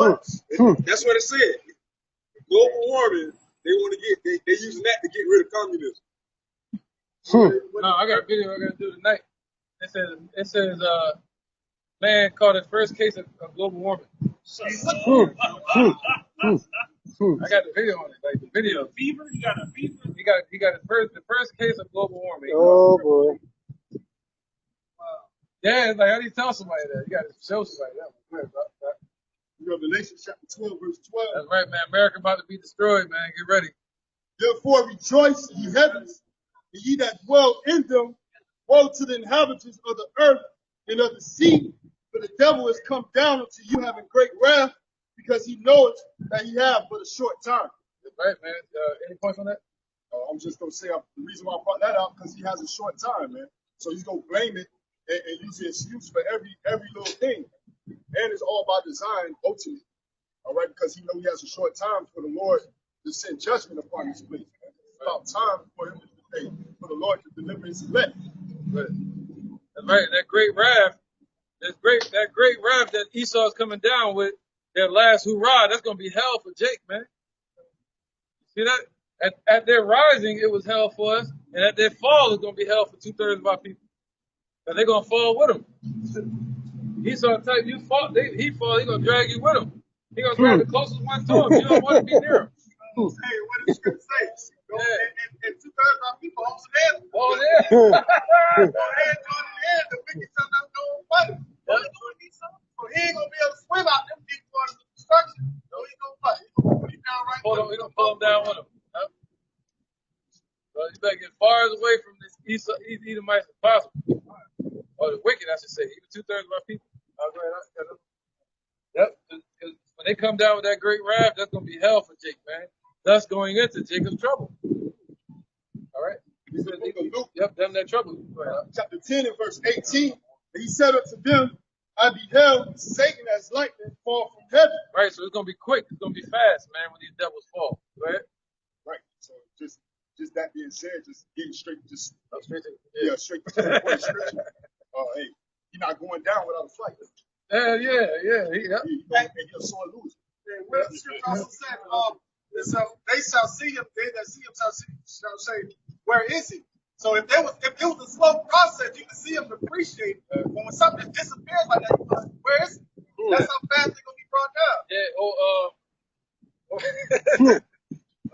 that's what it said. Global warming They want to get, they using that to get rid of communism. No, I got a video I got to do tonight. It says, man caught his first case of global warming. I got the video on it, like the video. Fever? You got a fever? He got the first case of global warming. Oh boy. Yeah, it's like how do you tell somebody that? You got to show somebody that. Revelation chapter 12, verse 12. That's right, man. America about to be destroyed, man. Get ready. Therefore rejoice, ye heavens, and ye that dwell in them. Woe to the inhabitants of the earth and of the sea, for the devil is come down unto you having great wrath, because he knoweth that he have but a short time. That's right, man. Any points on that? I'm just going to say the reason why I brought that out, because he has a short time, man. So he's going to blame it and use the excuse for every little thing. And it's all by design, ultimately. All right, because he knows he has a short time for the Lord to send judgment upon his place. It's about time for him to for the Lord to deliver his elect. Right. That's right. That great wrath, that great wrath that Esau is coming down with, their last hurrah, that's going to be hell for Jake, man. See that? At their rising, it was hell for us, and at their fall, it's going to be hell for 2/3 of our people. And they're going to fall with them. Esau type, you fall, he fall, he's going to drag you with him. He's going to drag the closest one to him. You don't want to be near him. Hey, what did the script say? And 2/3 of our people hold the head. Oh, yeah. The wicked shall not go fight. So he ain't going to be able to swim out them deep waters of destruction. So he's going to fight. He's going to put him down right there. He's going to pull him down with him. Huh? So you better get far away from this Edomites as possible. Or the wicked, I should say. Even 2/3 of our people. Yep. Because when they come down with that great wrath, that's going to be hell for Jake, man. Thus going into Jacob's trouble. All right? He said, yep, them that trouble. Chapter 10 and verse 18. And he said unto them, I beheld Satan as lightning fall from heaven. Right, so it's going to be quick. It's going to be fast, man, when these devils fall. Right? Right. So just that being said, just getting straight to straight to the point of scripture. Hey, you're not going down without a fight. Yeah. You're sore loser. Well, the scripture also said, they shall see him, they that see him shall say, where is he? So if it was a slow process, you can see him appreciate. But when something disappears like that, you go, where is he? That's how fast they're gonna be brought down. Yeah.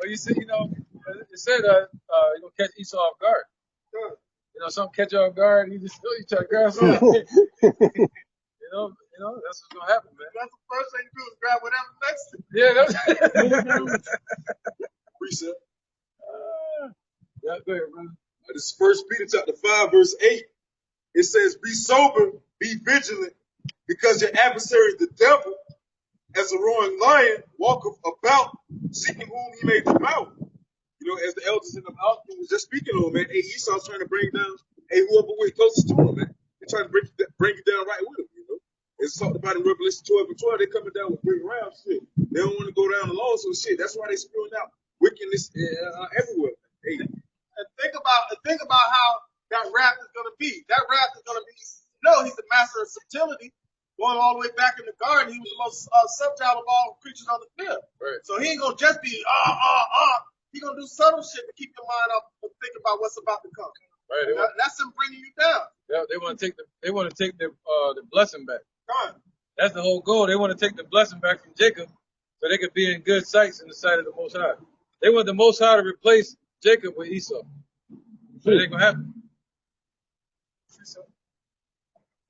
You see, it said you're gonna catch Esau off guard. Sure. Something catch you off guard, you try to grab something. That's what's gonna happen, man. That's the first thing you do is grab whatever's next to you. Yeah, Precept. Yeah, go ahead, brother. This is 1 Peter chapter 5, verse 8. It says, be sober, be vigilant, because your adversary, the devil, as a roaring lion, walketh about, seeking whom he may devour. As the elders in the house was just speaking on, man. Hey, Esau's trying to bring down, whoever we're closest to him, man. They're trying to bring you down right with him, It's talked about in Revelation 12 and 12, they're coming down with big round shit. They don't want to go down alone, so shit. That's why they're spewing out wickedness everywhere. Hey. And think about how that wrath is going to be. That wrath is going to be, he's the master of subtlety. Going all the way back in the garden, he was the most subtle of all creatures on the field. Right. So he ain't going to just be, He's going to do subtle shit to keep your mind up and think about what's about to come. Right. That's him bringing you down. Yeah, they want to take the blessing back. Come on. That's the whole goal. They want to take the blessing back from Jacob so they could be in good sights in the sight of the Most High. They want the Most High to replace Jacob with Esau. So it ain't going to happen.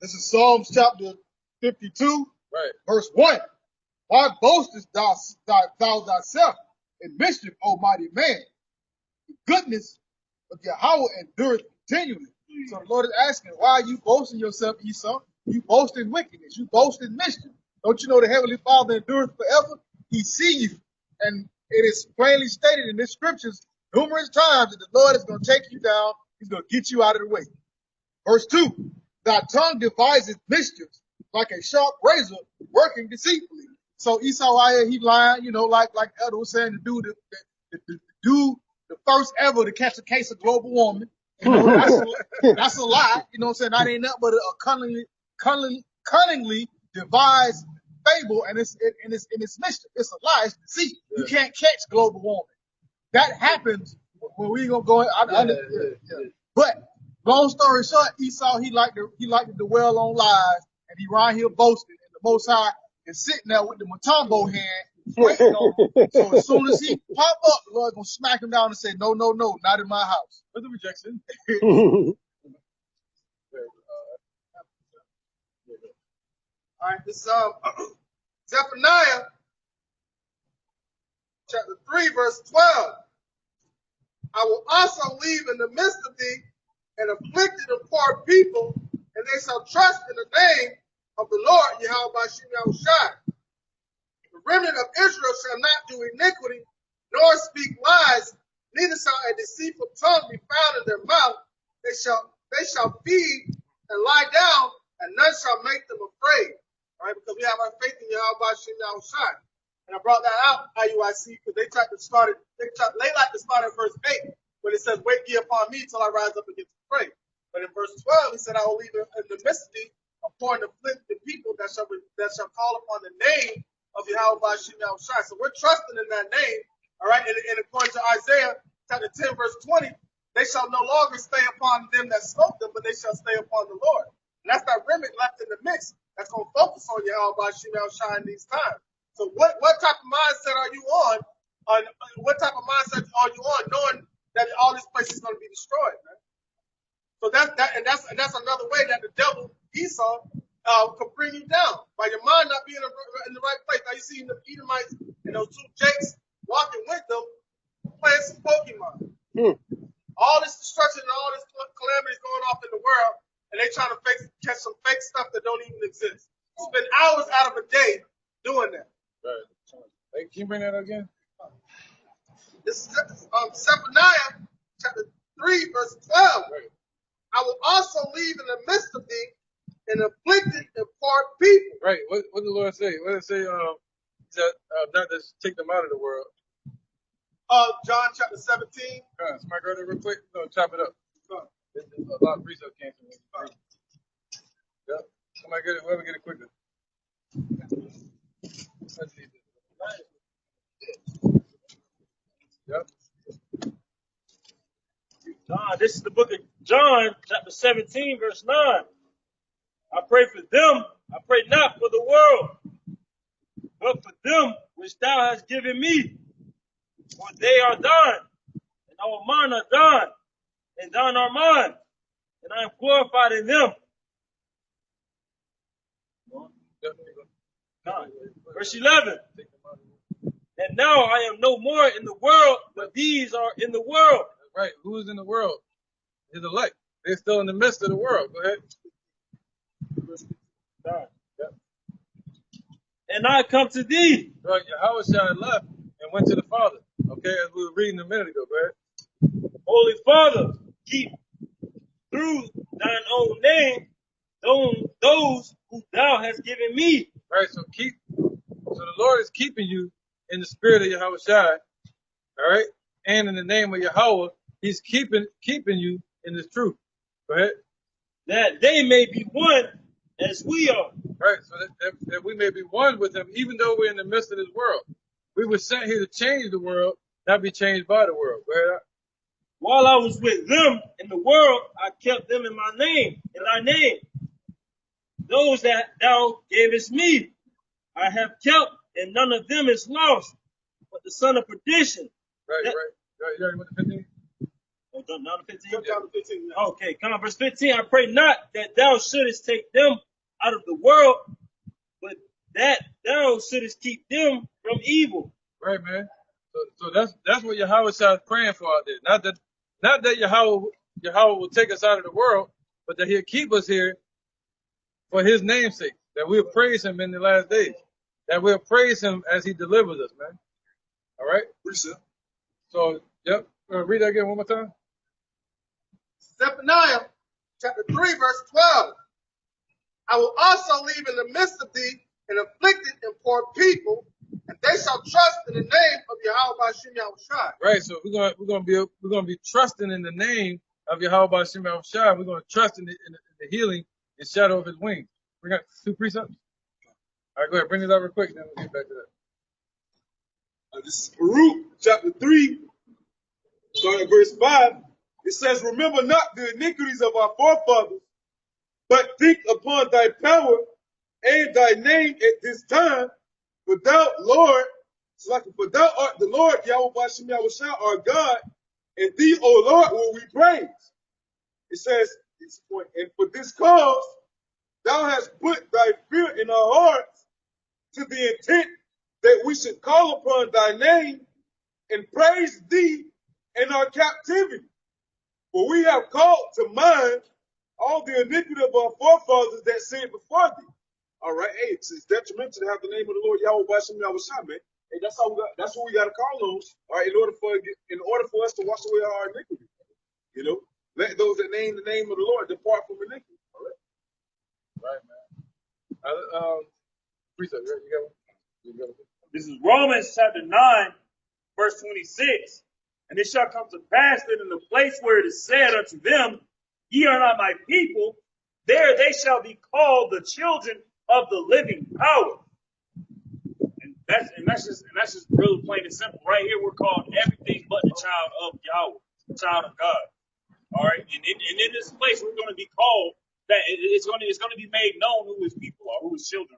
This is Psalms chapter 52, right, verse 1. Why boastest thou thyself in mischief, O mighty man? The goodness of Yahweh endureth continually. So the Lord is asking, why are you boasting yourself, Esau? You boast in wickedness. You boast in mischief. Don't you know the Heavenly Father endureth forever? He see you. And it is plainly stated in the scriptures numerous times that the Lord is going to take you down. He's going to get you out of the way. Verse 2, thy tongue deviseth mischiefs like a sharp razor working deceitfully. So Esau out here, he lying, like Elder was saying, to do the first ever to catch a case of global warming. That's a lie. You know what I'm saying? That ain't nothing but a cunningly devised fable, and it's mischief. It's a lie. It's deceit. Yeah. You can't catch global warming. that happens when we gonna go. But long story short, Esau he liked to dwell on lies, and he right here boasting, and the Most High is sitting there with the Matumbo hand waiting on him. So as soon as he pop up, the Lord gonna smack him down and say, no, no, no, not in my house. What's the rejection? All right, this is Zephaniah chapter 3, verse 12. I will also leave in the midst of thee an afflicted and poor people, and they shall trust in the name of the Lord Yahweh Bashim Yahushai. The remnant of Israel shall not do iniquity, nor speak lies, neither shall a deceitful tongue be found in their mouth. They shall feed and lie down, and none shall make them afraid. All right, because we have our faith in Yahweh Bashim Yahushai. And I brought that out, IUIC, because they like to start at verse 8, when it says, wait ye upon me till I rise up against the prey. But in verse 12, he said, I will leave in the midst of thee upon the afflicted people that shall call upon the name of Yahweh Bashim Yahushai. So we're trusting in that name, all right? And according to Isaiah chapter 10, verse 20, they shall no longer stay upon them that smote them, but they shall stay upon the Lord. And that's that remnant left in the mix that's going to focus on Yahweh Bashim Yahushai in these times. So what type of mindset are you on? What type of mindset are you on, knowing that all this place is going to be destroyed, man? So that's another way that the devil Esau could bring you down by your mind not being in the right place. Now you see the Edomites and those two Jakes walking with them, playing some Pokemon. All this destruction and all this calamity is going off in the world, and they trying to catch some fake stuff that don't even exist. Spend hours out of a day doing that. Right. Hey, can you bring that up again? This is Zephaniah chapter 3, verse 12. Right. I will also leave in the midst of thee an afflicted and poor people. Right. What did the Lord say? What did it say? Not to take them out of the world. John chapter 17. Somebody go there real quick. No, chop it up. A lot of precept came from me. Yep. Somebody get it. Whoever get it quicker. Yep. John, this is the book of John, chapter 17, verse 9. I pray for them. I pray not for the world, but for them which thou hast given me. For they are thine, and our mine are thine, and thine are mine, and I am glorified in them. Verse 11. And now I am no more in the world, but these are in the world. Right. Who is in the world? His elect. They're still in the midst of the world. Go ahead. Yep. And I come to thee. Right. Yahushua left and went to the Father. Okay, as we were reading a minute ago. Go ahead. Holy Father, keep through thine own name those who thou hast given me. Right. So the Lord is keeping you in the spirit of Yahushua. All right. And in the name of Yahweh, he's keeping you in this truth. Go ahead. That they may be one as we are. Right. So that we may be one with him, even though we're in the midst of this world. We were sent here to change the world, not be changed by the world. Go ahead. While I was with them in the world, I kept them in my name, in thy name. Those that thou gavest me, I have kept, and none of them is lost, but the son of perdition. Right. You already went to 15? Oh, not 15? Yeah. 15, yeah. Okay, come on, verse 15. I pray not that thou shouldest take them out of the world, but that thou shouldest keep them from evil. Right, man. So that's what Yahweh is praying for out there. Not that Yahweh will take us out of the world, but that he'll keep us here for his name's sake. That we'll praise him in the last days. That we'll praise him as he delivers us, man. All right? So, yep. Read that again one more time. Zephaniah chapter 3, verse 12. I will also leave in the midst of thee an afflicted and poor people, and they shall trust in the name of Yahweh Bashim Yahushai. Right. So we're gonna be trusting in the name of Yahweh Bashim Yahushai. We're gonna trust in the healing and shadow of his wings. We got 2 precepts. All right, go ahead. Bring it up real quick, then we'll get back to that. This is Baruch, chapter 3, So in verse 5, it says, remember not the iniquities of our forefathers, but think upon thy power and thy name at this time. For thou, Lord, for thou art the Lord, Yahweh Bashem Yahushua, our God, and thee, O Lord, will we praise. It says, and for this cause, thou hast put thy fear in our hearts to the intent that we should call upon thy name and praise thee in our captivity. For we have called to mind all the iniquity of our forefathers that sinned before thee. All right, hey, it's detrimental to have the name of the Lord Yahweh Bashem Yahushua, man. Hey, that's what we got to call on. All right, in order for us to wash away our iniquity, you know, let those that name the name of the Lord depart from iniquity. All right, man. Precept, you got one? You got one? This is Romans chapter 9, verse 26. And it shall come to pass that in the place where it is said unto them, ye are not my people, there they shall be called the children of the living power. And that's just really plain and simple. Right here, we're called everything but the child of Yahweh, the child of God. All right, and in this place, we're going to be called that it's going to be made known who his people are, who his children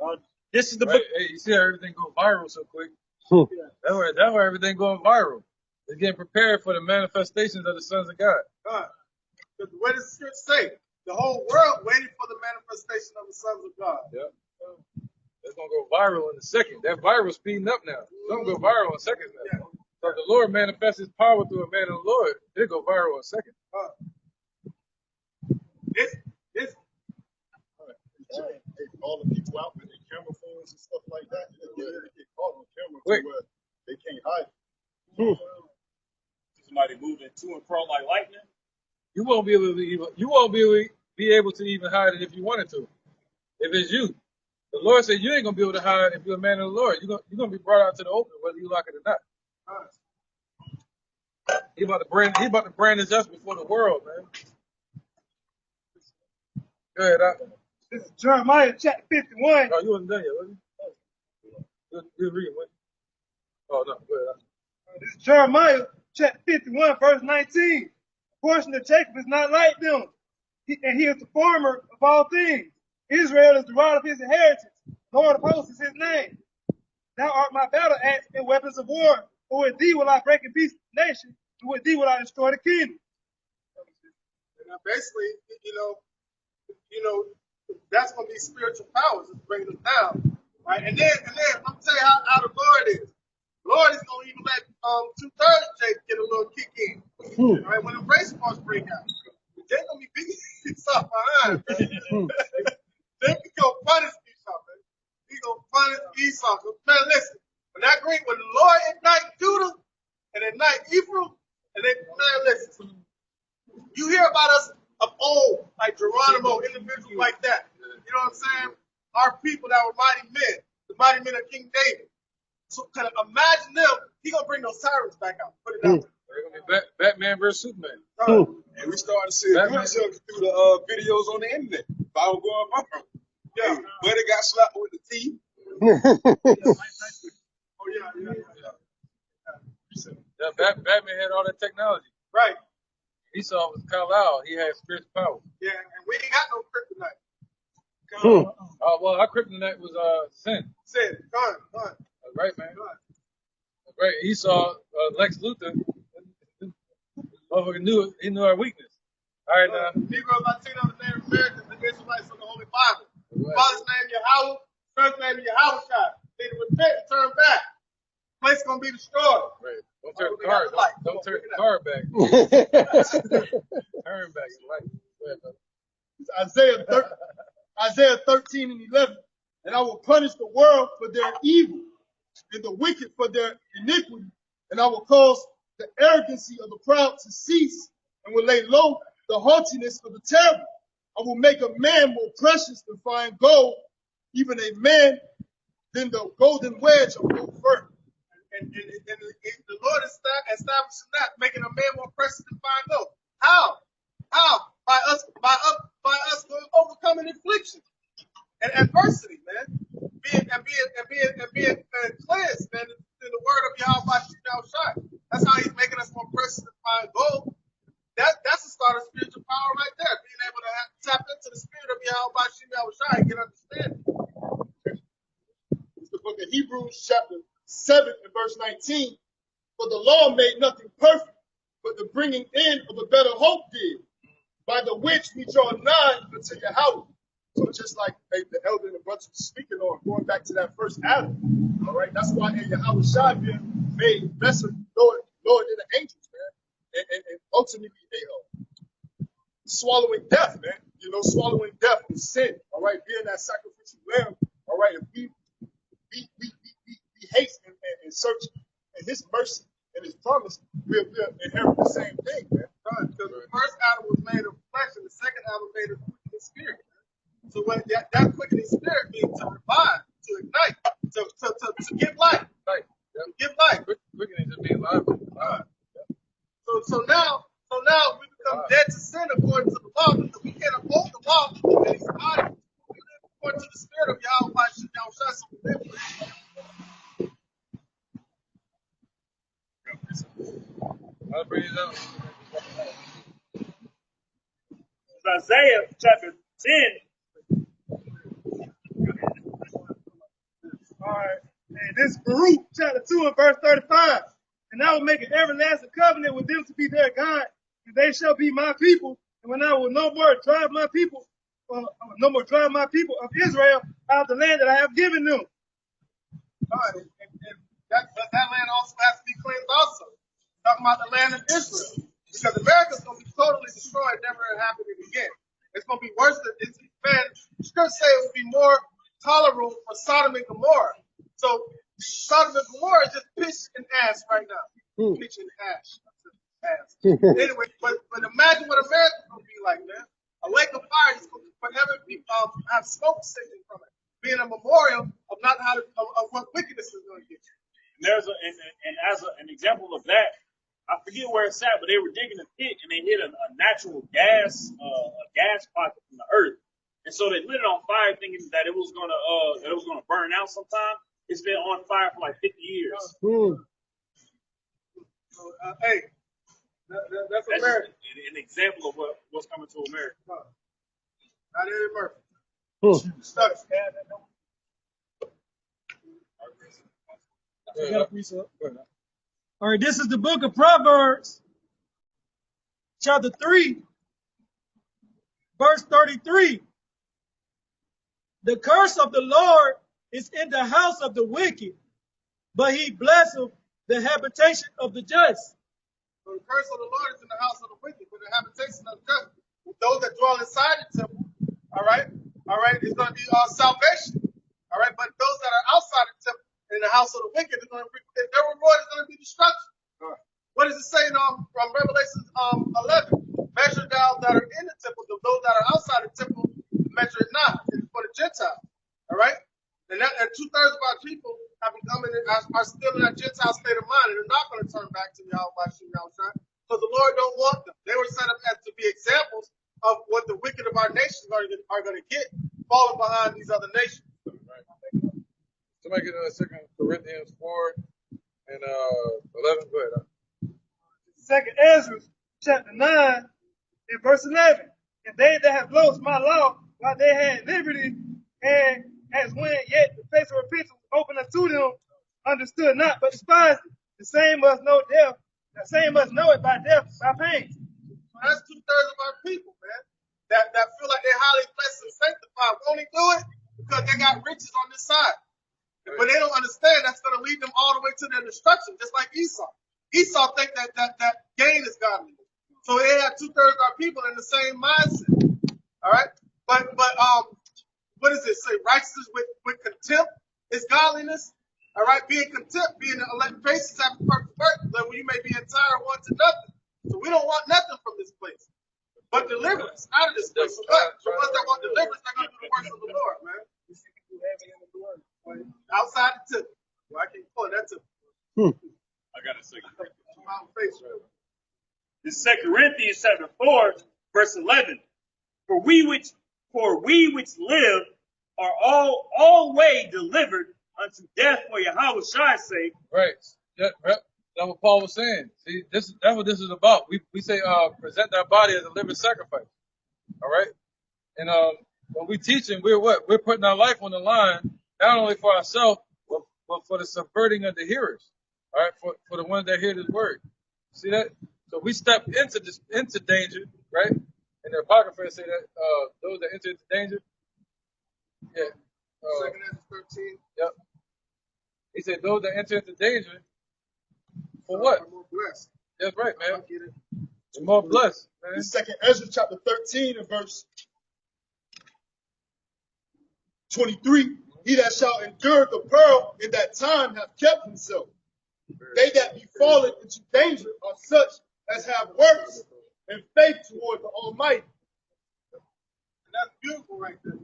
are. This is the book. Hey, you see how everything go viral so quick? That's why everything going viral. They're getting prepared for the manifestations of the sons of God. Because what does the scripture say? The whole world waiting for the manifestation of the sons of God. Yeah. It's going to go viral in a second. That viral speeding up now. It's going to go viral in seconds now. Yeah. So if the Lord manifests his power through a man of the Lord, it'll go viral in a second. All the people out with their camera phones and stuff like that, they get caught on camera to where they can't hide. Somebody moving to and fro like lightning. You won't be able to even hide it if you wanted to. If it's you. The Lord said you ain't gonna be able to hide if you're a man of the Lord. You're gonna be brought out to the open, whether you like it or not. He about to brand us up before the world, man. Go ahead, This is Jeremiah chapter 51. Oh, you wasn't done yet, was you? You reading, what? Oh, no, go ahead. This is Jeremiah chapter 51, verse 19. The portion of Jacob is not like them, and he is the former of all things. Israel is the rod of his inheritance. Lord of hosts is his name. Thou art my battle axe and weapons of war. For with thee will I break in pieces the nation, and with thee will I destroy the kingdom. Basically, you know, that's going to be spiritual powers that's bringing us down, right? And then I'm going to tell you how the Lord is. The Lord is going to even let 2/3 Jacob get a little kick in, right? When the race wars break out, they're going to be beating Esau behind. They can go punish Esau, man. He going to punish Esau. Man, listen, when the Lord ignite Judah and ignite Ephraim, and listen, you hear about us of old, like Geronimo, individuals like that. You know what I'm saying? Our people that were mighty men, the mighty men of King David. So kind of imagine them. He gonna bring those tyrants back out. Put it out there. They're gonna be Batman versus Superman. And we started to see a good chunk through the videos on the internet. Viral going viral. Yeah, Buddy got slapped with the teeth. Yeah, Batman had all that technology. Right. Esau was Kal-El. He had spiritual power. Yeah, and we ain't got no kryptonite. Well, our kryptonite was sin. Sin. Gone. That's right, man. That's right. Esau, Lex Luthor, he knew our weakness. All right, now. Negroes, Latinos, and Native Americans, the Israelites of the Holy Bible. Right. Father's name Yahweh, son's name Yahushua. They repent and turn back. The place gonna be destroyed. Right. Don't turn the car. Don't turn the car back. Turn back. Right. Isaiah 13 and 11. And I will punish the world for their evil and the wicked for their iniquity. And I will cause the arrogancy of the proud to cease and will lay low the haughtiness of the terrible. I will make a man more precious than fine gold, even a man than the golden wedge of gold fur. And the Lord is establishing that, making a man more precious than fine gold. How? By us overcoming affliction and adversity, man. Being cleansed, man, in the word of Yahweh Shah. spiritual power right there, being able to tap into the spirit of Yahweh Shem Yahushua and get understanding. It's the book of Hebrews, chapter 7 and verse 19. For the law made nothing perfect, but the bringing in of a better hope did, by the which we draw nigh unto Yahweh. So just like the elder and the brothers were speaking on, going back to that first Adam, all right, that's why Yahweh Shai made lesser lower than the angels, man, and ultimately swallowing death, man. You know, swallowing death and sin, all right, being that sacrificial lamb, all right. If we hate and search in His mercy and His promise, we'll inherit the same thing, man. Because the first Adam was made of flesh, and the second Adam was made of quickening spirit. So when that quickening spirit means to revive, to ignite, to give life, to give life. Quickening just means life. So now we become dead to sin according to the law, because we can't uphold the law in His body. We live according to the spirit of Yahweh Shem Yahushua, so we live with it. I'll bring it up. Isaiah chapter 10. All right. And this is Baruch chapter 2 and verse 35. And I will make an everlasting covenant with them to be their God, and they shall be my people. And when I will no more drive my people of Israel out of the land that I have given them. All right. And that land also has to be cleansed also. Talking about the land of Israel. Because America's going to be totally destroyed, never happening again. It's going to be worse than it's, man, scripture say it would be more tolerable for Sodom and Gomorrah. So Sodom and Gomorrah is just pitch and ash right now. Pitch and ash. Anyway, but imagine what America's going to be like, man. A lake of fire is going to forever be, have smoke singing from it, being a memorial of not how to, of what wickedness is going to get you. And there's an example of that. I forget where it's at, but they were digging a pit and they hit a natural gas pocket from the earth, and so they lit it on fire, thinking that it was gonna burn out sometime. It's been on fire for like 50 years. Hey, that's America. An example of what's coming to America. Not Eddie Murphy. Stuck. All right, this is the book of Proverbs, chapter 3, verse 33. The curse of the Lord is in the house of the wicked, but He blesseth the habitation of the just. So the curse of the Lord is in the house of the wicked, but the habitation of the just. Those that dwell inside the temple, all right, it's going to be salvation, all right. But those that are outside the temple, in the house of the wicked, their reward is going to be destruction. What does it say from Revelation 11? Measure thou that are in the temple, those that are outside the temple, measure it not. It's for the Gentiles. All right? And 2/3 of our people are still in that Gentile state of mind, and they're not going to turn back to Yahweh Shem Yahushua, because the Lord don't want them. They were set up as to be examples of what the wicked of our nations are going to get, falling behind these other nations. Somebody get 2 Corinthians 4 and 11. Go ahead. 2 Ezra chapter 9 and verse 11. And they that have lost my law while they had liberty, and as when yet the face of repentance was open unto them, understood not, but despised it. The same must know death. The same must know it by death, by pain. So that's 2/3 of our people, man, that feel like they're highly blessed and sanctified. We only do it because they got riches on this side. But they don't understand that's going to lead them all the way to their destruction, just like Esau. Esau think that gain is godly. So they have 2/3 of our people in the same mindset. All right? But what does it say? Righteousness with contempt is godliness. All right? Being contempt, being the elect faces after perfect work, then you may be entire one to nothing. So we don't want nothing from this place. But deliverance out of this place. So ones that want deliverance, they're going to do the works of the Lord, man. Outside the temple. Well, I can't pull that temple. I got a second. This 2 Corinthians chapter 4, verse 11. For we which live are all way delivered unto death for Yahweh Shai's sake. Right. Yeah, That's what Paul was saying. See, that's what this is about. We say present our body as a living sacrifice. All right? And when we teaching, we're what? We're putting our life on the line, not only for ourselves, but for the subverting of the hearers. All right, for the ones that hear this word. See that? So we step into danger, right? And the Apocrypha say that those that enter into danger. Yeah. 2 Ezra 13. Yep. He said those that enter into danger. For what? More blessed. That's right, man. I get it. You're more blessed, man. In 2 Ezra chapter 13 and verse 23, he that shall endure the peril in that time hath kept himself. They that be fallen into danger are such as have works and faith toward the Almighty. And that's beautiful right there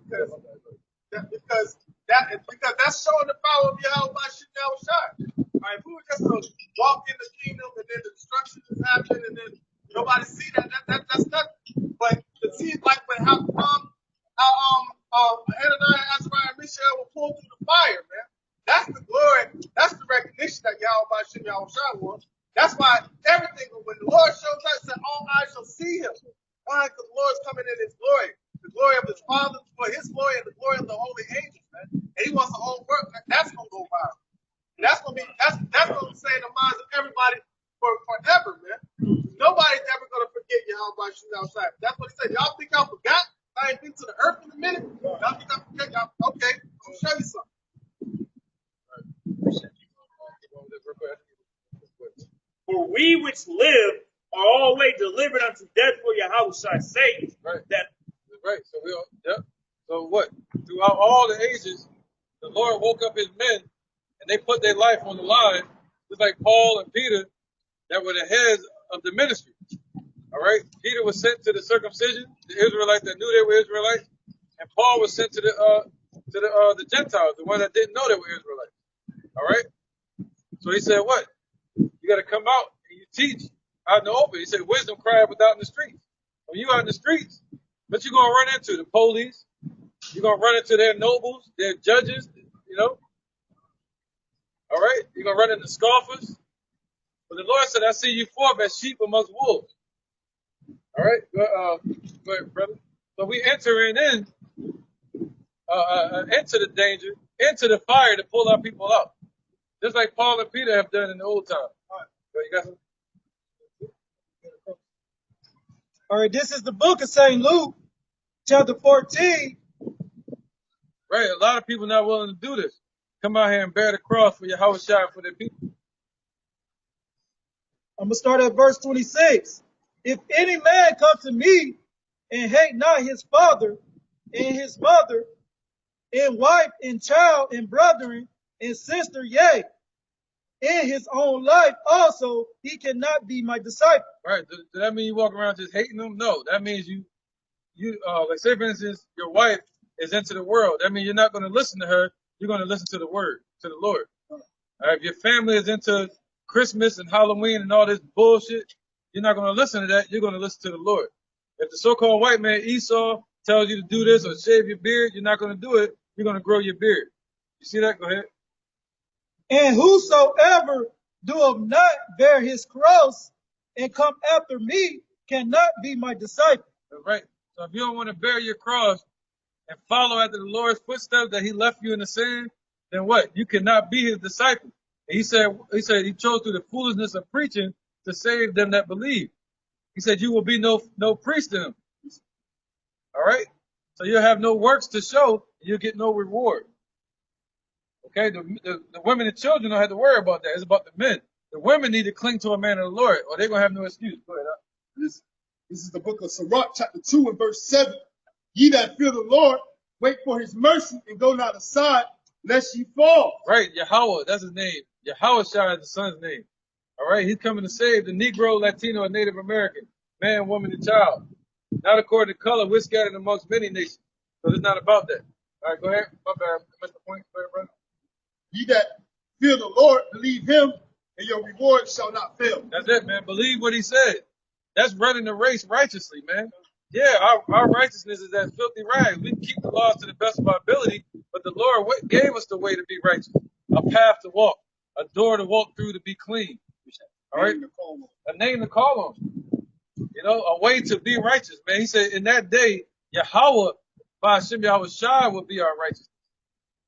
because that's showing the power of Yahweh by Yahweh Shai. All right, if we were just to walk in the kingdom and then the destruction is happening and then nobody see that's nothing. But to see like how Hananiah, Azariah, and Mishael were pulled through the fire, man. That's the glory. That's the recognition that Yahweh by Yahweh Shai was. That's why everything, when the Lord shows up, said, all eyes shall see him. Why? Because the Lord's coming in his glory. The glory of his Father, for his glory, and the glory of the holy angels, man. And he wants the whole world. That's going to go viral. And that's going to stay in the minds of everybody forever, man. Nobody's ever going to forget Yahweh by outside. That's what he said. Y'all think I forgot? I ain't been to the earth in a minute. Y'all think I forget? Okay, I'm going to show you something. For we which live are always delivered unto death for Yahweh's sake. Right. That right. So we all, yep. So what? Throughout all the ages, the Lord woke up his men and they put their life on the line, just like Paul and Peter, that were the heads of the ministry. All right. Peter was sent to the circumcision, the Israelites that knew they were Israelites, and Paul was sent to the Gentiles, the ones that didn't know they were Israelites. All right. So he said, what? You got to come out and you teach out in the open. He said, wisdom crieth without in the streets. When you out in the streets, what you going to run into? The police. You're going to run into their nobles, their judges, you know. All right. You're going to run into scoffers. But the Lord said, I see you forth as sheep amongst wolves. All right. Go ahead, brother. So we entering in, into the danger, into the fire to pull our people out. Just like Paul and Peter have done in the old time. All right. You got something? All right, this is the book of St. Luke, chapter 14. Right, a lot of people not willing to do this. Come out here and bear the cross for Yahweh Shai for their people. I'm going to start at verse 26. If any man come to me and hate not his father and his mother and wife and child and brethren and sister, yea, in his own life also, he cannot be my disciple. Right. Does that mean you walk around just hating them? No. That means you like say for instance, your wife is into the world. That means you're not going to listen to her. You're going to listen to the word, to the Lord. All right. If your family is into Christmas and Halloween and all this bullshit, you're not going to listen to that. You're going to listen to the Lord. If the so-called white man Esau tells you to do this or shave your beard, you're not going to do it. You're going to grow your beard. You see that? Go ahead. And whosoever doeth not bear his cross and come after me cannot be my disciple. Right. So if you don't want to bear your cross and follow after the Lord's footsteps that he left you in the sand, then what? You cannot be his disciple. And he said he chose through the foolishness of preaching to save them that believe. He said you will be no priest to him. All right. So you'll have no works to show. And you'll get no reward. Okay, the women and children don't have to worry about that. It's about the men. The women need to cling to a man of the Lord, or they're going to have no excuse. Go ahead. This is the book of Sirach, chapter 2 and verse 7. Ye that fear the Lord, wait for his mercy, and go not aside, lest ye fall. Right, Yahweh, that's his name. Yahweh Shai is the son's name. All right, he's coming to save the Negro, Latino, and Native American, man, woman, and child. Not according to color, we're scattered amongst many nations. So it's not about that. All right, go ahead. My bad. I missed the point. Go ahead, brother. Ye that fear the Lord, believe him, and your reward shall not fail. That's it, man. Believe what he said. That's running the race righteously, man. Yeah, our righteousness is as filthy rags. We can keep the laws to the best of our ability, but the Lord gave us the way to be righteous, a path to walk, a door to walk through to be clean. All right? A name to call on. You know, a way to be righteous, man. He said, in that day, Yahweh, by Hashem Yahweh Shai, will be our righteousness.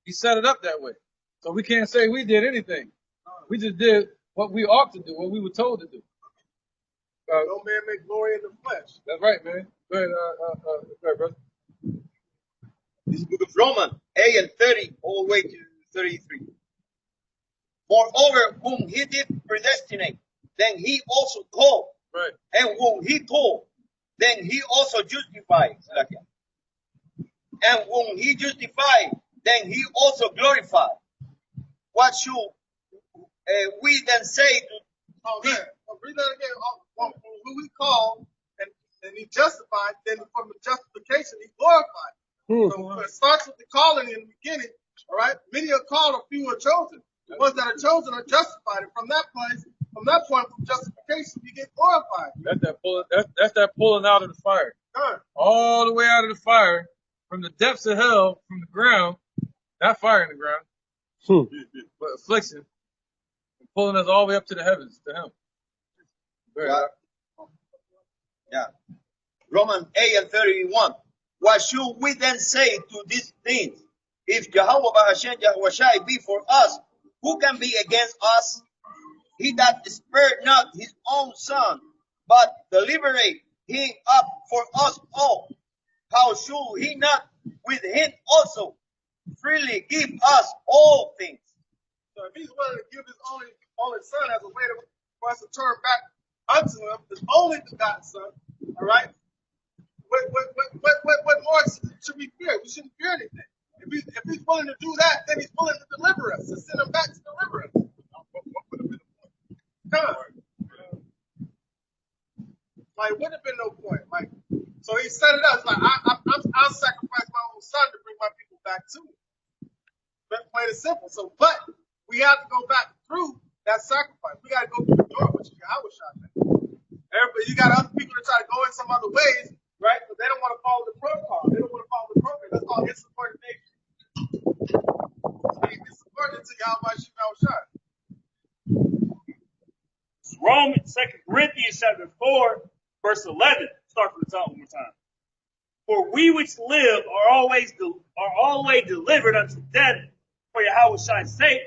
He set it up that way. So we can't say we did anything. We just did what we ought to do, what we were told to do. No man make glory in the flesh. That's right, man. Go ahead, go ahead, brother. This is the book of Romans 8 and 30 all the way to 33. Moreover, whom he did predestinate, then he also called. Right. And whom he called, then he also justified. And whom he justified, then he also glorified. What should we then say to this? Read that again. Who we call and he justified, then from the justification he glorified. So it starts with the calling in the beginning. All right, many are called, a few are chosen. The ones that are chosen are justified, and from that place, from that point, from justification, you get glorified. That's that pulling out of the fire. Sure. All the way out of the fire, from the depths of hell, from the ground, not fire in the ground, but affliction, and pulling us all the way up to the heavens, to him. Yeah. Romans 8 and 31. What should we then say to these things? If Jehovah Hashem Yahweh Shai be for us, who can be against us? He that spared not his own son, but delivered him up for us all, how should he not with him also freely give us all things? So if he's willing to give his only son as a way for us to turn back unto him, his only begotten son, all right? What more should we fear? We shouldn't fear anything. If he's willing to do that, then he's willing to deliver us, to send him back to deliver us. Like, wouldn't have been no point. Like, so he set it up. It's like, I'll sacrifice my own son to bring my people back to me. Plain and simple. So, but we have to go back through that sacrifice. We got to go through the door, which is Yahweh Shai. Everybody, you got other people that try to go in some other ways, right? But they don't want to follow the protocol. They don't want to follow the program. That's called insubordination. Insubordinate to Yahweh Shai. Romans, 2 Corinthians chapter 4, verse 11. Start from the top one more time. For we which live are always delivered unto death for Yahweh Shai's sake,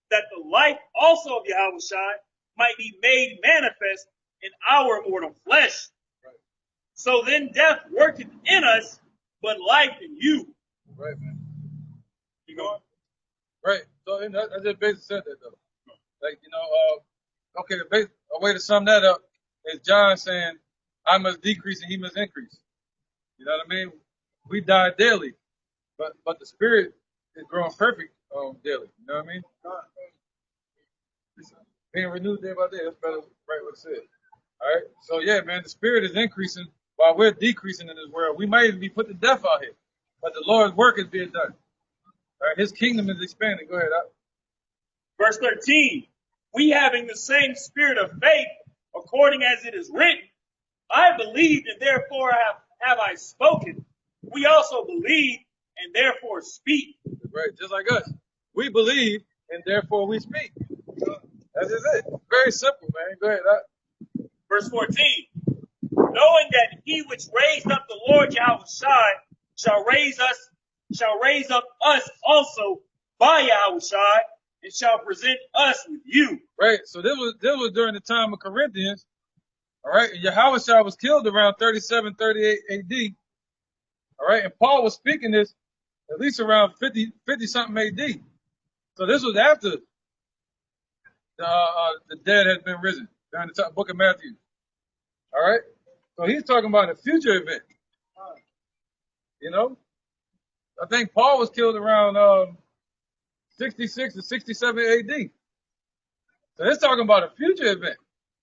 that the life also of Yahweh Shai might be made manifest in our mortal flesh. Right. So then death worketh in us, but life in you. Right, man. You going? Right. So I just basically said that, though. Like, okay, a way to sum that up is John saying, I must decrease and he must increase. You know what I mean? We die daily, but the spirit is growing perfect daily. You know what I mean? Being renewed day by day. That's better, right? What it said. All right. So yeah, man, the spirit is increasing while we're decreasing in this world. We might even be put to death out here, but the Lord's work is being done. All right. His kingdom is expanding. Go ahead. Verse 13. We having the same spirit of faith, according as it is written, I believed and therefore have I spoken. We also believe and therefore speak. Right, just like us. We believe and therefore we speak. That's just it. Very simple, man. Go ahead. Verse 14. Knowing that he which raised up the Lord Yahweh Shai shall raise up us also by Yahweh Shai, and shall present us with you. Right. So this was during the time of Corinthians. All right. And Yahweh Shai was killed around 37, 38 AD. All right. And Paul was speaking this at least around 50 something AD. So this was after the dead had been risen during the book of Matthew. All right. So he's talking about a future event. I think Paul was killed around 66 to 67 AD. So it's talking about a future event.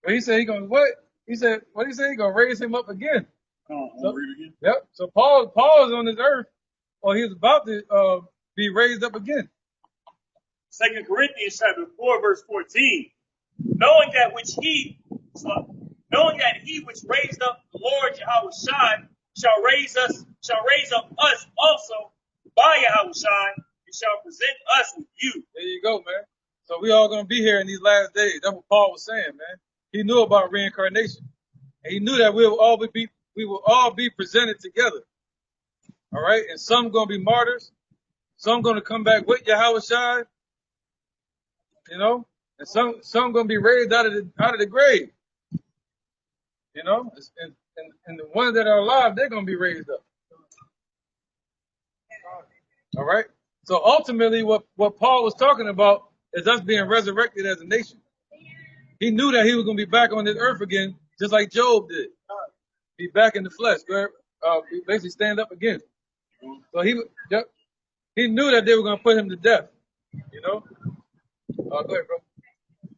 But he said he gonna what? He said, what did he say? He gonna raise him up again. Read again. Yep. So Paul is on this earth, or he's about to be raised up again. 2 Corinthians chapter 4, verse 14. Knowing that he which raised up the Lord Yahweh Shai shall raise up us also by Yahweh Shai, and shall present us with you. There you go, man. So we all gonna be here in these last days. That's what Paul was saying, man. He knew about reincarnation. And he knew that we will all be presented together. All right? And some going to be martyrs. Some going to come back with Yahweh Shai. You know? And some going to be raised out of the grave. You know? And the ones that are alive, they're going to be raised up. All right? So ultimately, what Paul was talking about is us being resurrected as a nation. He knew that he was going to be back on this earth again, just like Job did. Be back in the flesh. Basically stand up again. So he knew that they were going to put him to death. You know? Go ahead, bro.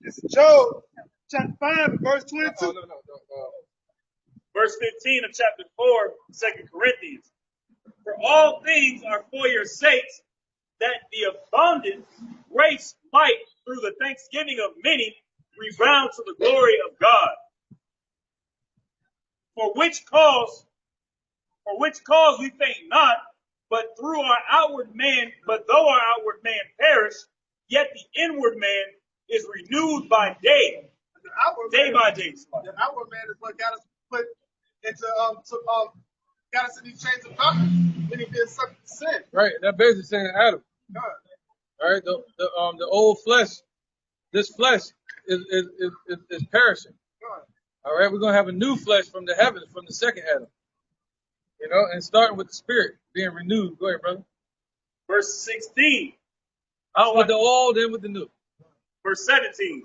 This is Job, chapter 5, verse 22. No. Verse 15 of chapter 4, 2 Corinthians. For all things are for your sakes, that the abundant grace might, through the thanksgiving of many, rebound to the glory of God. For which cause we faint not, but though our outward man perish, yet the inward man is renewed by day by day. The outward man is what got us put into got us in these chains of darkness when he did something to sin. Right. That basically saying Adam. God. All right. The old flesh, this flesh is perishing. God. All right. We're gonna have a new flesh from the heavens, from the second Adam. You know, and starting with the spirit being renewed. Go ahead, brother. Verse 16. Out with the old, in with the new. Verse 17.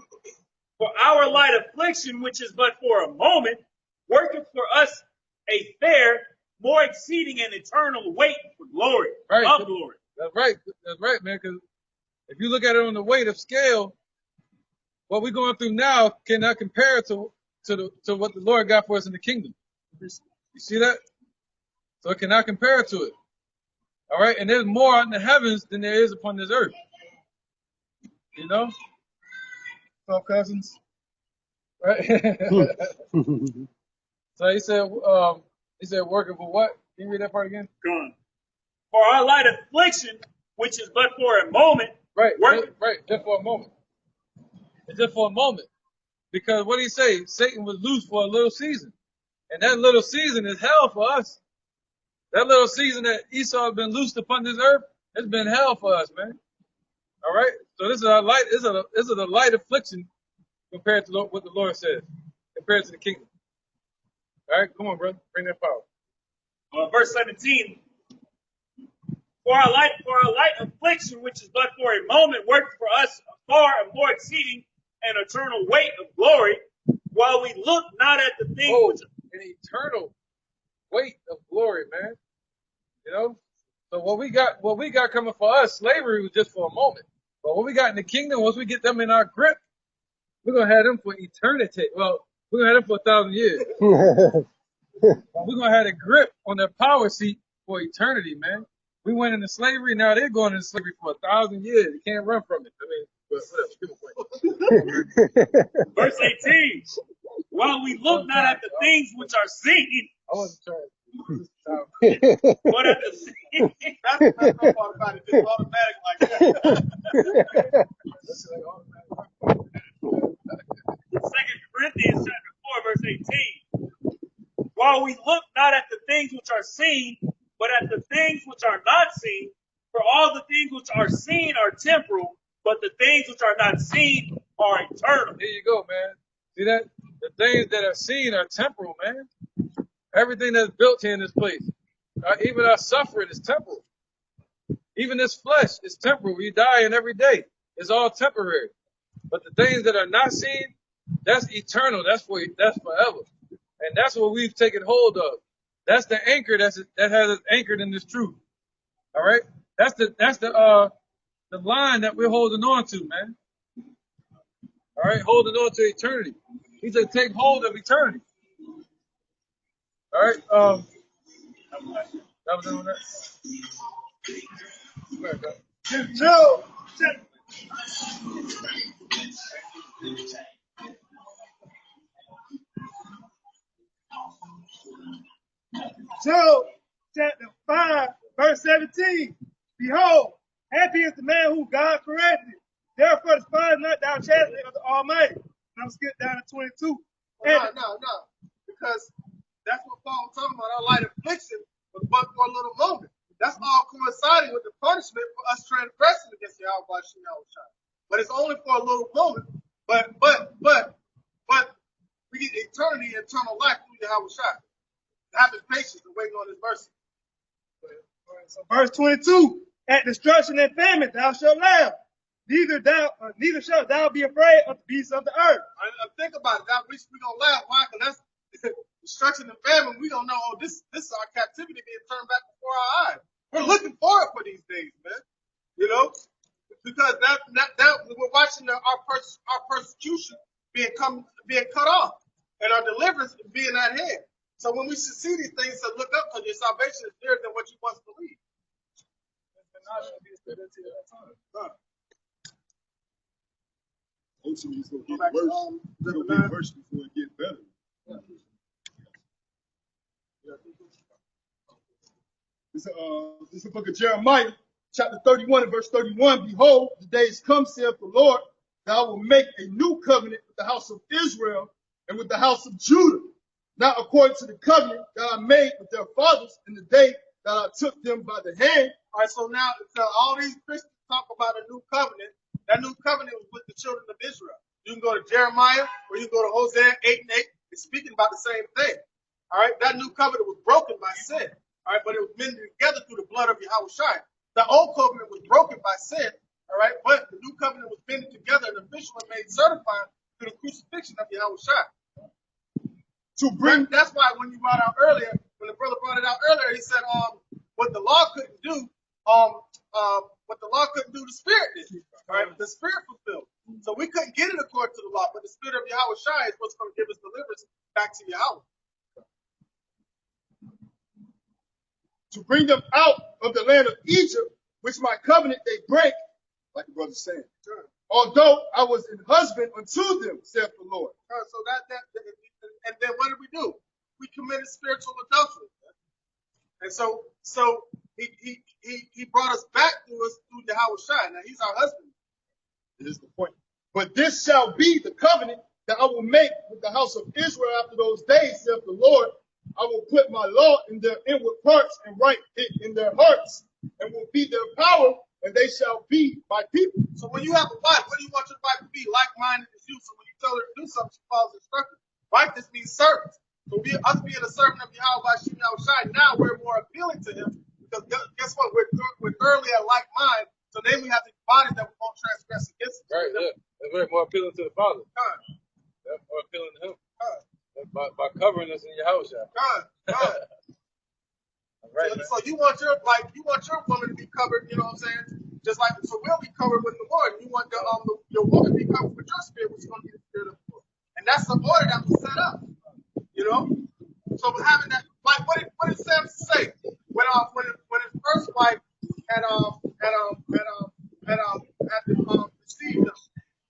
For our light affliction, which is but for a moment, worketh for us a fair, more exceeding and eternal weight for glory, of glory. That's right, man. Because if you look at it on the weight of scale, what we're going through now cannot compare to what the Lord got for us in the kingdom. You see that? So it cannot compare to it. All right, and there's more in the heavens than there is upon this earth. You know? So cousins, right? So he said working for what? Can you read that part again? Gone. For our light affliction, which is but for a moment. Right, just for a moment. It's just for a moment. Because what did he say? Satan was loose for a little season. And that little season is hell for us. That little season that Esau has been loosed upon this earth, it's been hell for us, man. All right? So this is our light, this is a light affliction compared to what the Lord says, compared to the kingdom. All right, come on, brother. Bring that power. Verse 17. For our light affliction, which is but for a moment, worked for us a far and more exceeding and eternal weight of glory, while we look not at the things an eternal weight of glory, man. You know? So what we got coming for us, slavery was just for a moment. But what we got in the kingdom, once we get them in our grip, we're gonna have them for eternity. Well, we're gonna have them for 1,000 years. We're gonna have a grip on their power seat for eternity, man. We went into slavery, now they're going into slavery for 1,000 years. You can't run from it. I mean, whatever. Verse 18. While we look not at the things which are seen, I wasn't trying. But at the same That's no part about it. It's automatic like that. 2 Corinthians chapter 4, verse 18. While we look not at the things which are seen, but at the things which are not seen, for all the things which are seen are temporal, but the things which are not seen are eternal. There you go, man. See that? The things that are seen are temporal, man. Everything that's built here in this place, even our suffering is temporal. Even this flesh is temporal. We die in every day. It's all temporary. But the things that are not seen, that's eternal. That's forever. And that's what we've taken hold of. That's the anchor that has us anchored in this truth. All right? That's the line that we're holding on to, man. All right? Holding on to eternity. He said take hold of eternity. All right? That was on that. Joe. Job chapter 5, verse 17. Behold, happy is the man whom God corrected. Therefore despise not thou chastening of the Almighty, I'm going to skip down to 22. No. Because that's what Paul was talking about. Our light affliction was but for a little moment. That's all coinciding with the punishment for us transgressing against Yahweh Shai. But it's only for a little moment. But we get eternity, eternal life through Yahweh Shai. Having patience and waiting on his mercy. So verse 22, at destruction and famine thou shalt laugh. Neither shalt thou be afraid of the beasts of the earth. Think about it. We're going to laugh. Why? Because that's destruction and famine. We don't know, this is our captivity being turned back before our eyes. We're looking forward for these days, man. You know? Because that we're watching our persecution being cut off. And our deliverance being at hand. So when we should see these things, so look up, because your salvation is nearer than what you once believed. Ultimately, it's going to get worse. It's going to get worse before it gets better. This is the book of Jeremiah, chapter 31 and verse 31. Behold, the days come, saith the Lord, that I will make a new covenant with the house of Israel and with the house of Judah, not according to the covenant that I made with their fathers in the day that I took them by the hand. All right, so now all these Christians talk about a new covenant. That new covenant was with the children of Israel. You can go to Jeremiah or you can go to Hosea 8 and 8. It's speaking about the same thing. All right, that new covenant was broken by sin. All right, but it was mended together through the blood of Yahweh Shai. The old covenant was broken by sin. All right, but the new covenant was mended together and officially made certified through the crucifixion of Yahweh Shai. That's why when you brought out earlier, when the brother brought it out earlier, he said, what the law couldn't do, the Spirit did. Right? The Spirit fulfilled. So we couldn't get it according to the law, but the Spirit of Yahweh Shai is what's going to give us deliverance back to Yahweh. To bring them out of the land of Egypt, which my covenant they break, like the brother's saying. Sure. Although I was an husband unto them, saith the Lord. So and then what did we do? We committed spiritual adultery. And so he brought us back through Yahweh Shai. Now he's our husband. This is the point. But this shall be the covenant that I will make with the house of Israel after those days, saith the Lord. I will put my law in their inward parts and write it in their hearts, and will be their power, and they shall be my people. So when you have a wife, what do you want your wife to be? Like-minded as you. So when you tell her to do something, she follows instructions. Righteous means servant. So us being a servant of Yahweh Shai, now we're more appealing to him, because guess what? We're thoroughly at like mind. So then we have the body that we won't transgress against. Right, yeah. That's very more appealing to the Father. That's more appealing to him. By covering us in Yahweh Shai. Right, so you want your woman to be covered, you know what I'm saying? Just like, so we'll be covered with the Lord. You want your woman to be covered with your spirit, which is going to be the spirit of the Lord. And that's the order that was set up. You know? So having that, like, what did Samson say when his first wife had deceived him?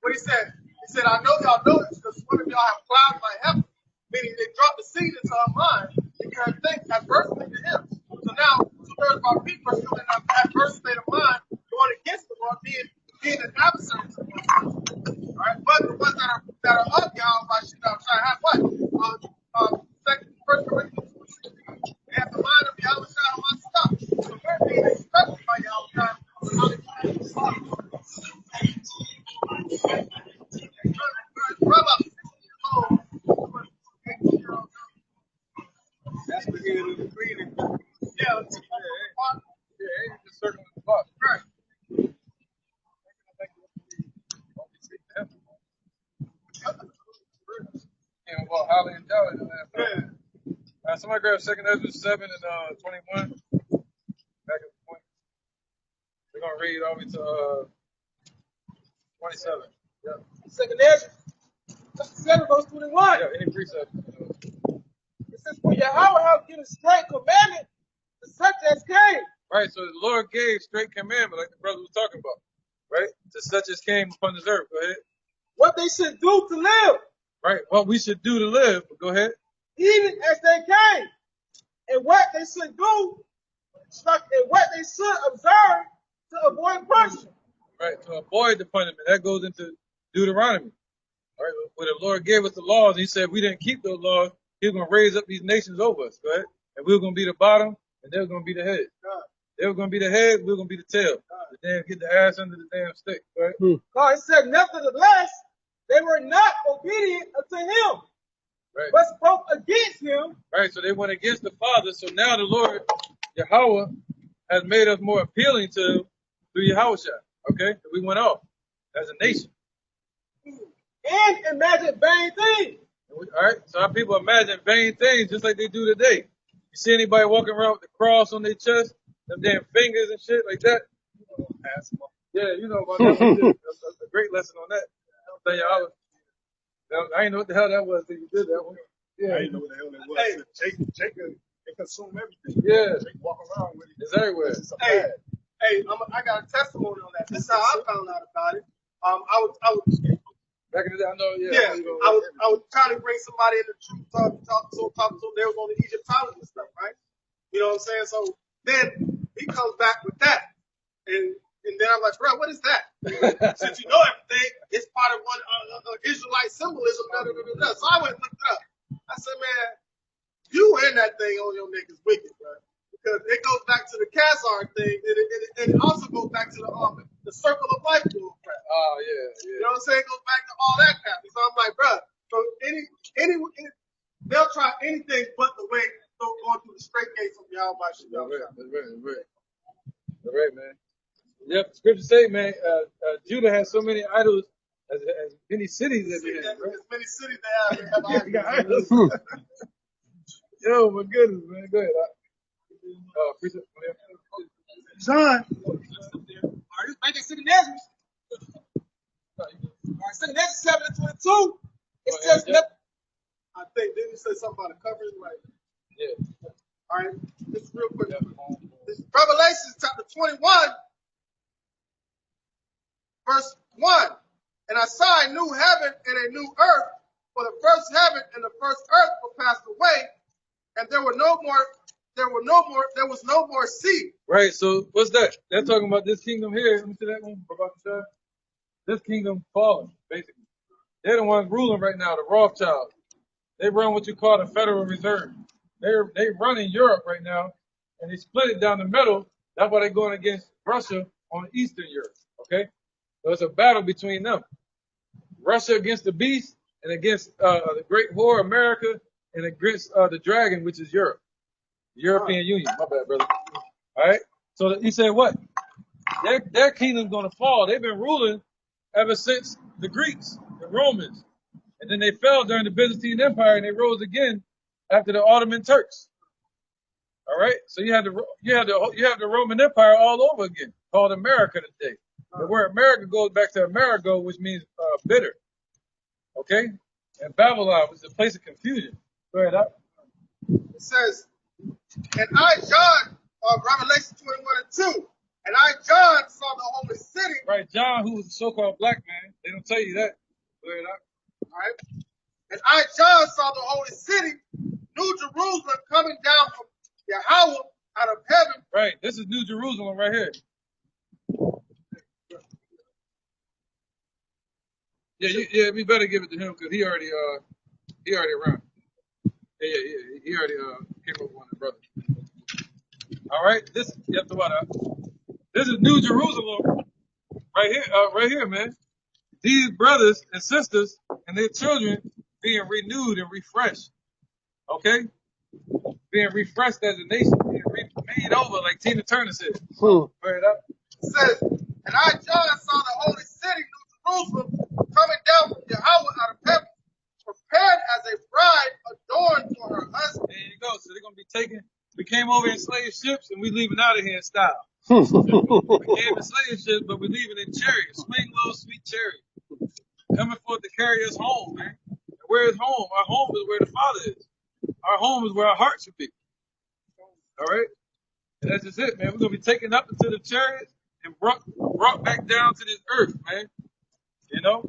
What he said? He said, I know y'all know this because one of y'all have clouded my heaven, meaning they dropped the seed into her mind and you think adversely to him. So now 2/3 of our people are still in an adverse state of mind, going against the Lord, being an adversary to the Lord. All right, but the ones that are of Yahweh Shai have what? 1 Corinthians 2:16. They have the mind of Yahweh Shai on my stuff. So we're being instructed by Yahweh Shai on how to do this. That's the beginning of the breathing. Yeah, just circling the block. Right. And well, Holly and Jolly. Somebody grab 2 Ezra 7 and 21. Back at the point. We're gonna read all the way to 27. Yeah. 2 Ezra 7 verse 21. Yeah, any precept. It says, for Yahweh hath given straight commandment to such as came. Right, so the Lord gave straight commandment, like the brother was talking about, right? To such as came upon this earth. Go ahead. What they should do to live. Right, what we should do to live. Go ahead. Even as they came. And what they should do, and what they should observe to avoid punishment. Right, to avoid the punishment. That goes into Deuteronomy. All right, when the Lord gave us the laws, he said if we didn't keep those laws, he was going to raise up these nations over us, right? And we were going to be the bottom, and they were going to be the head. They were going to be the head, we were going to be the tail. The damn get the ass under the damn stick, right? God said, nevertheless, they were not obedient unto him, Right. but spoke against him. Right, so they went against the Father. So now the Lord, Yahweh, has made us more appealing to him through Yahushua. Okay? We went off as a nation. And imagine vain things. All right, so our people imagine vain things just like they do today. You see anybody walking around with the cross on their chest, them damn fingers and shit like that? Yeah, you know about that one too. That's a great lesson on that. I'll tell you, I didn't know what the hell that was until you did that one. Yeah. I didn't know what the hell that was. Hey. Jacob, they consume everything. Yeah. They walk around with it. It's everywhere. Hey, I got a testimony on that. This is how I found out about it. I was Back in the day, I know, Yeah, I was trying to bring somebody in the truth, talk to them. They was on the Egyptology stuff, right? You know what I'm saying? So then he comes back with that, and then I'm like, bro, what is that? Since you know everything, it's part of one Israelite symbolism. So I went and looked it up. I said, man, you and that thing on your neck is wicked, bro. Because it goes back to the Khazar thing, and it also goes back to the circle of life bull crap. Oh, yeah. You know what I'm saying? It goes back to all that crap. So I'm like, bro, so they'll try anything but the way going through the straight gates of Yahweh. That's right, man. Yep, scripture say, man, Judah has so many idols as many cities as it has, right? As many cities they have idols. Yo, my goodness, man. Go ahead. John. All right, this back in City Nazareth. All right, City Nazareth 7:22. It says nothing. I think, didn't it say something about a covering? Right. Yeah. All right, this is real quick. This is Revelation chapter 21, verse 1. And I saw a new heaven and a new earth, for the first heaven and the first earth were passed away, and there was no more sea. Right, so what's that? They're talking about this kingdom here. Let me see that one. About to show. This kingdom fallen, basically. They're the ones ruling right now, the Rothschilds. They run what you call the Federal Reserve. They run in Europe right now, and they split it down the middle. That's why they're going against Russia on Eastern Europe. Okay, so it's a battle between them. Russia against the beast, and against the Great Whore, America, and against the dragon, which is Europe. The European Union. My bad, brother. All right. So he said what? Their kingdom's going to fall. They've been ruling ever since the Greeks, the Romans. And then they fell during the Byzantine Empire, and they rose again after the Ottoman Turks. All right, so you have the Roman Empire all over again, called America today. The word America goes back to Amerigo, which means bitter. Okay, and Babylon was a place of confusion. Go ahead. It says, and I, John, Revelation 21:2, and I, John, saw the holy city. Right, John, who was a so-called black man. They don't tell you that. Go ahead. All right. And I, John, saw the holy city, New Jerusalem, coming down from Yahweh out of heaven. Right. This is New Jerusalem right here. Yeah, we better give it to him because he already around. Yeah, he already came up with one of the brothers. All right, this is New Jerusalem right here, man. These brothers and sisters and their children being renewed and refreshed. Okay? Being refreshed as a nation, being made over, like Tina Turner said. It says, and I, John, saw the holy city, New Jerusalem, coming down from Yahweh out of heaven, prepared as a bride adorned for her husband. There you go. So they're going to be we came over in slave ships and we leaving out of here in style. We came in slave ships, but we're leaving in chariots, swing low, sweet chariots. Coming forth to carry us home, man. And where is home? Our home is where the Father is. Our home is where our heart should be. All right? And that's just it, man. We're going to be taken up into the chariots and brought back down to this earth, man. You know?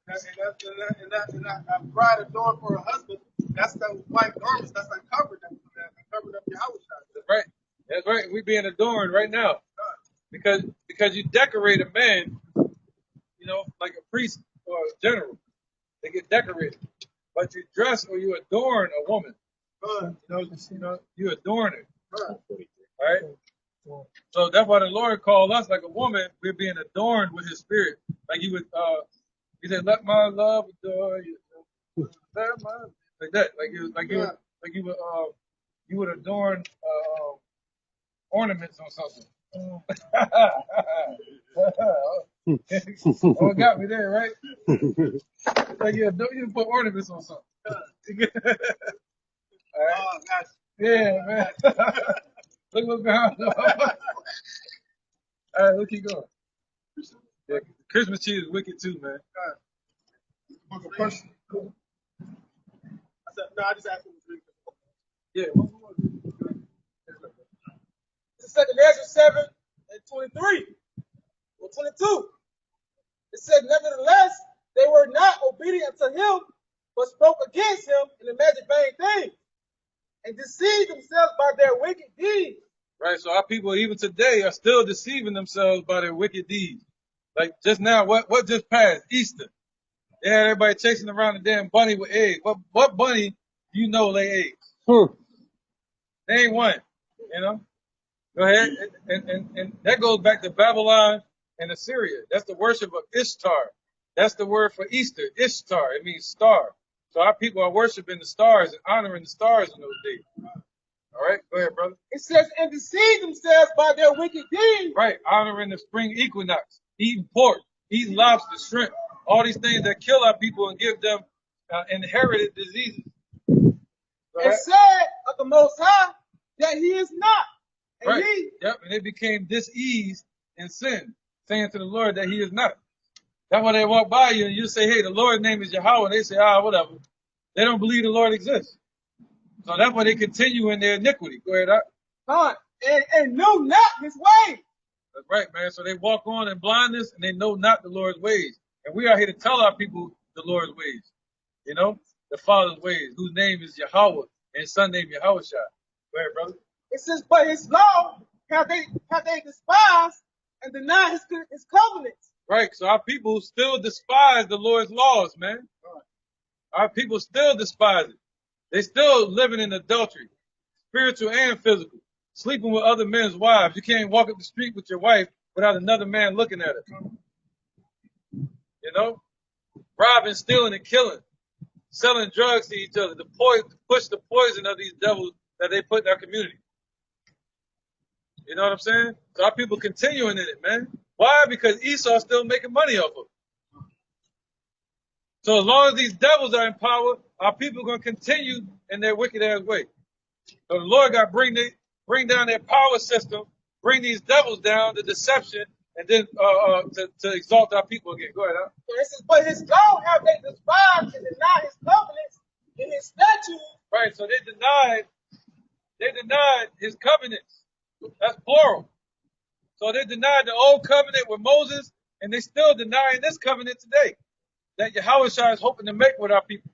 And that bride adorned for her husband, that's the white garments, that's that covered up Yahweh. That's right. That's right. We're being adorned right now. Because you decorate a man, you know, like a priest or a general. decorated, but you dress or you adorn a woman. You adorn her. Right? So that's why the Lord called us like a woman. We're being adorned with His Spirit. Like He would, He said, "Let my love adore you." Let my, like that. You would adorn ornaments on something. Oh, it got me there, right? It's like you put ornaments on something. All right. Yeah, man. Look what's behind. All right, let's keep going. Yeah, Christmas tree is wicked too, man. I just asked him to read. Yeah. It's 2 Ezra 7 and 23 or 22. It said, nevertheless, they were not obedient to him, but spoke against him and imagined vain things, and deceived themselves by their wicked deeds. Right, so our people even today are still deceiving themselves by their wicked deeds. Like just now, what just passed? Easter. They had everybody chasing around the damn bunny with eggs. What bunny do you know lay eggs? Name one. You know? Go ahead. And that goes back to Babylon and Assyria. That's the worship of Ishtar. That's the word for Easter, Ishtar. It means star. So our people are worshiping the stars and honoring the stars in those days. All right, go ahead, brother. It says, and deceive themselves by their wicked deeds. Right, honoring the spring equinox, eating pork, eating lobster, shrimp, all these things that kill our people and give them inherited diseases. And said of the Most High that He is not. And right. Yep, and they became diseased in sin, saying to the Lord that He is not. That's why they walk by you and you say, hey, the Lord's name is Yahweh. And they say, whatever. They don't believe the Lord exists. So that's why they continue in their iniquity. Go ahead, and know not His ways. That's right, man. So they walk on in blindness and they know not the Lord's ways. And we are here to tell our people the Lord's ways. You know, the Father's ways, whose name is Yahweh and His Son named Yahushua. Go ahead, brother. It says, but His law have they despised and denied His covenants. Right. So our people still despise the Lord's laws, man. Our people still despise it. They still living in adultery, spiritual and physical, sleeping with other men's wives. You can't walk up the street with your wife without another man looking at her. You know, robbing, stealing, and killing, selling drugs to each other, to push the poison of these devils that they put in our community. You know what I'm saying? So our people continuing in it, man. Why? Because Esau's still making money off of it. So as long as these devils are in power, our people are going to continue in their wicked ass way. So the Lord got to bring down their power system, bring these devils down, the deception, and then to exalt our people again. Go ahead. Huh? So it says, but His law have they despised and denied His covenants and His statutes. Right. So they denied His covenants. That's plural. So they denied the old covenant with Moses, and they still denying this covenant today that Yahushua is hoping to make with our people,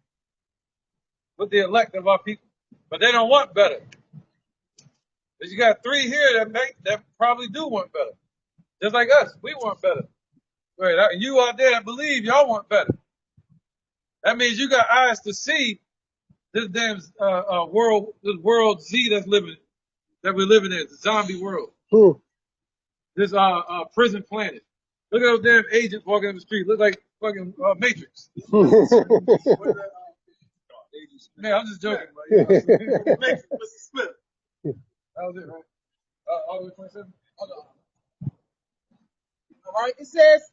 with the elect of our people. But they don't want better. But you got three here that probably do want better. Just like us, we want better. Right? And you out there that believe y'all want better. That means you got eyes to see this damn world Z that we're living in, the zombie world. This prison planet. Look at those damn agents walking in the street. Look like fucking Matrix. Man, I'm just joking. But, Matrix, Mr. Smith. That was it, right? All the way 27? All right, it says,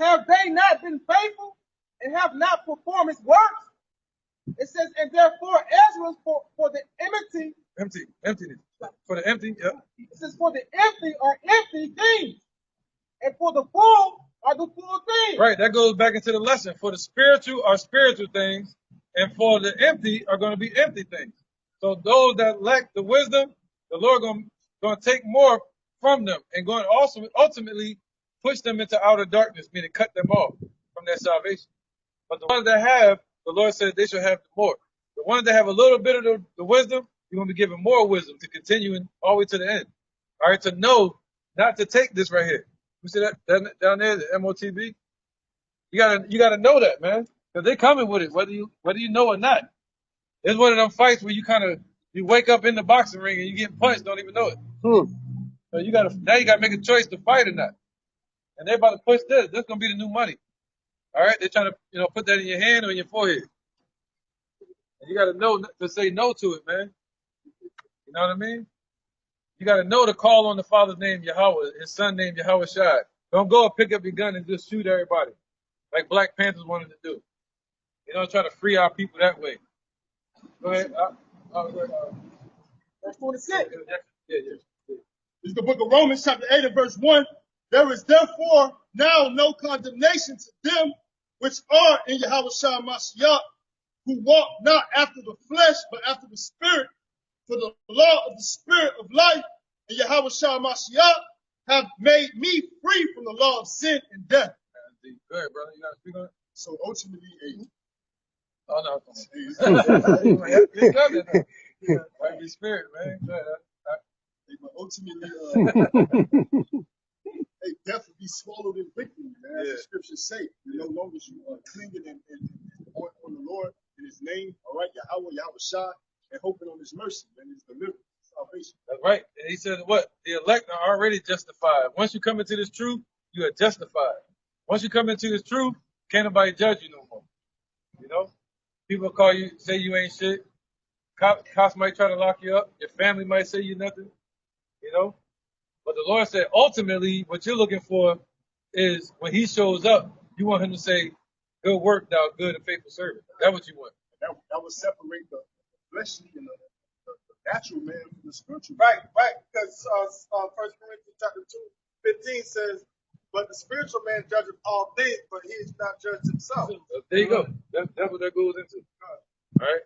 have they not been faithful and have not performed His works? It says, and therefore Ezra for the emptiness. For the empty, yeah. It says, for the empty are empty things, and for the full are the full things. Right, that goes back into the lesson. For the spiritual are spiritual things, and for the empty are going to be empty things. So those that lack the wisdom, the Lord going to take more from them and going to also ultimately push them into outer darkness, meaning cut them off from their salvation. But the ones that have, the Lord said they shall have more. The ones that have a little bit of the wisdom, you're going to be given more wisdom to continue all the way to the end. All right, to know not to take this right here. You see that down there, the MOTB? You gotta know that, man. Because they coming with it, whether you know or not. It's one of them fights where you wake up in the boxing ring and you get punched, don't even know it. So now you gotta make a choice to fight or not. And they're about to push this. This is gonna be the new money. All right, they're trying to put that in your hand or in your forehead. And you gotta know to say no to it, man. You know what I mean? You gotta know to call on the Father's name Yahweh, his son named Yahweh Shai. Don't go and pick up your gun and just shoot everybody, like Black Panthers wanted to do. Try to free our people that way. Go ahead. Verse 26. Yeah. It's the book of Romans, chapter 8 and verse 1. There is therefore now no condemnation to them which are in Yahweh Shai Mashiach, who walk not after the flesh, but after the Spirit. For the law of the Spirit of life in Yahweh Shai Mashiach have made me free from the law of sin and death. Go ahead, brother. You got to speak on it? So ultimately, Oh, no. Right, be spirit, man. Go ahead. But ultimately, death will be swallowed in victory, man. As the scriptures say, no longer you are clinging and on the Lord in his name, all right, Yahweh Shai, and hoping on his mercy and his deliverance, salvation. That's right. And he said what? The elect are already justified. Once you come into this truth, you are justified. Once you come into this truth, can't nobody judge you no more. People call you, say you ain't shit. Cops might try to lock you up. Your family might say you nothing. But the Lord said, ultimately, what you're looking for is when he shows up, you want him to say, good work, thou good and faithful servant. That's what you want. That would separate the fleshly and the natural man from the spiritual. Right. Because 1 Corinthians chapter 2:15 says, but the spiritual man judges all things, but he is not judged himself. There you go. That's what that goes into. All right.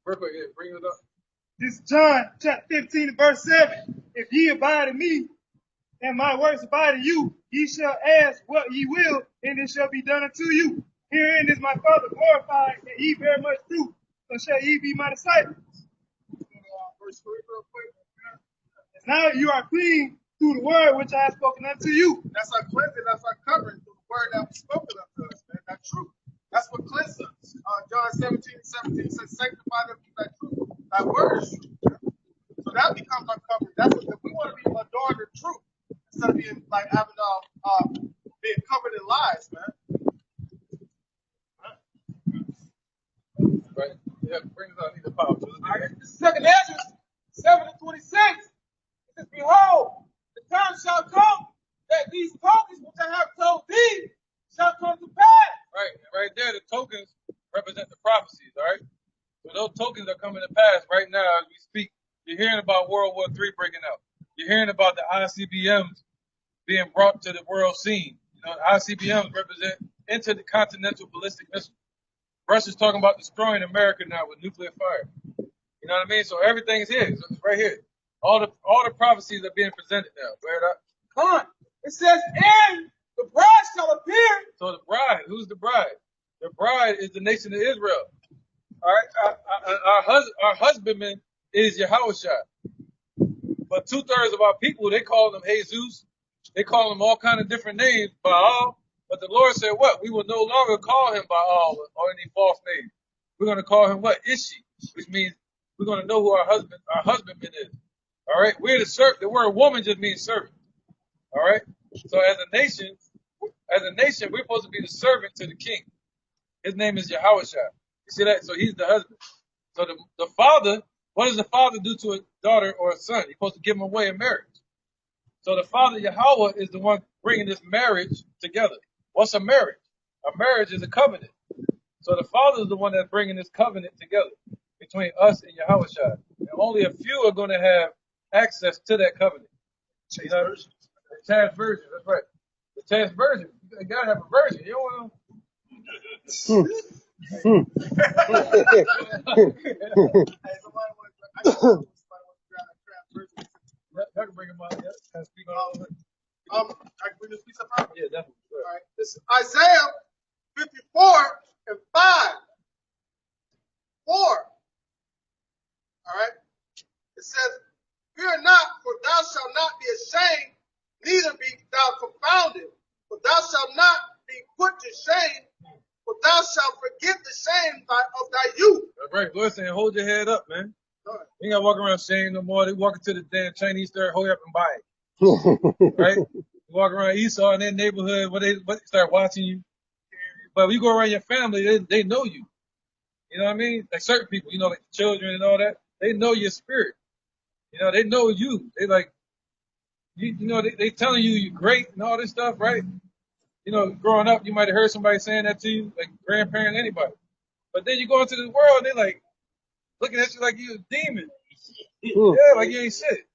Real quick, bring it up. This is John chapter 15 and verse 7. If ye abide in me, and my words abide in you, ye shall ask what ye will, and it shall be done unto you. Herein is my Father glorified, that ye bear much fruit, so shall ye be my disciples. Verse 3 real quick. And now you are clean through the word which I have spoken unto you. That's our cleansing, that's our covering through the word that was spoken unto us, man. That's truth. That's what cleanses us. John 17:17 says, sanctify them through that truth. That word is truth. So that becomes our covering. That's what we want to be adorned in truth instead of being like having being covered in lies, man. Right. Yeah, bring us out. I need the power. Second Ezra 7:26. It says, behold, the time shall come that these tokens which I have told thee shall come to pass. Right there, the tokens represent the prophecies, all right? So those tokens are coming to pass right now as we speak. You're hearing about World War III breaking out. You're hearing about the ICBMs being brought to the world scene. The ICBMs represent intercontinental ballistic missiles. Russia's talking about destroying America now with nuclear fire. You know what I mean? So everything's here. So it's right here. All the prophecies are being presented now. Bear it up. Come on. It says, and the bride shall appear. So the bride, who's the bride? The bride is the nation of Israel. All right, our husbandman is Yahushua. But 2/3 of our people, they call them Jesus. They call them all kind of different names, Baal. But the Lord said, what? We will no longer call him Baal or any false name. We're going to call him what? Ishi, which means we're going to know who our husbandman is. All right, we're the servant. The word woman just means servant. All right. So as a nation, we're supposed to be the servant to the king. His name is Yahushua. You see that? So he's the husband. So the father, what does the father do to a daughter or a son? He's supposed to give him away in marriage. So the father, Yahweh, is the one bringing this marriage together. What's a marriage? A marriage is a covenant. So the father is the one that's bringing this covenant together between us and Yahushua. And only a few are going to have access to that covenant. The Taz version, that's right. The Taz version. You got to have a version. You don't want I can bring him out. Yeah. Can I speak on I can bring this piece up out? Yeah, definitely. All right. This is Isaiah 54 and 5. 4. All right. It says, fear not, for thou shalt not be ashamed, neither be thou confounded, for thou shalt not be put to shame, thou shalt forget the shame of thy youth. That's right. Lord saying, hold your head up, man. You ain't got to walk around shame no more. They walk into the damn Chinese store, hold up and buy it. Right? You walk around Esau in their neighborhood, they start watching you. But when you go around your family, they know you. You know what I mean? Like certain people, you know, like children and all that, they know your spirit. You know, they know you. They like, you know, they telling you you're great and all this stuff, right? You know, growing up, you might have heard somebody saying that to you, like grandparent, anybody. But then you go into the world, and they like looking at you like you a demon. Yeah, like you ain't shit.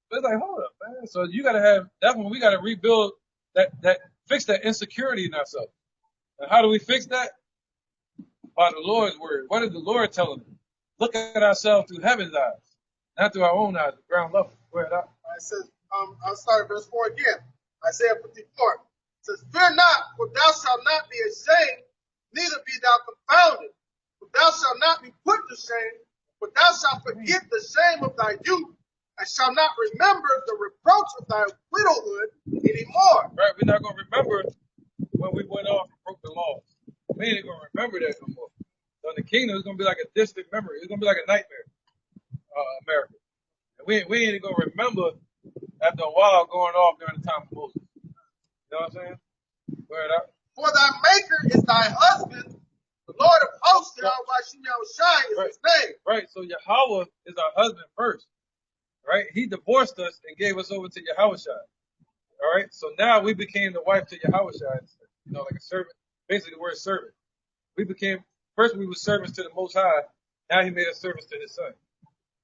But it's like, hold up, man. So you gotta have, that's when we gotta rebuild fix that insecurity in ourselves. And how do we fix that? By the Lord's word. What is the Lord telling us? Look at ourselves through heaven's eyes, not through our own eyes, the ground level. Go ahead. I says, I'll start at verse 4 again. Isaiah 54. It says, fear not, for thou shalt not be ashamed, neither be thou confounded. For thou shalt not be put to shame, for thou shalt forget the shame of thy youth, and shalt not remember the reproach of thy widowhood anymore. Right, we're not going to remember when we went off and broke the laws. We ain't going to remember that no more. So in the kingdom, it's going to be like a distant memory. It's going to be like a nightmare, America. And we ain't going to remember after a while going off during the time of Moses. You know what I'm saying? Go ahead, out. For thy maker is thy husband, the Lord of hosts, Yahweh Shem Yahushai is his name. Right, so Yahweh is our husband first. Right? He divorced us and gave us over to Yahushai. All right? So now we became the wife to Yahushai. You know, like a servant. Basically, the word servant. First we were servants to the Most High. Now he made us servants to his son.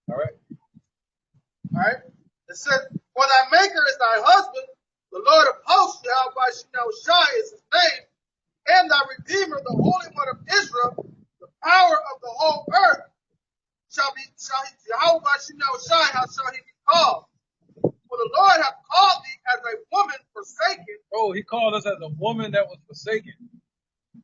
All right? All right? It says, for thy maker is thy husband, the Lord of hosts, Yahweh Shem Yahushai is his name, and thy Redeemer, the Holy One of Israel, the power of the whole earth. Shall he, Yahweh Shem Yahushai, how shall he be called? For the Lord hath called thee as a woman forsaken. Oh, he called us as a woman that was forsaken.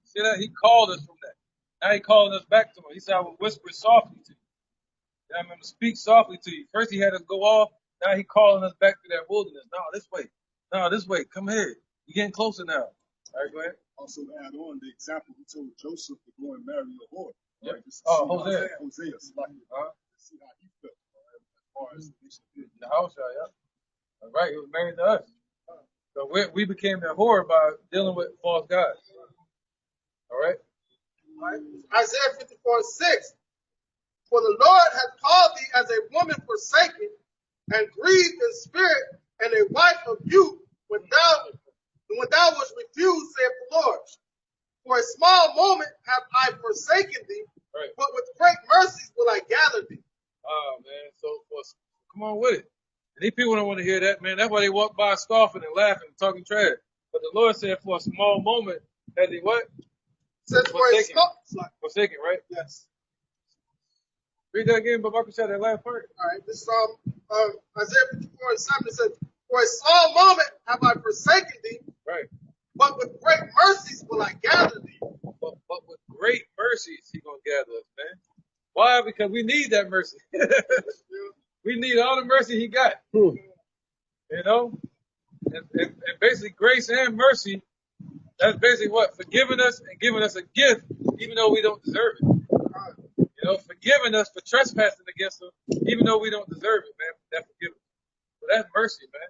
See that? He called us from that. Now he calling us back to him. He said, I will whisper softly to you. I'm going to speak softly to you. First he had us go off. Now he calling us back to that wilderness. No, this way. No, this way. Come here. You're getting closer now. All right, go ahead. Also add on the example he told Joseph to go and marry a whore. Yep. Right? Hosea. Hosea. See how he felt as far as the nation did. The house, yeah. All right, he was married to us. So we became a whore by dealing with false gods. All right? Isaiah 54:6. For the Lord hath called thee as a woman forsaken, and grieved in spirit, and a wife of youth, when thou wast refused, saith the Lord. For a small moment have I forsaken thee, right, but with great mercies will I gather thee. Oh, man. So, come on with it. And these people don't want to hear that, man. That's why they walk by scoffing and laughing and talking trash. But the Lord said for a small moment, has he what? Says for a small... Forsaken, right? Yes. Read that again, but Marcus said that last part. All right. This is Isaiah 54:7. It says, for a small moment have I forsaken thee, right, but with great mercies will I gather thee. But with great mercies he gonna gather us, man. Why? Because we need that mercy. We need all the mercy he got. You know? And basically grace and mercy, that's basically what? Forgiving us and giving us a gift, even though we don't deserve it. You know, forgiving us for trespassing against him, even though we don't deserve it, man. That forgiveness. So that's mercy, man.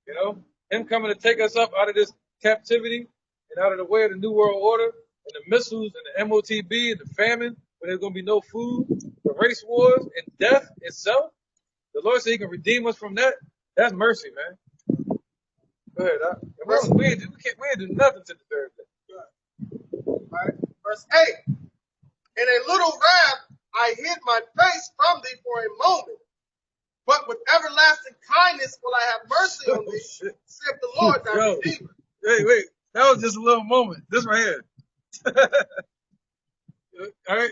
You know? Him coming to take us up out of this captivity and out of the way of the New World Order and the missiles and the MOTB and the famine, where there's going to be no food, the race wars and death itself. The Lord said he can redeem us from that. That's mercy, man. Go ahead. We ain't do nothing to deserve that. All right. Verse 8. In a little wrath I hid my face from thee for a moment, but with everlasting kindness will I have mercy on thee, saith the Lord thy Redeemer. Wait. That was just a little moment. This right here. All right.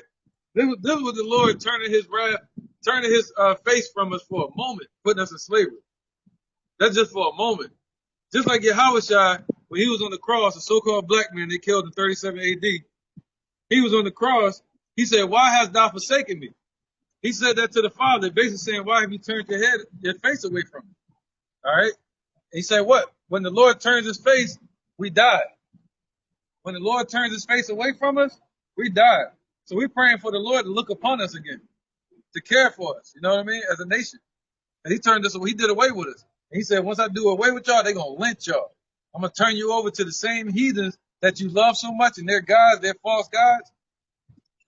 This was the Lord turning his face from us for a moment, putting us in slavery. That's just for a moment. Just like Yahushua, when he was on the cross, a so-called black man they killed in 37 AD, he was on the cross. He said, why hast thou forsaken me? He said that to the Father, basically saying, why have you turned your face away from me? All right. He said, what? When the Lord turns his face, we die. When the Lord turns his face away from us, we die. So we're praying for the Lord to look upon us again, to care for us. You know what I mean? As a nation. And he turned us away. He did away with us. And he said, once I do away with y'all, they're going to lynch y'all. I'm going to turn you over to the same heathens that you love so much and their gods, their false gods.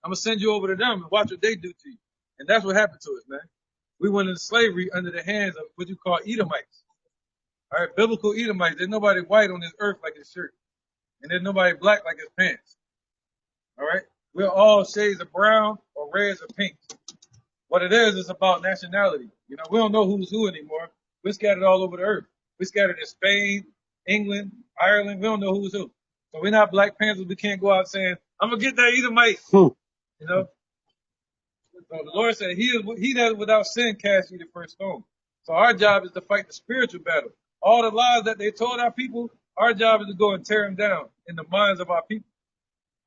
I'm going to send you over to them and watch what they do to you. And that's what happened to us, man. We went into slavery under the hands of what you call Edomites. All right, biblical Edomites. There's nobody white on this earth like his shirt. And there's nobody black like his pants. All right? We're all shades of brown or reds or pinks. What it is about nationality. You know, we don't know who's who anymore. We're scattered all over the earth. We're scattered in Spain, England, Ireland. We don't know who's who. So we're not Black Panthers. We can't go out saying, I'm going to get that Edomite. You know? So the Lord said, he that without sin cast you the first stone. So our job is to fight the spiritual battle. All the lies that they told our people, our job is to go and tear them down in the minds of our people.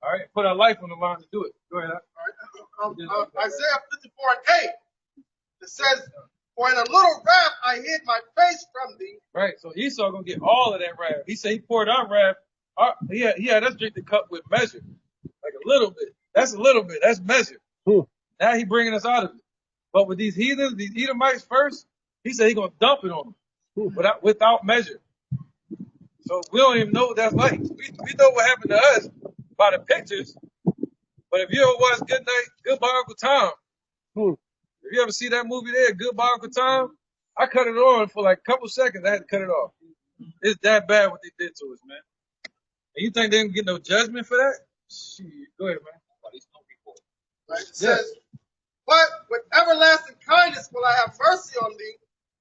All right? Put our life on the line to do it. Go ahead. All right. Isaiah 54:8. It says, for in a little wrath I hid my face from thee. Right. So Esau going to get all of that wrath. He said he poured our wrath. He had us drink the cup with measure. Like a little bit. That's a little bit. That's measure. Now he bringing us out of it. But with these heathens, these Edomites first, he said he going to dump it on them without measure. So we don't even know what that's like. We know what happened to us by the pictures. But if you ever watch Goodbye Uncle Tom, if you ever see that movie there, Goodbye Uncle Tom, I cut it on for like a couple seconds. I had to cut it off. It's that bad what they did to us, man. And you think they didn't get no judgment for that? Shit. Go ahead, man. Right? It says, but with everlasting kindness will I have mercy on thee,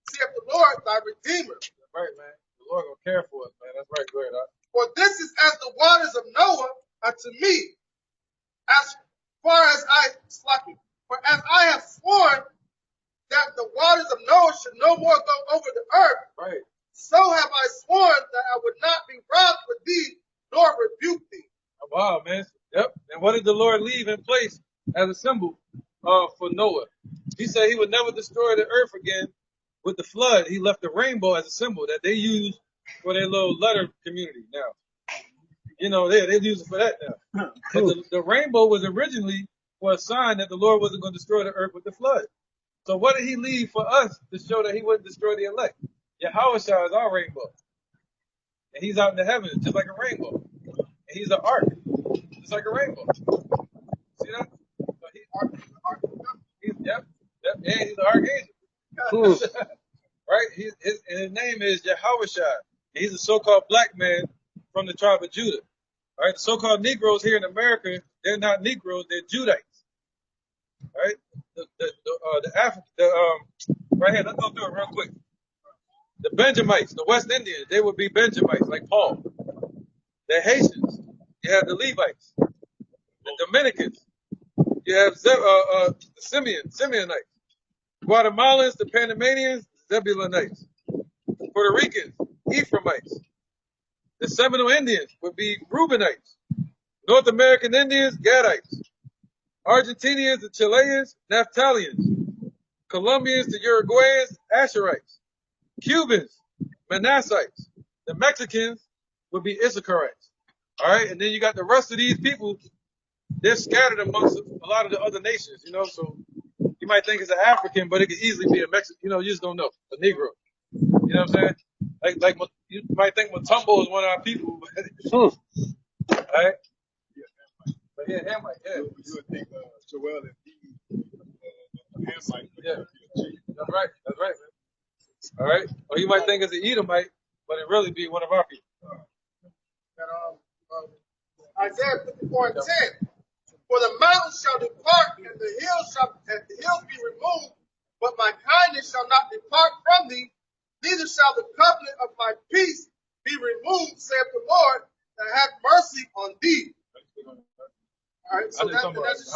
saith the Lord thy Redeemer. That's right, man. The Lord gonna care for us, man. That's right. Go ahead, For this is as the waters of Noah unto me, as far as for as I have sworn that the waters of Noah should no more go over the earth, right. So have I sworn that I would not be wroth with thee, nor rebuke thee. Oh, wow, man. Yep. And what did the Lord leave in place as a symbol for Noah? He said he would never destroy the earth again with the flood. He left the rainbow as a symbol that they use for their little letter community now. You know, they use it for that now. But the rainbow was originally for a sign that the Lord wasn't going to destroy the earth with the flood. So what did he leave for us to show that he wouldn't destroy the elect? Yahushua is our rainbow. And he's out in the heavens just like a rainbow. And he's an ark, just like a rainbow. See that? So he's an archangel. Right? And his name is Yahushua. He's a so-called black man from the tribe of Judah. All right? The so-called Negroes here in America, they're not Negroes, they're Judites. Right? Right here, let's go through it real quick. The Benjamites, the West Indians, they would be Benjamites, like Paul. The Haitians, you have the Levites. The Dominicans, you have the Simeonites. Guatemalans, the Panamanians, Zebulonites. Puerto Ricans, Ephraimites. The Seminole Indians would be Reubenites. North American Indians, Gadites. Argentinians, the Chileans, Naphtalians. Colombians, the Uruguayans, Asherites. Cubans, Manassites. The Mexicans would be Issacharites. All right, and then you got the rest of these people. They're scattered amongst a lot of the other nations, you know. So you might think it's an African, but it could easily be a Mexican. You know, you just don't know. A Negro. You know what I'm saying? Like you might think Matumbo is one of our people. All right. But yeah, Hamite. Yeah. You would think Joel and Hamite. Yeah. That's right. That's right, man. All right. Or you might think it's an Edomite, but it really be one of our people. Isaiah 54:10. For the mountains shall depart, and the hills be removed, but my kindness shall not depart from thee, neither shall the covenant of my peace be removed, saith the Lord, that have mercy on thee. All right, so that's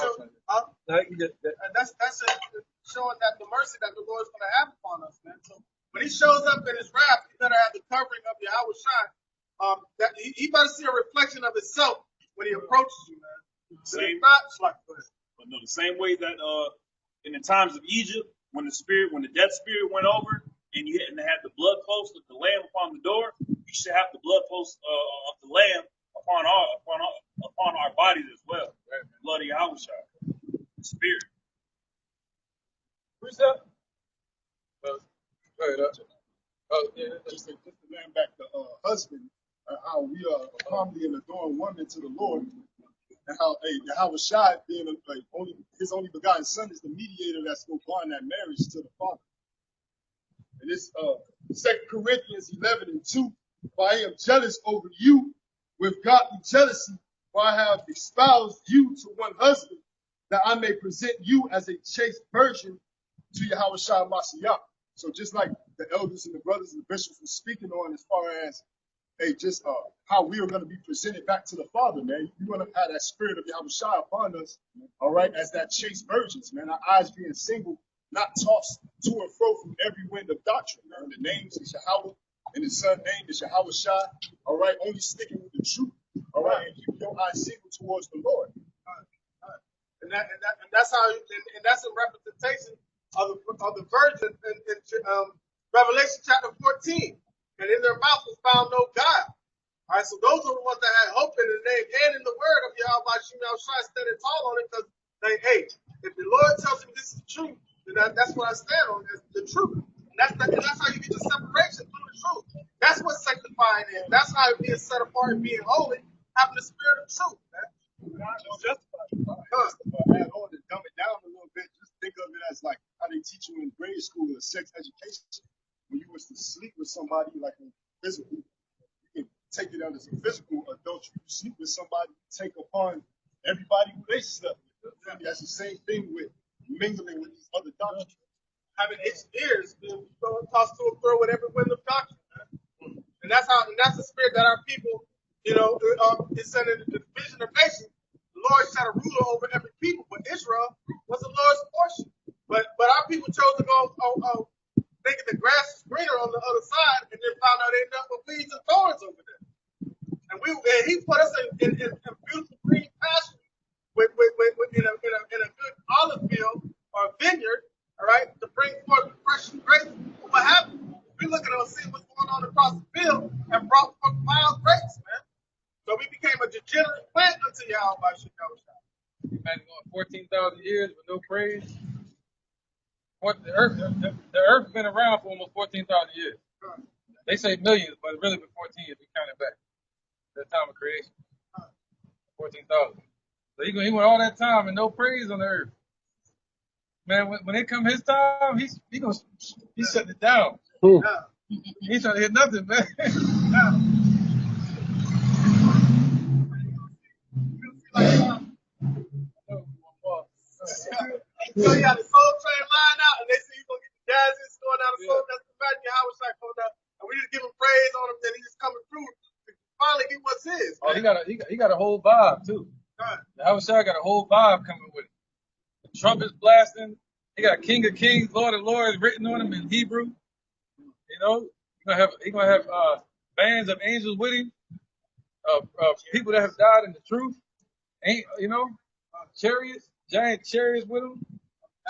showing that the mercy that the Lord is going to have upon us, man. So when he shows up in his wrath, he better have the covering of Yahushua. That he better see a reflection of himself when he approaches you, man. The same way that in the times of Egypt, when the death spirit went over, and you had the blood post of the lamb upon the door, you should have the blood post of the lamb upon our bodies as well. Right? The blood of Yahushua, the Spirit. Precept? Just to land back the husband, how we are humbly and adoring woman to the Lord, and how Yahushua being his only begotten son is the mediator that's going to bond that marriage to the Father. And this 2 Corinthians 11:2, for I am jealous over you with godly jealousy, for I have espoused you to one husband, that I may present you as a chaste virgin to Yahushua Mashiach. So just like the elders and the brothers and the bishops were speaking on as far as how we are going to be presented back to the Father, man. You're going to have that spirit of Yahushua upon us, all right, as that chaste virgins, man. Our eyes being single, not tossed to and fro from every wind of doctrine, man. The names is Yahweh, and his son's name is Yahushua, all right, only sticking with the truth, all right, and keep your eyes single towards the Lord. And that's how, and that's a representation of the virgin in Revelation chapter 14. And in their mouth was found no God. All right, so those are the ones that had hope in the name and in the word of Yahweh Shai standing tall on it, because they, hey, if the Lord tells me this is true, then that's what I stand on, is the truth. And that's how you get the separation through the truth. That's what sanctifying is. That's how being set apart and being holy, having the spirit of truth, man. God don't justify it. Add on to dumb it down a little bit. Just think of it as like how they teach you in grade school in sex education. When you was to sleep with somebody like in physical, you can take it under some physical adultery. You sleep with somebody, take upon everybody who they slept with. That's the same thing with mingling with these other doctrines. Having itched ears, being tossed to and fro with every wind of doctrine, man. And that's the spirit that our people, is sending the division of nations. The Lord set a ruler over every people, but Israel was the Lord's portion. But our people chose to go thinking the grass is greener on the other side, and then found out they ended up with weeds and thorns over there. And he put us in beautiful green pasture in a good olive field or vineyard, all right, to bring forth fresh grapes. But what happened? We looking at seeing what's going on across the field and brought forth wild grapes, man. So we became a degenerate plant unto Yahweh Shai. Imagine going 14,000 years with no praise. The earth's been around for almost 14,000 years. They say millions, but really been 14 if you count it back. The time of creation. 14,000. So he went all that time and no praise on the earth. Man, when it come his time, he's shutting it down. He's trying to hit nothing, man. So you got the Soul Train line out, and they say you're going to get the jazz going down the soul. That's the fact how it's like coming down. And we just give him praise on him, and he's just coming through to finally get what's his. Oh, he got a whole vibe too. Yahushua got a whole vibe coming with it. The trumpets blasting. He got King of Kings, Lord of Lords written on him in Hebrew. He's gonna have bands of angels with him, people that have died in the truth. Chariots, giant chariots with him,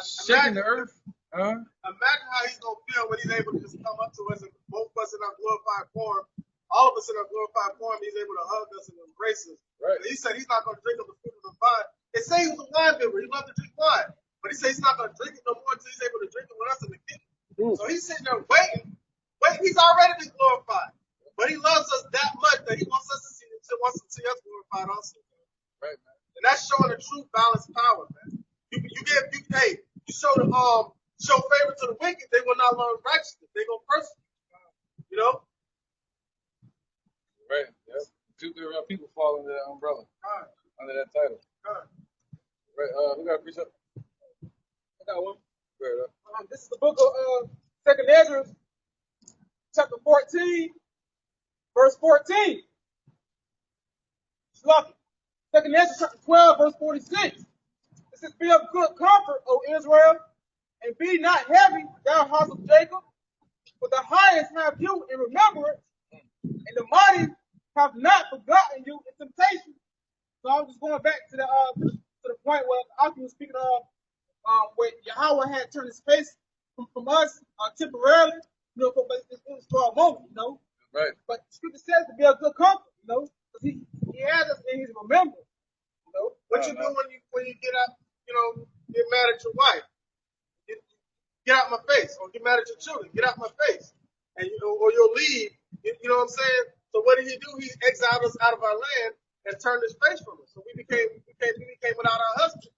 shaking the earth. Imagine how he's gonna feel when he's able to just come up to us and both of us in our glorified form. All of us in our glorified form, he's able to hug us and embrace us. Right. And he said he's not going to drink of the fruit of the vine. They say he was a wine bibber. He loved to drink wine. But he said he's not going to drink it no more until he's able to drink it with us in the kingdom. So he's sitting there waiting. He's already been glorified. But he loves us that much that he wants us to see us glorified also. Right, man. And that's showing the true balanced power, man. You show favor to the wicked, they will not learn righteousness. They're going to persecute. You know? Right. Yep. Two people fall under that umbrella, under that title. Right. Who got a precept? I got one. This is the book of 2nd Ezra, chapter 14, verse 14. It's lucky. 2nd Ezra, chapter 12, verse 46. It says, "Be of good comfort, O Israel, and be not heavy, thou house of Jacob, for the highest have you in remembrance, and the mighty have not forgotten you in temptation." So I'm just going back to the point where Akim was speaking of, where Yahweh had turned his face from us temporarily, but it was for a moment, Right. But Scripture says to be a good comfort, because he He has us in his remembrance. You know what you do when you get out, get mad at your wife. Get out my face, or get mad at your children. Get out my face, and or you'll leave. You know what I'm saying? So what did he do? He exiled us out of our land and turned his face from us. So we became without our husband.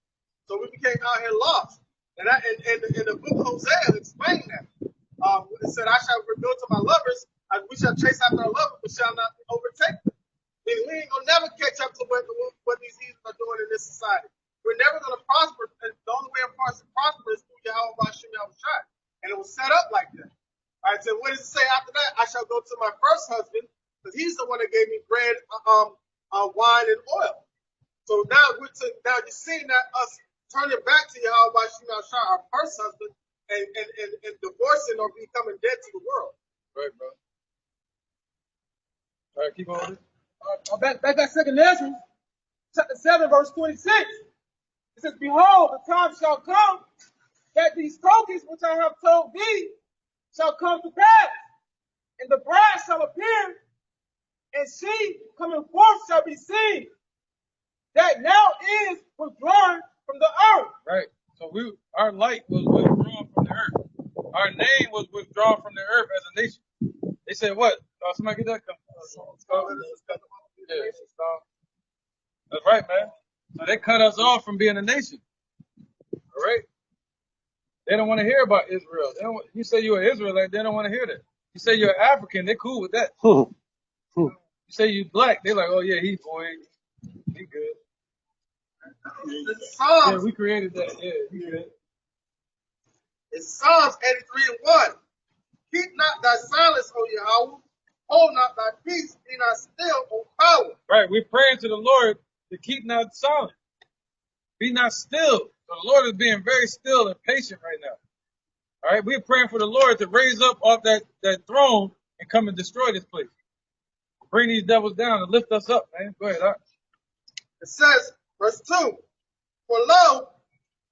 So we became out here lost. And the book of Hosea explained that. It said, "I shall go to my lovers, and we shall chase after our lovers, but shall not overtake them." Meaning we ain't gonna never catch up to what these heathens are doing in this society. We're never gonna prosper. And the only way a person prospers is through Yahweh Bashim Yahushai. And it was set up like that. All right, so what does it say after that? I shall go to my first husband, because he's the one that gave me bread, wine, and oil. So now you're seeing that us turning back to Yahweh Bashim Yahushai, our first husband, and divorcing or becoming dead to the world. Right, bro. All right, keep on. Back that second Ezra, chapter 7, verse 26. It says, "Behold, the time shall come that these tokens which I have told thee shall come to pass, and the bride shall appear, and she coming forth shall be seen, that now is withdrawn from the earth." Right. So our light was withdrawn from the earth. Our name was withdrawn from the earth as a nation. They said what? Somebody get that? Yeah, that's right, man. So they cut us off from being a nation. All right. They don't want to hear about Israel. You say you're an Israelite, they don't want to hear that. You say you're African, they're cool with that. You say you black, they're like, oh yeah, he good. Yeah, we created that. Yeah, he good. It's Psalms 83:1. Keep not thy silence, O Yahweh. Hold not thy peace. Be not still, O power. Right, we're praying to the Lord to keep not silent. Be not still. So the Lord is being very still and patient right now. All right, we're praying for the Lord to raise up off that throne and come and destroy this place. Bring these devils down and lift us up, man. Go ahead. It says, verse 2, "For lo,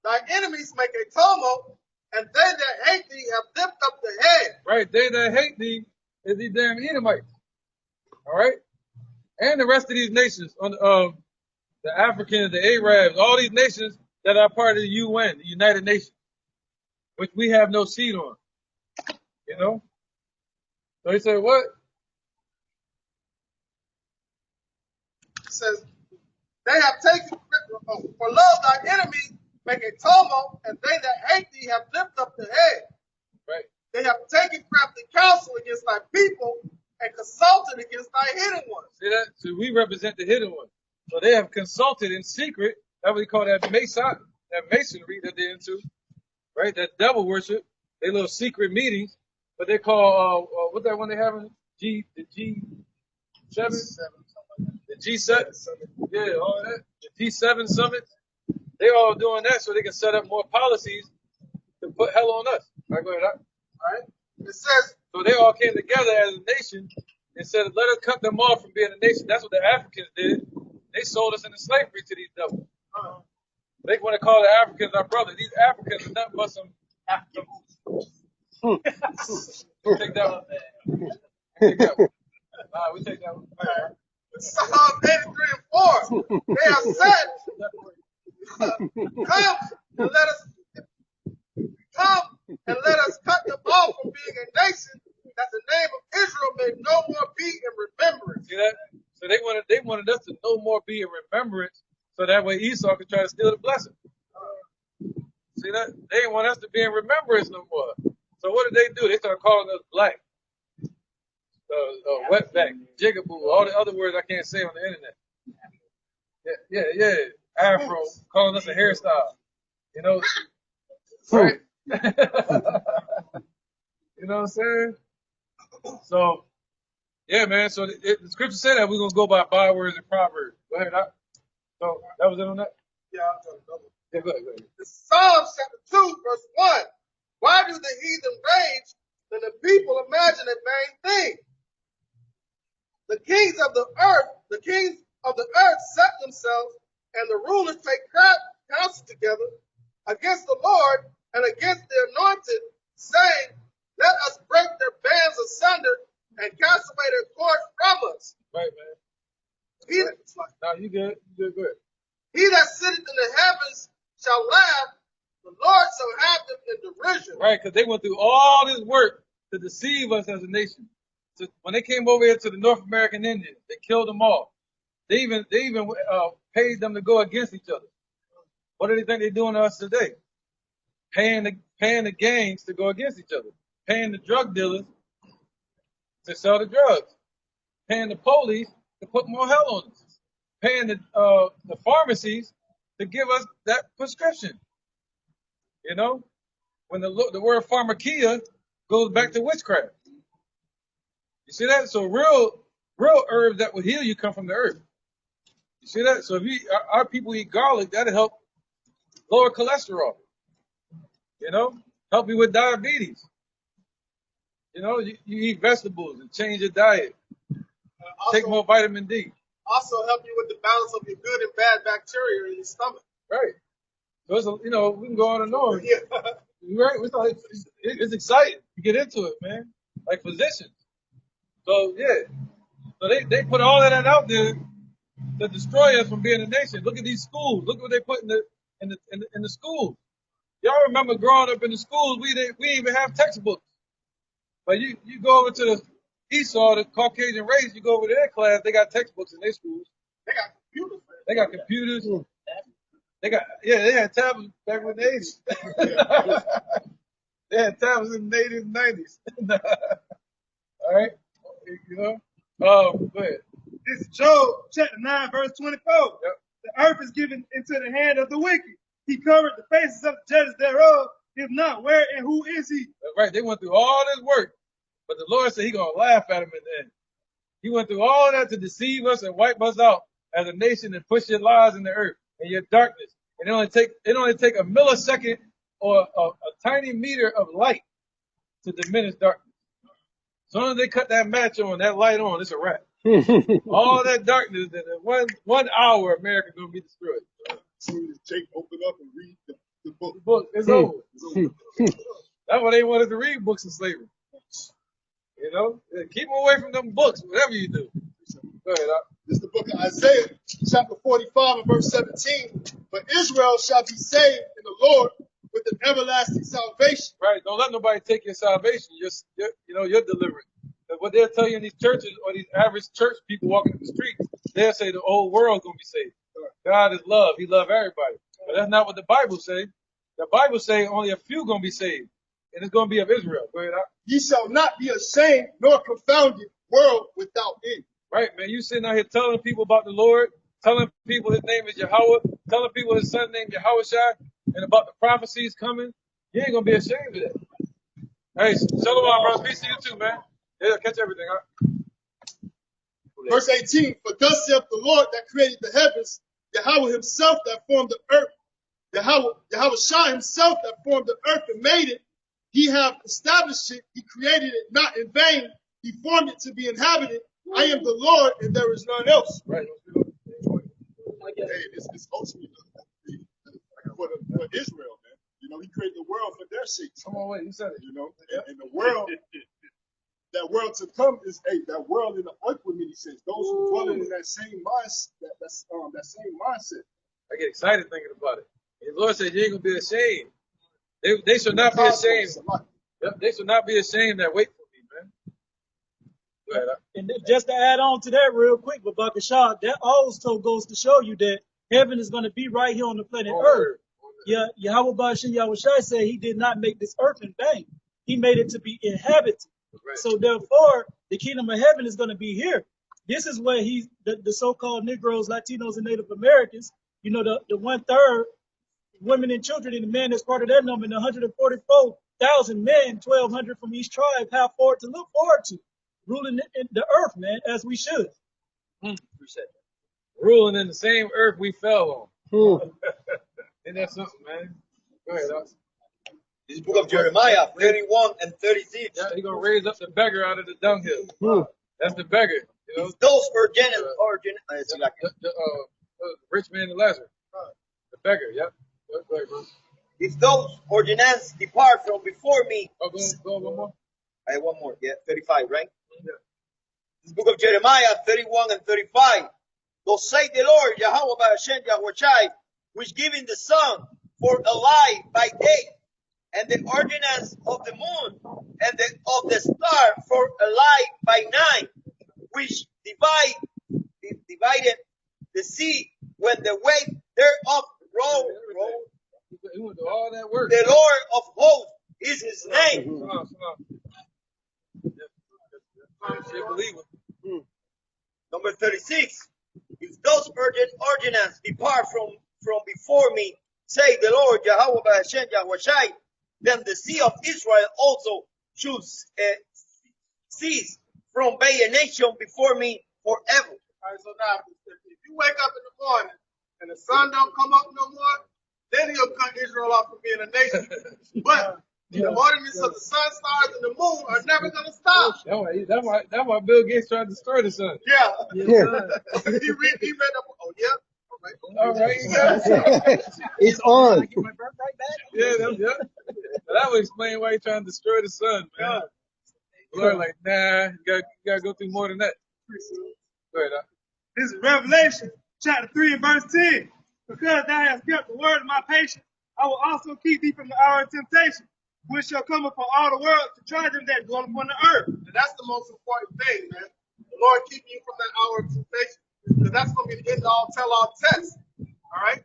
thy enemies make a tumult, and they that hate thee have lifted up the head." Right, they that hate thee is these damn Edomites. All right? And the rest of these nations, the Africans, the Arabs, all these nations that are part of the UN, the United Nations, which we have no seat on. You know? So he said, what? It says, "They have taken, for lo, thy enemies make a tumult, and they that hate thee have lifted up the head." Right. They have taken crafty counsel against thy people and consulted against thy hidden ones. See that? So we represent the hidden ones. So they have consulted in secret. That's what we call that masonry that they're into. Right? That devil worship. They little secret meetings. But they call, what that one they having? The G7? The G7? Yeah, all that. The G7 summits. They all doing that so they can set up more policies to put hell on us. All right, go ahead. All right. It says, so they all came together as a nation and said, let us cut them off from being a nation. That's what the Africans did. They sold us into slavery to these devils. They want to call the Africans our brothers. These Africans are nothing but some Africans. Take that one. Take that one. All right, we take that one. All right. Psalm 83:4. They have said, come and let us cut them off from being a nation, that the name of Israel may no more be in remembrance. See that? So they wanted us to no more be in remembrance, so that way Esau could try to steal the blessing. See that? They didn't want us to be in remembrance no more. So what did they do? They started calling us black, wetback, jigaboo, all the other words I can't say on the internet. Yeah. Afro, calling us a hairstyle. You know? Right? You know what I'm saying? So, yeah, man. So the scripture said that we're going to go by bywords and proverbs. Go ahead. So that was it on that? Yeah, I'll tell you. Yeah, go ahead. Psalms chapter 2, verse 1. Why do the heathen rage and the people imagine a vain thing? The kings of the earth set themselves, and the rulers take counsel together against the Lord and against the anointed, saying, let us break their bands asunder and cast away their cords from us. Right, man. You good? You good? Go ahead. He that sitteth in the heavens shall laugh. The Lord shall have them in derision. Right, because they went through all this work to deceive us as a nation. So when they came over here to the North American Indians, they killed them all. They even paid them to go against each other. What do they think they're doing to us today? Paying the gangs to go against each other. Paying the drug dealers to sell the drugs. Paying the police to put more hell on us. Paying the pharmacies to give us that prescription. You know, when the word pharmakia goes back to witchcraft. You see that? So real herbs that will heal you come from the earth. You see that? So if our people eat garlic, that'll help lower cholesterol. You know, help you with diabetes. You know, you eat vegetables and change your diet. Take more vitamin D. Also help you with the balance of your good and bad bacteria in your stomach. Right. So it's we can go on and on. Yeah. Right? It's exciting to get into it, man. Like physicians. So yeah. So they put all of that out there to destroy us from being a nation. Look at these schools. Look what they put in the schools. Y'all remember growing up in the schools, we didn't even have textbooks. But you go over to the Esau, the Caucasian race, you go over to their class, they got textbooks in their schools. They got computers. They got computers. They had tablets back in the 80s. They had tablets in the 80s and 90s. All right. You know? Go ahead. This is Job chapter 9, verse 24. Yep. The earth is given into the hand of the wicked. He covered the faces of the judges thereof. If not, where and who is he? That's right. They went through all this work, but the Lord said He's gonna laugh at them in the end. He went through all that to deceive us and wipe us out as a nation and push your lies in the earth and your darkness. And it only take a millisecond or a tiny meter of light to diminish darkness. As soon as they cut that match on, that light on, it's a wrap. All that darkness, in 1 hour, America gonna be destroyed. As soon as Jake open up and read the book. The book is over. That's why they wanted to read books of slavery. You know, keep them away from them books, whatever you do. Go ahead. This is the book of Isaiah, chapter 45 and verse 17. But Israel shall be saved in the Lord with an everlasting salvation. Right. Don't let nobody take your salvation. Your deliverance. But what they'll tell you in these churches or these average church people walking in the streets, they'll say the whole world's gonna be saved. God is love. He loves everybody. But that's not what the Bible say. The Bible say only a few gonna be saved, and it's gonna be of Israel. Go ahead. Ye shall not be ashamed nor confounded, world without end. Right, man. You sitting out here telling people about the Lord, telling people His name is Yahweh, telling people His son named Yahushua, and about the prophecies coming. You ain't gonna be ashamed of that. Hey, shalom, brother. Peace to you too, man. Yeah, catch everything. Huh? Verse 18. For thus saith the Lord that created the heavens, Yahweh Himself that formed the earth, Yahweh Shah Himself that formed the earth and made it. He have established it. He created it not in vain. He formed it to be inhabited. I am the Lord, and there is none else. Right. Hey, it's ultimately for Israel, man. You know, He created the world for their sake. Come on, wait. You said it. You know, and the world, that world to come is that world in the earth with many sense. Those who dwell in that same mindset, that same mindset. I get excited thinking about it. And the Lord said, "You ain't gonna be ashamed. They should not be ashamed. Yep, they should not be ashamed that wait for me, man." Go ahead. And just to add on to that real quick, Babaka Shah, that also goes to show you that heaven is going to be right here on the planet Earth. Yeah, Yahweh Bashin Yahushua said He did not make this earth in vain. He made it to be inhabited. Right. So therefore, the kingdom of heaven is going to be here. This is where the so-called Negroes, Latinos, and Native Americans, you know, the 1/3 women and children and the men that's part of that number, and 144,000 men, 1,200 from each tribe, have forward to look forward to. Ruling in the earth, man, as we should. Ruling in the same earth we fell on. Isn't that something, man? Go ahead, This book of Jeremiah 31 and 36. Yeah, He's going to raise up the beggar out of the dunghill. That's the beggar. You know? Those the rich man and Lazarus. The beggar, yep. Go ahead, bro. If those ordinances depart from before me. Oh, go one more. I have one more. Yeah, 35, right? Yeah. This book of Jeremiah 31 and 35. Thus say the Lord, Yahweh Ba'ashem Yahushai, which giving the sun for a light by day, and the ordinance of the moon, and of the star for a light by night, which divided the sea when the weight thereof rolled. He went through all that work. The Lord of hosts is his name. Number 36. If those ordinances depart from before me, say the Lord Yahweh Ba'ashem Yahushai, then the sea of Israel also should cease from being a nation before me forever. All right, so now, if you wake up in the morning and the sun don't come up no more, then he'll cut Israel off from being a nation. But the ordinance of the sun, stars, and the moon are never going to stop. That's why Bill Gates tried to destroy the sun. Yeah. Yeah. he read up. Oh, yeah. All right. It's on. Yeah, that would explain why he's trying to destroy the sun, man. Lord, like, nah, you gotta go through more than that. Go ahead, This is Revelation chapter 3 and verse 10. Because thou hast kept the word of my patience, I will also keep thee from the hour of temptation, which shall come upon all the world to try them that dwell upon the earth. And that's the most important thing, man. The Lord keep you from that hour of temptation. Because that's going to be the end all tell-all test. All right?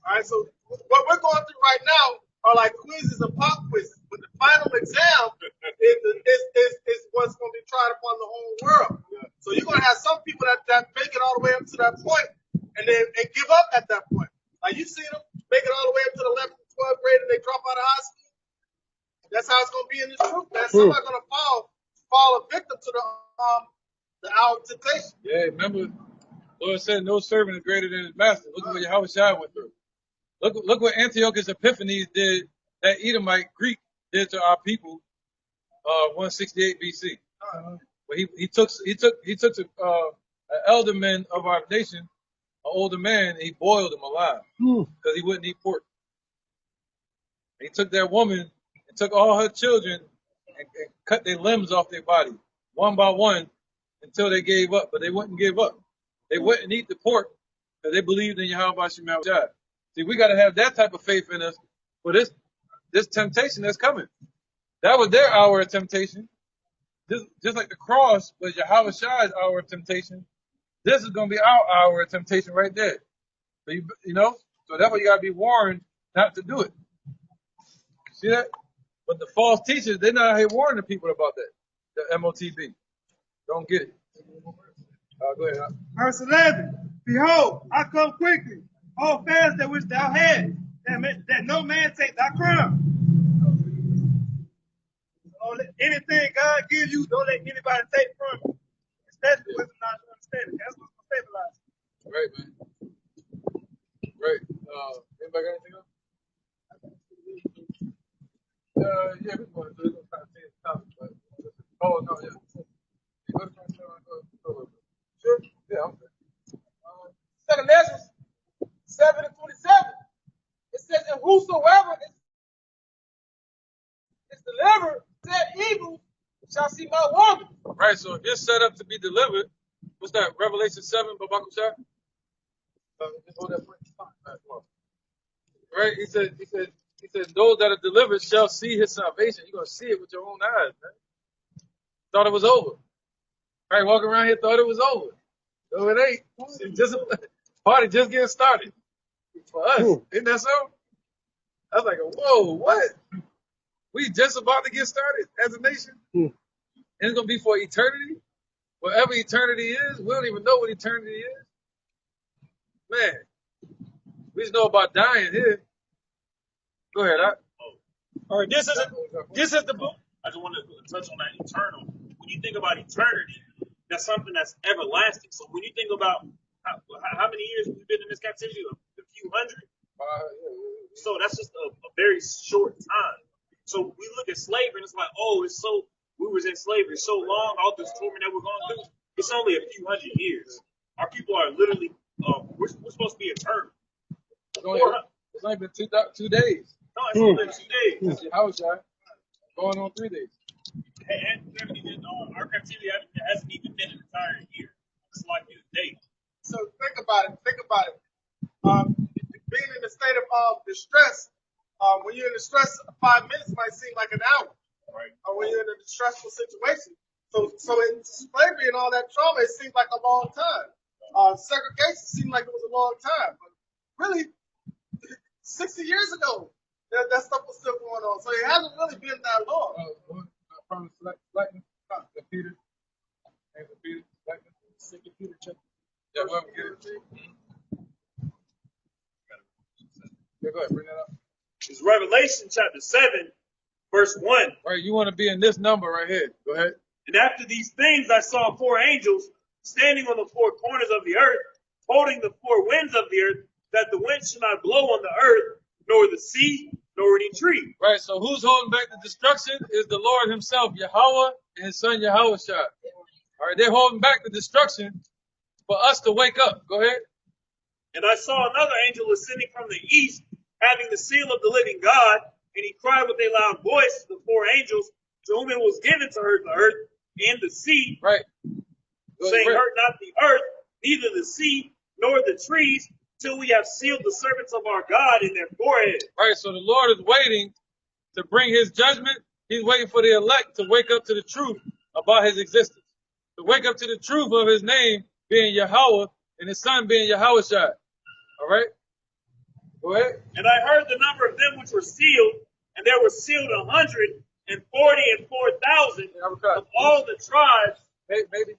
All right, so what we're going through right now are like quizzes and pop quizzes. But the final exam is what's going to be tried upon the whole world. So you're going to have some people that make it all the way up to that point and then they give up at that point. Like you see them make it all the way up to the 11th and 12th grade and they drop out of high school. That's how it's going to be in this truth, man. Somebody's going to fall a victim to the hour of temptation. Yeah, remember, Lord said, no servant is greater than his master. Look at what Yahushua went through. Look what Antiochus Epiphanes did, that Edomite Greek did to our people, 168 BC. But he took an elder man of our nation, an older man, and he boiled him alive because he wouldn't eat pork. And he took that woman and took all her children and cut their limbs off their body one by one until they gave up. But they wouldn't give up. They wouldn't eat the pork because they believed in Yahweh Shema Shai. See, we got to have that type of faith in us for this temptation that's coming. That was their hour of temptation. Just like the cross was Yahweh Shai's hour of temptation, this is going to be our hour of temptation right there. So so that's why you got to be warned not to do it. See that? But the false teachers, they're not here warning the people about that. The MOTB. Don't get it. Go ahead. Verse 11. Behold, I come quickly. Hold fast that which thou hast, that no man take thy crown. Don't let anything God gives you, don't let anybody take from you. Especially when it's not understanding. That's what's going to stabilize. Right, man. Right. Anybody got anything else? Yeah, we're going to do it. We're trying to see the topic, but no, yeah. Sure? Yeah, I'm good. Second Ezra 7 and 27. It says, and whosoever is delivered said evil shall see my wonder. Right, so if you're set up to be delivered, what's that? Revelation 7, Babakusha? Just hold that point. Right? He said, those that are delivered shall see his salvation. You're going to see it with your own eyes, man. Thought it was over. Right, walking around here thought it was over. No, it ain't. It's just party just getting started. For us. Isn't that so? I was like, whoa, what? We just about to get started as a nation? And it's going to be for eternity? Whatever eternity is, we don't even know what eternity is. Man, we just know about dying here. Go ahead. All right, this is the book. I just want to touch on that eternal. When you think about eternity, that's something that's everlasting. So when you think about how many years we've been in this captivity, a few hundred. So that's just a very short time. So we look at slavery and it's like, we was in slavery so long, all this torment that we're going through. It's only a few hundred years. Our people are literally, we're supposed to be eternal. It's only been 2 days. No, it's only been 2 days. How was that? Going on 3 days. And our captivity hasn't even been an entire year. It's like a day. So think about it. Think about it. Being in a state of distress, when you're in distress, 5 minutes might seem like an hour. Right. Or when you're in a distressful situation. So in slavery and all that trauma, it seemed like a long time. Segregation seemed like it was a long time. But really, 60 years ago, that stuff was still going on. So it hasn't really been that long. From Blackman, Peter. Hey, Peter, Blackman. Peter, check. Yeah, go ahead, get it. Yeah, go ahead, bring that up. It's Revelation chapter 7, verse 1. Right, you want to be in this number right here. Go ahead. And after these things, I saw 4 angels standing on the 4 corners of the earth, holding the 4 winds of the earth, that the wind should not blow on the earth, nor the sea, nor any tree. Right, so who's holding back the destruction is the Lord himself, Yahweh, and his son Yahushua. All right, they're holding back the destruction for us to wake up. Go ahead. And I saw another angel ascending from the east, having the seal of the living God, and he cried with a loud voice to the 4 angels, to whom it was given to hurt the earth and the sea, right, saying, hurt not the earth, neither the sea, nor the trees, till we have sealed the servants of our God in their foreheads. Right, so the Lord is waiting to bring his judgment. He's waiting for the elect to wake up to the truth about his existence, to wake up to the truth of his name being Yahweh and his son being Yahushua. All right? Go ahead. And I heard the number of them which were sealed, and there were sealed 144,000 of all the tribes. Maybe.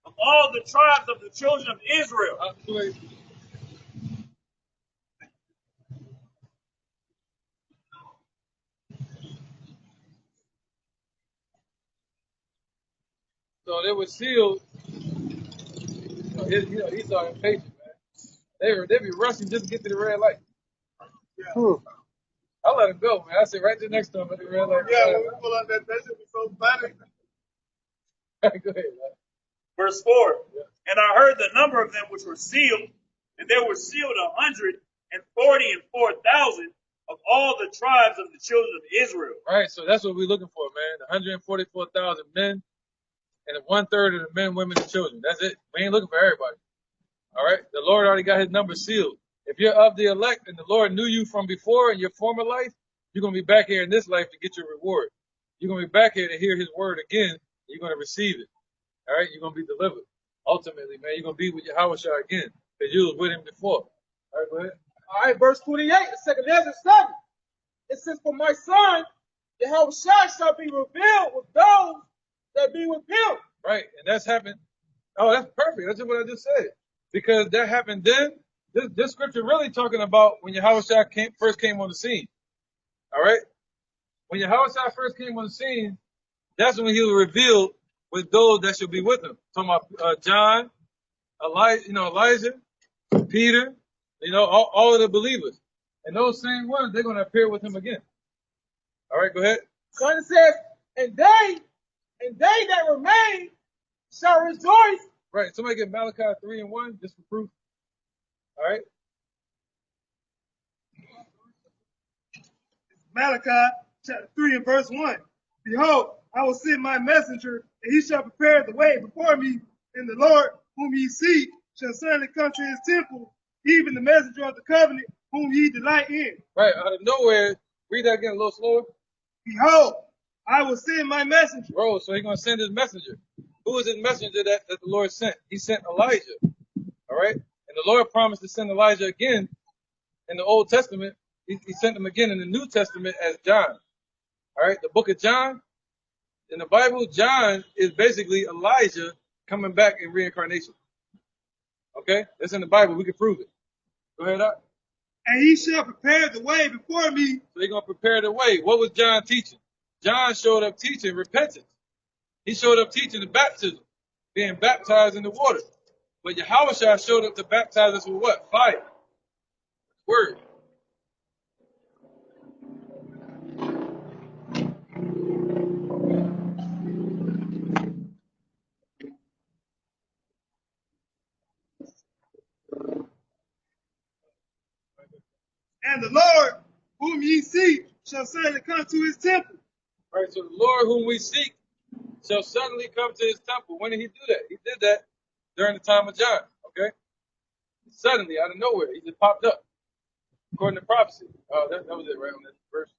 Of all the tribes of the children of Israel. So they were sealed. He's all impatient, man. They be rushing just to get to the red light. Yeah. I let him go, man. I sit right there next to him at the red light. Yeah, when we pull out that should be so funny. Go ahead, man. Verse 4. Yeah. And I heard the number of them which were sealed, and there were sealed 144,000 of all the tribes of the children of Israel. Right, so that's what we're looking for, man. 144,000 men, and 1/3 of the men, women, and children. That's it. We ain't looking for everybody. All right? The Lord already got his number sealed. If you're of the elect and the Lord knew you from before in your former life, you're going to be back here in this life to get your reward. You're going to be back here to hear his word again. You're going to receive it. All right? You're going to be delivered. Ultimately, man, you're going to be with Yahushua again because you was with him before. All right, go ahead. All right, verse 28, the 2nd Ezra 7. It says, for my son, Yahushua shall be revealed with those that be with him. Right, and that's happened. Oh, that's perfect. That's what I just said. Because that happened then. This scripture really talking about when Yahushua first came on the scene. All right? When Yahushua first came on the scene, that's when he was revealed with those that should be with him. Talking about John, Elijah, Peter, all of the believers. And those same ones, they're going to appear with him again. All right, go ahead. So it says, and they that remain shall rejoice. Right, somebody get Malachi 3:1 just for proof. All right. Malachi chapter 3 and verse 1. Behold, I will send my messenger, and he shall prepare the way before me, and the Lord whom ye seek shall suddenly come to his temple, even the messenger of the covenant whom ye delight in. Right, out of nowhere, read that again a little slower. Behold, I will send my messenger. Bro, so he's going to send his messenger. Who is his messenger that the Lord sent? He sent Elijah. All right? And the Lord promised to send Elijah again in the Old Testament. He sent him again in the New Testament as John. All right? The book of John, in the Bible, John is basically Elijah coming back in reincarnation. Okay? That's in the Bible. We can prove it. Go ahead, Doc. And he shall prepare the way before me. So he's going to prepare the way. What was John teaching? John showed up teaching repentance. He showed up teaching the baptism, being baptized in the water. But Yahushua showed up to baptize us with what? Fire. Word. And the Lord whom ye seek shall suddenly come to his temple. Right, so the Lord whom we seek shall suddenly come to his temple. When did he do that? He did that during the time of John. Okay, suddenly out of nowhere, he just popped up, according to prophecy. That was it, right on that verse.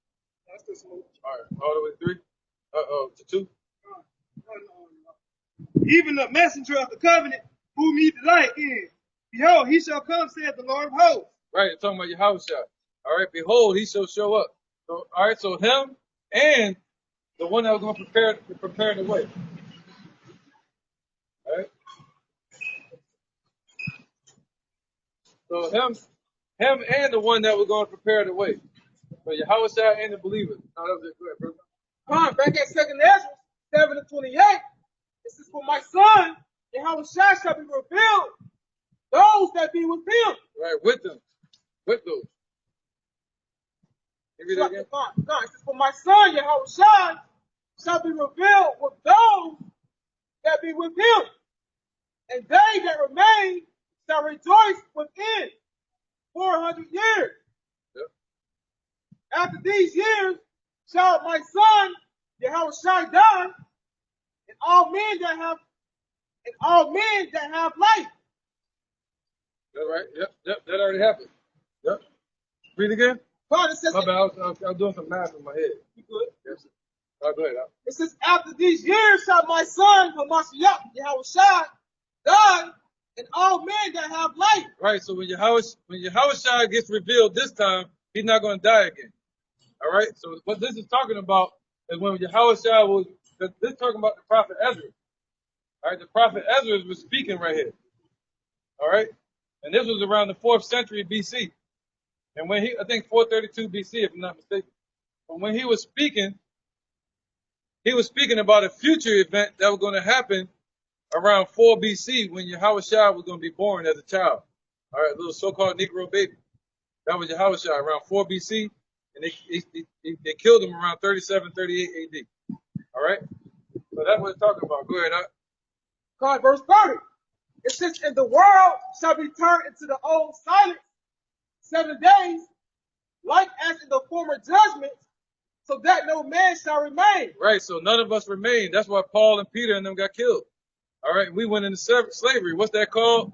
All right, all the way to 3. To 2. Even the messenger of the covenant, whom ye delight in. Behold, he shall come, saith the Lord of hosts. Right, it's talking about Yahushua. All right, behold, he shall show up. So, all right, so him and the one that was going to prepare the way. All right. So him and the one that was going to prepare the way. So Yahushua and the believers. No, that was it. Go ahead, brother. Come back at 2nd Ezra 7:28. It says, for my son, Yahushua shall be revealed, those that be with him. Right, with them. With those. Read it again. It says, for my son, Yahushua shall be revealed with those that be with him. And they that remain shall rejoice within 400 years. Yep. After these years shall my son, Yahushua die, and all men that have life. That's right. Yep. That already happened. Yep. Read again. God, it says, my bad. I was doing some math in my head. You good? Yes. All right, go ahead. It says, after these years shall my son, Hamashiach, Yahushua, die, and all men that have life. Right. So when Yahushua gets revealed this time, he's not going to die again. All right. So what this is talking about is when Yahushua was. This is talking about the prophet Ezra. All right. The prophet Ezra was speaking right here. All right. And this was around the 4th century BC. And when I think 432 BC, if I'm not mistaken. But when he was speaking about a future event that was going to happen around 4 BC when Yahushua was going to be born as a child. All right, little so-called Negro baby. That was Yahushua around 4 BC, and they killed him around 37, 38 AD. All right? So that's what it's talking about. Go ahead. God, verse 30. It says, and the world shall be turned into the old silence 7 days, like as in the former judgments, so that no man shall remain. Right, so none of us remain. That's why Paul and Peter and them got killed. All right, we went into slavery. What's that called?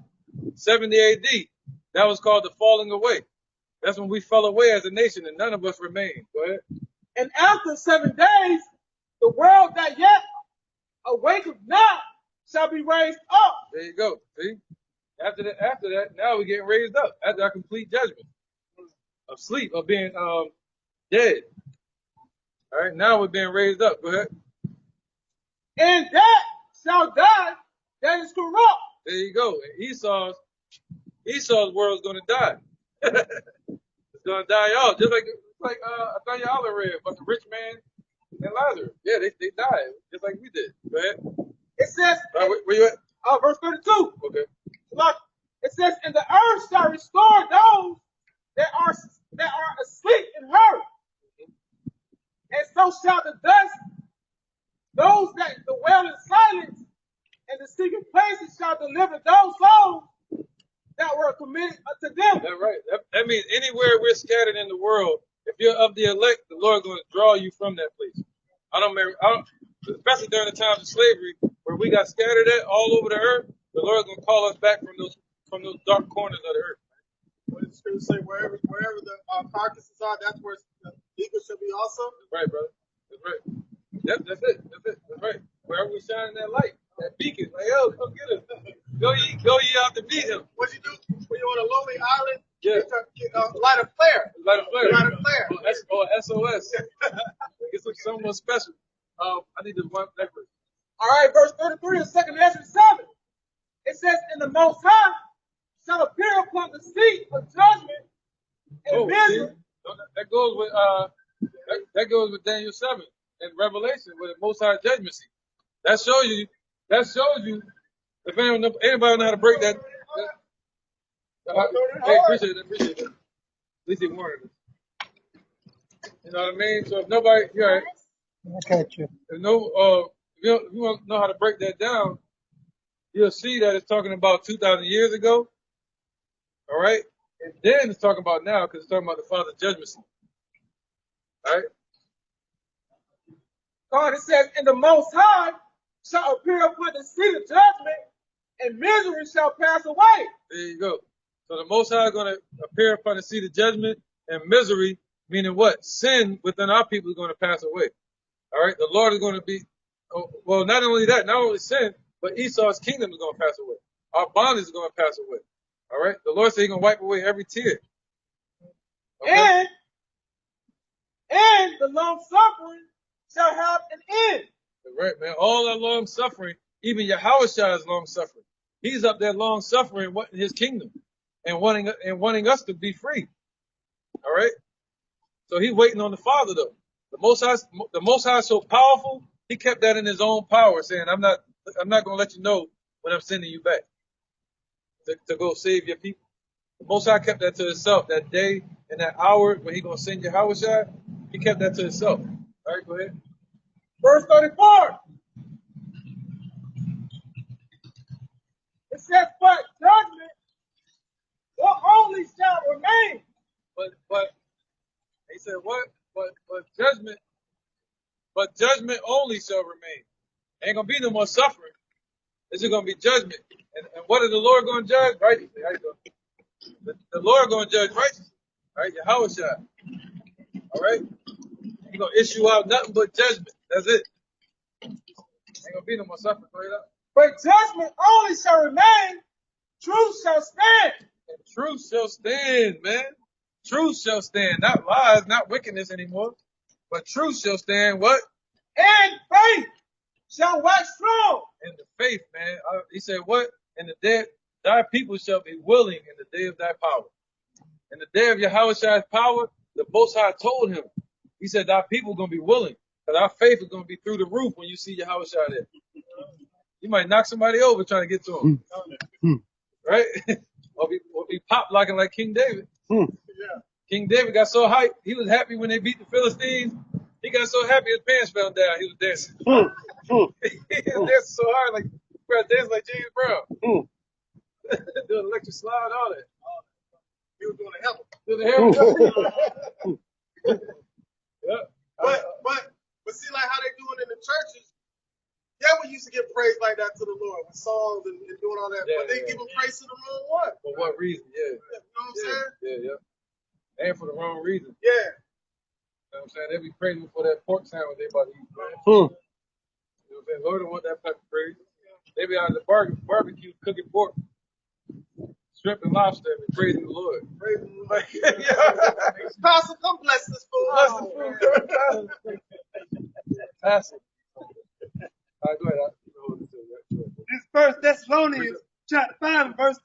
70 AD. That was called the falling away. That's when we fell away as a nation, and none of us remained. Go ahead. And after 7 days, the world that yet awaketh not shall be raised up. There you go. See? After that, now we're getting raised up after our complete judgment of sleep, of being dead. All right, now we're being raised up. Go ahead. And that shall die that is corrupt. There you go. And Esau's world's going to die. It's going to die off, just like I thought y'all read about the rich man and Lazarus. Yeah, they died just like we did. Go ahead. It says, where you at? Verse 32. Okay. Look, it says, and the earth shall restore those that are asleep in her. And so shall the dust, those that dwell in silence, and the secret places shall deliver those souls that were committed unto them. That's right. That means anywhere we're scattered in the world, if you're of the elect, the Lord is going to draw you from that place. Especially during the times of slavery, where we got scattered at all over the earth, the Lord is going to call us back from those dark corners of the earth. What does the scripture say? Wherever the carcasses are, that's where the eagle should be also. That's right, brother. That's right. That's it. That's right. Wherever we shine that light, that beacon, like, yo, come get us. Go ye out to meet him. What you do when you're on a lonely island? Yeah. Light a flare. Light a flare. Light a flare. Or SOS. Get something special. I need to wipe that verse. All right, verse 33 of 2nd Ezra 7. It says, and the Most High shall appear upon the seat of judgment and misery. That goes with Daniel 7 and Revelation with the Most High judgment seat. That shows you if anybody know how to break that. Hey, appreciate it. At least he warned us. You know what I mean? So if nobody, I'll catch you. if you want to know how to break that down, you'll see that it's talking about 2,000 years ago. All right? And then it's talking about now because it's talking about the Father's judgment seat. All right? God, it says, and the Most High shall appear upon the seat of judgment and misery shall pass away. There you go. So the Most High is going to appear upon the seat of judgment, and misery, meaning what? Sin within our people is going to pass away. All right? The Lord is going to be, well, not only that, not only sin, but Esau's kingdom is going to pass away. Our bondage is going to pass away. All right? The Lord said he's going to wipe away every tear. Okay? And the long suffering shall have an end. Right, man. All that long suffering, even Yahushua is long suffering. He's up there long suffering in his kingdom and wanting us to be free. All right? So he's waiting on the Father though. The Most High is so powerful, he kept that in his own power, saying, I'm not gonna let you know when I'm sending you back to go save your people. The Most High kept that to himself that day and that hour when he gonna send Yahushua. He kept that to himself. All right, go ahead. Verse 34. It says, but judgment will only shall remain. But he said what? But judgment only shall remain. Ain't gonna be no more suffering. This is gonna be judgment. And what is the Lord gonna judge? Righteously. The Lord gonna judge righteously. All right, Yahushua. All right? He gonna issue out nothing but judgment. That's it. Ain't gonna be no more suffering. Go ahead. But judgment only shall remain. Truth shall stand. And truth shall stand, man. Truth shall stand. Not lies, not wickedness anymore. But truth shall stand what? And faith shall wax strong. And the faith, man. He said what? In the day, thy people shall be willing in the day of thy power. In the day of Yahushua's power, the Most High told him. He said, thy people are going to be willing. Because our faith is going to be through the roof when you see Yahushua there. You might knock somebody over trying to get to him. Right? or be pop locking like King David. King David got so hyped. He was happy when they beat the Philistines. He got so happy his pants fell down. He was dancing. He was dancing so hard, like, bro, dancing like James Brown. Doing electric slide, all that. He was doing the helmet. Doing the helmet. Yeah. But see, like how they doing in the churches. Yeah, we used to give praise like that to the Lord with songs and doing all that. Yeah, but they give them praise to the wrong one. For what reason? Yeah. You know what I'm saying? Yeah. And for the wrong reason. Yeah. You know what I'm saying? They be praising for that pork sandwich they about to eat, man. You know what I'm saying? Lord don't want that type of praise. They be out of the barbecue cooking pork, shrimp and lobster, and praising the Lord. Praising the Lord. Pastor, come bless this food. Bless the food. Pass it. All right, go ahead. This First Thessalonians chapter 5 and verse.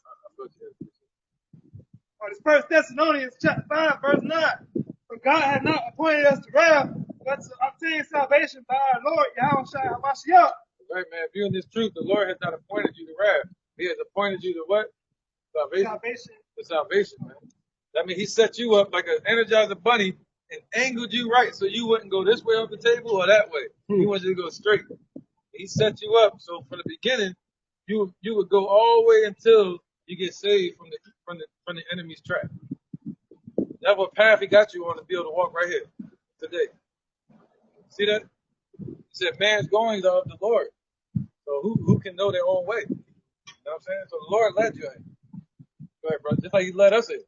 This First Thessalonians chapter 5 verse 9. For God has not appointed us to wrath, but to obtain salvation by our Lord Yahushua HaMashiach. Right, man. Viewing this truth, the Lord has not appointed you to wrath. He has appointed you to what? Salvation. To salvation, man. That means he set you up like an Energizer bunny and angled you right so you wouldn't go this way off the table or that way. He wants you to go straight. He set you up so from the beginning you would go all the way until you get saved from the enemy's trap. That's what path he got you on to be able to walk right here today. See that? He said, man's goings are of the Lord. So who can know their own way? You know what I'm saying? So the Lord led you in. Go ahead, brother. Just like he led us in.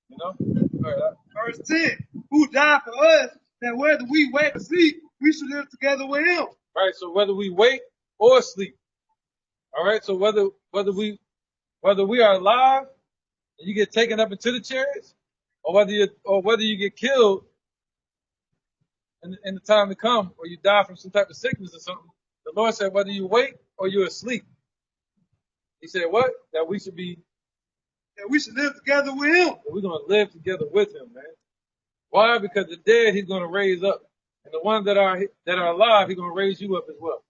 You know? Go ahead. Verse 10. Who died for us, that whether we wake or sleep, we should live together with him. Right, so whether we wake or sleep. All right, so whether we are alive and you get taken up into the chariots, or whether you get killed in the time to come, or you die from some type of sickness or something, the Lord said whether you wake or you're asleep. He said what? That we should live together with him. We're gonna live together with him, man. Why? Because the dead he's gonna raise up. And the ones that are alive, he's gonna raise you up as well.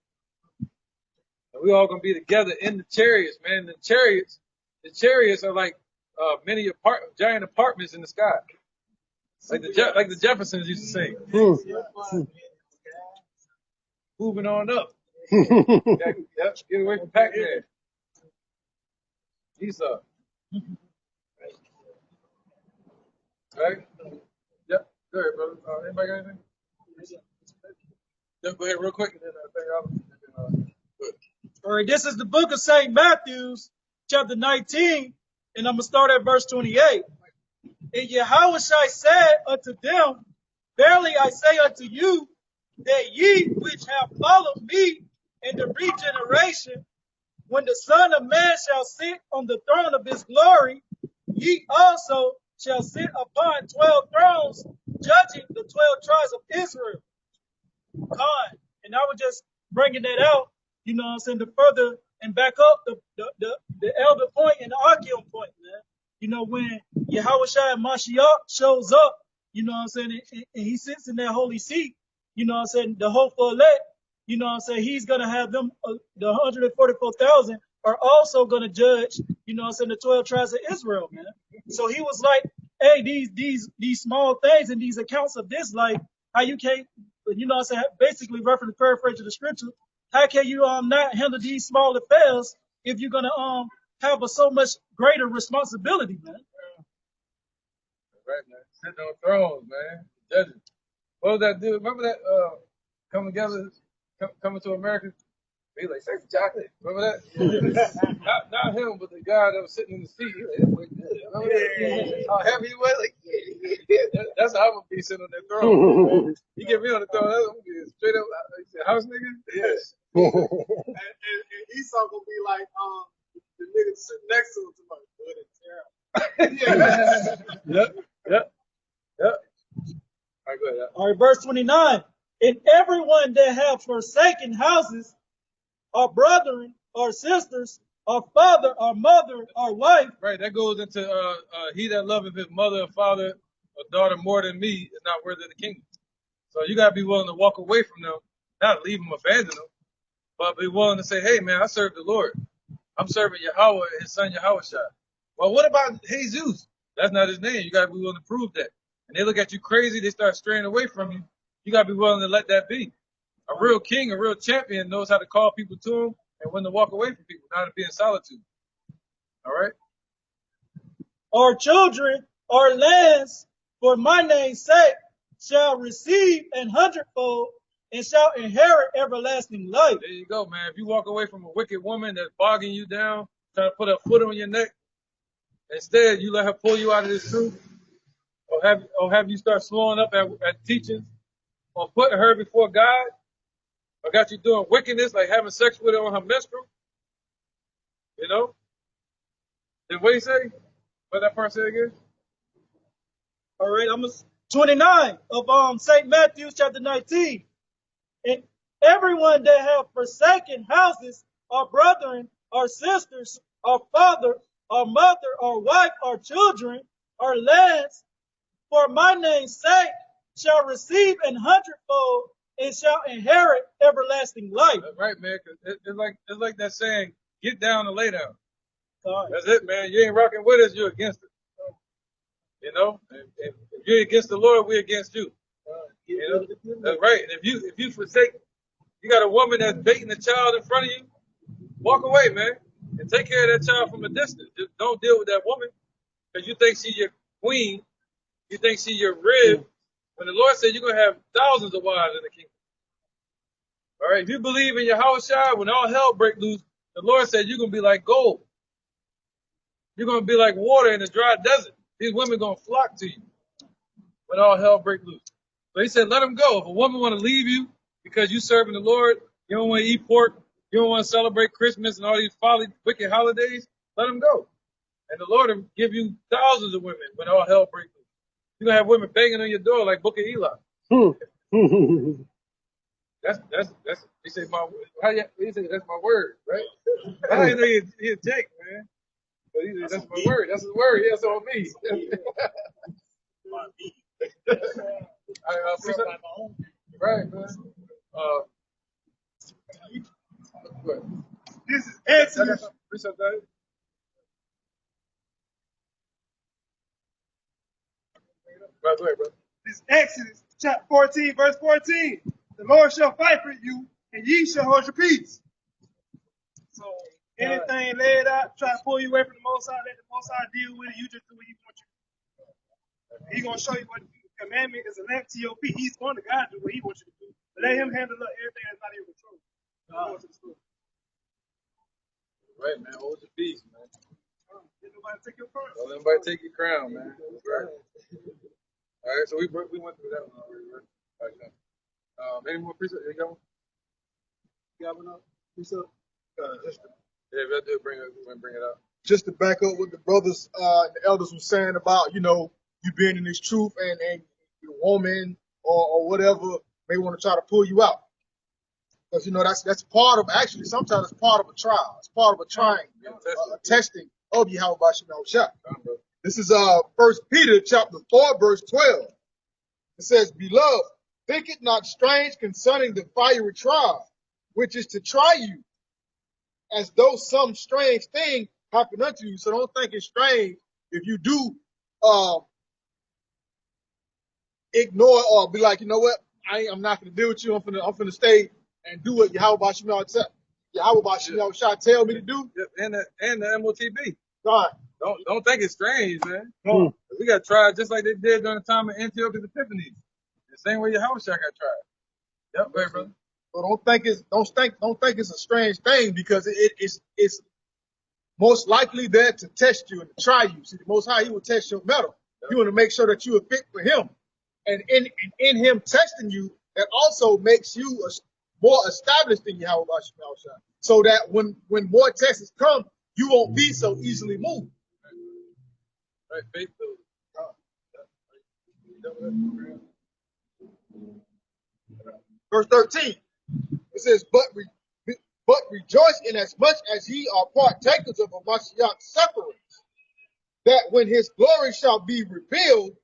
And we all gonna be together in the chariots, man. The chariots are like giant apartments in the sky, like the Jeffersons used to say. Moving on up. Yep, get away from Pac-Man. Esau. Right? Yep. Go ahead, brother. Anybody got anything? Go ahead real quick and then good. All right, this is the book of St. Matthew, chapter 19, and I'm going to start at verse 28. And Yahushua said unto them, Verily I say unto you, that ye which have followed me in the regeneration, when the Son of Man shall sit on the throne of his glory, ye also shall sit upon 12 thrones, judging the 12 tribes of Israel. God. And I was just bringing that out, you know what I'm saying, to further and back up the elder point and the Archeon point, man. You know, when Yahushua Mashiach shows up, you know what I'm saying, and he sits in that holy seat, you know what I'm saying, the hopeful elect, you know what I'm saying, he's going to have them, the 144,000 are also going to judge, you know what I'm saying, the 12 tribes of Israel, man. So he was like, hey, these small things and these accounts of this, like, how you can't, you know what I'm saying, basically reference the paraphrase of the scripture, how can you not handle these small affairs if you're going to have so much greater responsibility, man? Right, man. Sitting on thrones, man. Judging. What was that dude? Remember that coming together, coming to America? He like, say for chocolate. Remember that? not him, but the guy that was sitting in the seat. He like, that boy good. Remember that? How heavy he was? Like, yeah. That's how I'm going to be sitting on that throne. You get me on the throne, I'm going to be straight up, house nigga? Yes. And Esau gonna be like, the nigga sitting next to him, somebody good and terrible. Yep. All right, go ahead. All right, verse 29. And everyone that have forsaken houses, or brethren, or sisters, or father, or mother, or wife. Right, that goes into he that loveth his mother or father or daughter more than me is not worthy of the kingdom. So you gotta be willing to walk away from them, not leave them, abandon them, but be willing to say, hey man, I serve the Lord. I'm serving Yahweh and his son Yahushua. Well, what about Jesus? That's not his name. You gotta be willing to prove that. And they look at you crazy, they start straying away from you. You gotta be willing to let that be. A real king, a real champion knows how to call people to him and when to walk away from people, not to be in solitude. All right? Or children, or lands, for my name's sake, shall receive an hundredfold, and shall inherit everlasting life. There you go, man. If you walk away from a wicked woman that's bogging you down, trying to put her foot on your neck, instead you let her pull you out of this truth, or have you start slowing up at teachings, or putting her before God, or got you doing wickedness like having sex with her on her menstrual, you know? Then what do you say? What that part say again? All right, I'm 29 of St. Matthew chapter 19. And everyone that have forsaken houses, or brethren, or sisters, or father, or mother, or wife, or children, or lands, for my name's sake, shall receive an hundredfold, and shall inherit everlasting life. That's right, man. Cause it's like that saying, get down and lay down. That's it, man. You ain't rocking with us, you're against it. You know, if you're against the Lord, we're against you. You know, that's right. And if you forsake, you got a woman that's baiting a child in front of you, walk away, man, and take care of that child from a distance. Just don't deal with that woman because you think she's your queen, you think she's your rib. When the Lord said you're gonna have thousands of wives in the kingdom. All right, if you believe in Yahushua, when all hell break loose, the Lord said you're gonna be like gold. You're gonna be like water in the dry desert. These women gonna flock to you when all hell break loose. So he said, let them go. If a woman want to leave you because you serving the Lord, you don't want to eat pork, you don't want to celebrate Christmas and all these folly, wicked holidays, let them go. And the Lord will give you thousands of women when all hell breaks loose. You're gonna have women banging on your door like Book of Eli. That's he said he said that's my word, right? I didn't know he'd take, man. But he said, that's my word. That's his word. Yeah, so on me. Right, man. This is Exodus. Right, go ahead, bro. This is Exodus chapter 14, verse 14. The Lord shall fight for you, and ye shall hold your peace. So anything laid out, try to pull you away from the Most High, let the Most High deal with it. You just do what He wants you to do. He's going to show you what the commandment is a lamp to your feet. He's going to guide you what He wants you to do. But let Him handle everything that's not in your control. crown, man. Right. All right, so we went through that one already, right? All right, any more precepts? You got one? You got one up? Precept? Yeah, if I do bring it up. Just to back up what the brothers, the elders were saying about, you know, you being in this truth and your woman or whatever may want to try to pull you out. Because, you know, that's part of, actually, sometimes it's part of a trial. It's part of a trying, a testing of Yahweh Bashim Yahushua. This is 1 Peter chapter 4, verse 12. It says, Beloved, think it not strange concerning the fiery trial, which is to try you, as though some strange thing happened unto you. So don't think it's strange if you do ignore or be like, you know what, I'm not going to deal with you. I'm finna stay and do what Yahweh Bashim Yahushua tell me to do. And the MOTB. God. Don't think it's strange, man. We got tried just like they did during the time of Antiochus Epiphanes. The same way Yahushua got tried. Yep, right, brother. So don't think it's a strange thing, because it's most likely there to test you and to try you. See, the Most High, He will test your mettle. You want to make sure that you are fit for Him, and in Him testing you, that also makes you more established in Yahweh Bashim Yahushua, so that when more tests come, you won't be so easily moved. Right, faith building. Verse 13, it says, but rejoice in as much as ye are partakers of Mashiach's sufferings, that when his glory shall be revealed,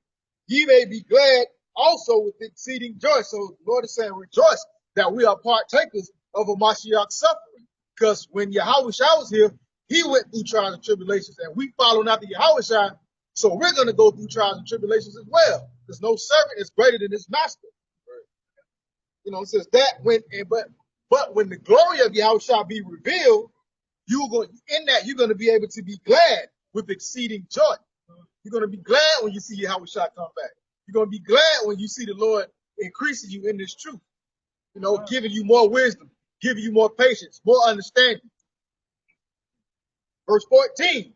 ye may be glad also with exceeding joy. So the Lord is saying, rejoice that we are partakers of a Mashiach's suffering. Because when Yahushua was here, he went through trials and tribulations, and we following after Yahushua, so we're going to go through trials and tribulations as well. Because no servant is greater than his master. You know, it says that but when the glory of Yahushua be revealed, you're going to be able to be glad with exceeding joy. You're going to be glad when you see Yahushua come back. You're going to be glad when you see the Lord increasing you in this truth. You know, giving you more wisdom, giving you more patience, more understanding. Verse 14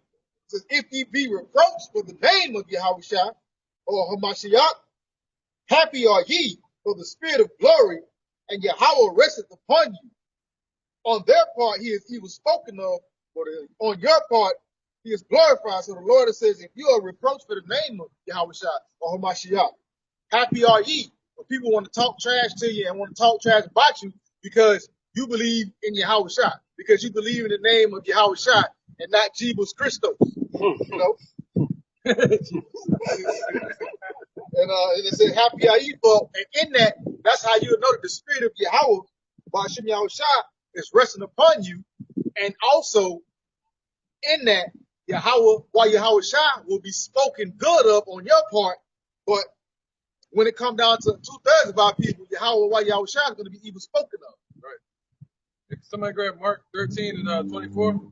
says, if ye be reproached for the name of Yahushua or Hamashiach, happy are ye, for the spirit of glory and Yahweh resteth upon you. On their part, he was spoken of, on your part, he is glorified. So the Lord says, if you are reproached for the name of Yahushua or Hamashiach, happy are ye. When people want to talk trash to you and want to talk trash about you because you believe in Yahushua, because you believe in the name of Yahushua and not Jesus Christos. You know? And it says, happy are ye for, and in that, that's how you know that the spirit of Yahweh, Bashim Yahushua, is resting upon you. And also, in that, Yahushua will be spoken good of on your part, but when it comes down to 2/3 of our people, Yahushua is going to be evil spoken of. Right. Somebody grab Mark 13 and 24.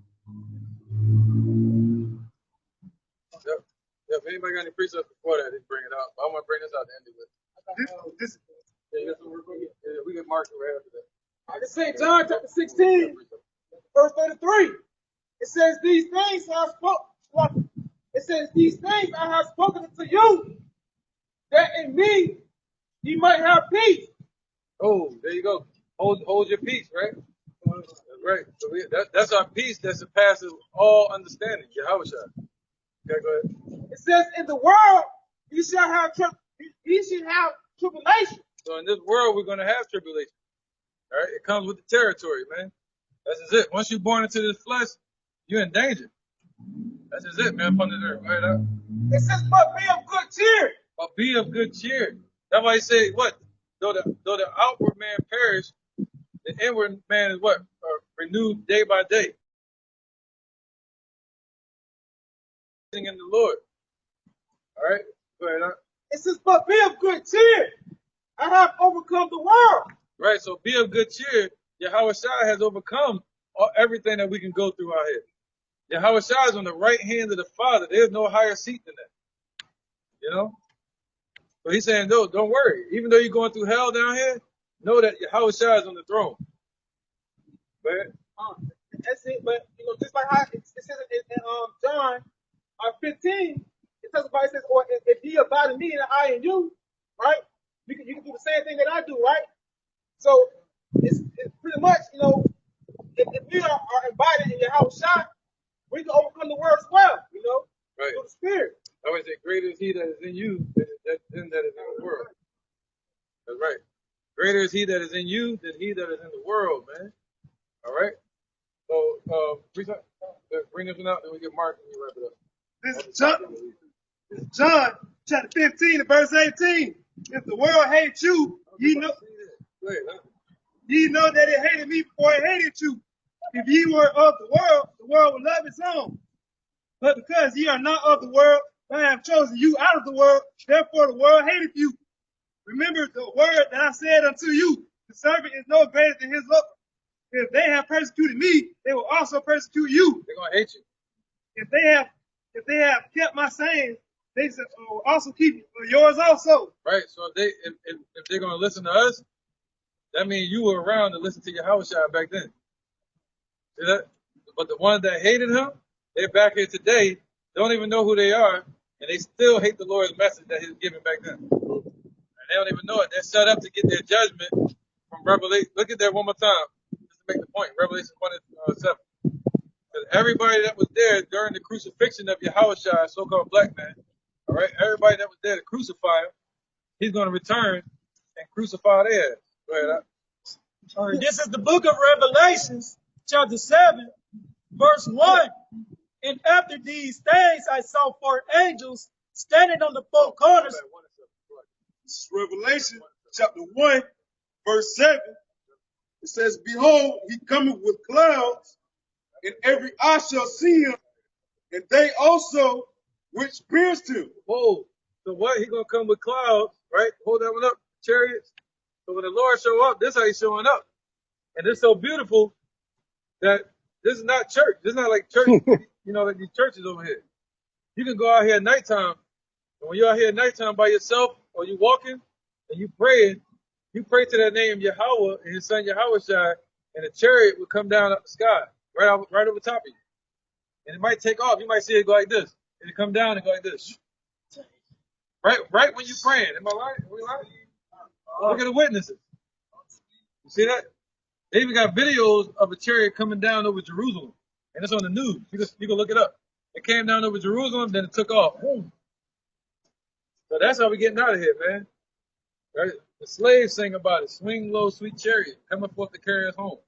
Yep. If anybody got any precepts before that, they bring it up. I want to bring this out to end it with. You got some real quick? Yeah, we get Mark right after that. It's St. John chapter 16, verse 33. It says, these things I have spoken unto you, that in me ye might have peace. Oh, there you go. Hold your peace, right? That's right. So that's our peace that surpasses all understanding. Yahushua. Okay, go ahead. It says, in the world ye shall have tribulation. So in this world, we're going to have tribulation. All right? It comes with the territory, man. That's just it. Once you're born into this flesh, you're in danger. That's just it, man. From the earth, right? It says, but be of good cheer. But be of good cheer. That's why he say, what? Though the outward man perish, the inward man is what? Renewed day by day. In the Lord. All right? Go ahead, It says, but be of good cheer. I have overcome the world. Right, so be of good cheer. Yahushua has overcome everything that we can go through out here. Yahushua is on the right hand of the Father. There's no higher seat than that. You know? So he's saying, no, don't worry. Even though you're going through hell down here, know that Yahushua is on the throne. Go ahead. That's it. But, you know, just like how it says in John 15, it testifies, it says, or if ye abide in me and I in you, right? You can do the same thing that I do, right? So it's pretty much, you know, if we are abiding in Yahweh Shai, we can overcome the world as well, you know, Right. through the Spirit. I would say, greater is he that is in you than that is in the world. That's right. Greater is he that is in you than he that is in the world, man. All right. So, bring this one out, then we get Mark and we wrap it up. This is John chapter 15 and verse 18. If the world hates you, ye know that it hated me before it hated you. If ye were of the world would love its own. But because ye are not of the world, I have chosen you out of the world, therefore the world hateth you. Remember the word that I said unto you, the servant is no greater than his Lord. If they have persecuted me, they will also persecute you. They're gonna hate you. If they have kept my saying, they will also keep yours also. Right. So if they're gonna listen to us, that means you were around to listen to Yahushua back then. See that? But the ones that hated him, they're back here today, don't even know who they are, and they still hate the Lord's message that he was giving back then. And they don't even know it. They're set up to get their judgment from Revelation. Look at that one more time, just to make the point. Revelation 1:7. Because everybody that was there during the crucifixion of Yahushua, so-called black man, all right, everybody that was there to crucify him, he's going to return and crucify their ass. Go ahead. All right, this is the book of Revelations, chapter 7, verse 1. And after these things, I saw 4 angels standing on the 4 corners. This is Revelation chapter 1, verse 7. It says, behold, he cometh with clouds, and every eye shall see him, and they also which pierced him. Whoa. So what? He gonna come with clouds, right? Hold that one up, chariots. So when the Lord show up, this is how he's showing up. And it's so beautiful that this is not church. This is not like church, you know, like these churches over here. You can go out here at nighttime, and when you're out here at nighttime by yourself, or you walking, and you praying, you pray to that name Yahweh and his son Yahushua, and a chariot will come down up the sky, right over top of you. And it might take off. You might see it go like this. It'll come down and go like this. Right when you're praying. Am I right? Are we right? Look at the witnesses. You see that? They even got videos of a chariot coming down over Jerusalem. And it's on the news. You can look it up. It came down over Jerusalem, then it took off. Boom. So that's how we're getting out of here, man. Right? The slaves sing about it. Swing low, sweet chariot, coming forth to carry us home.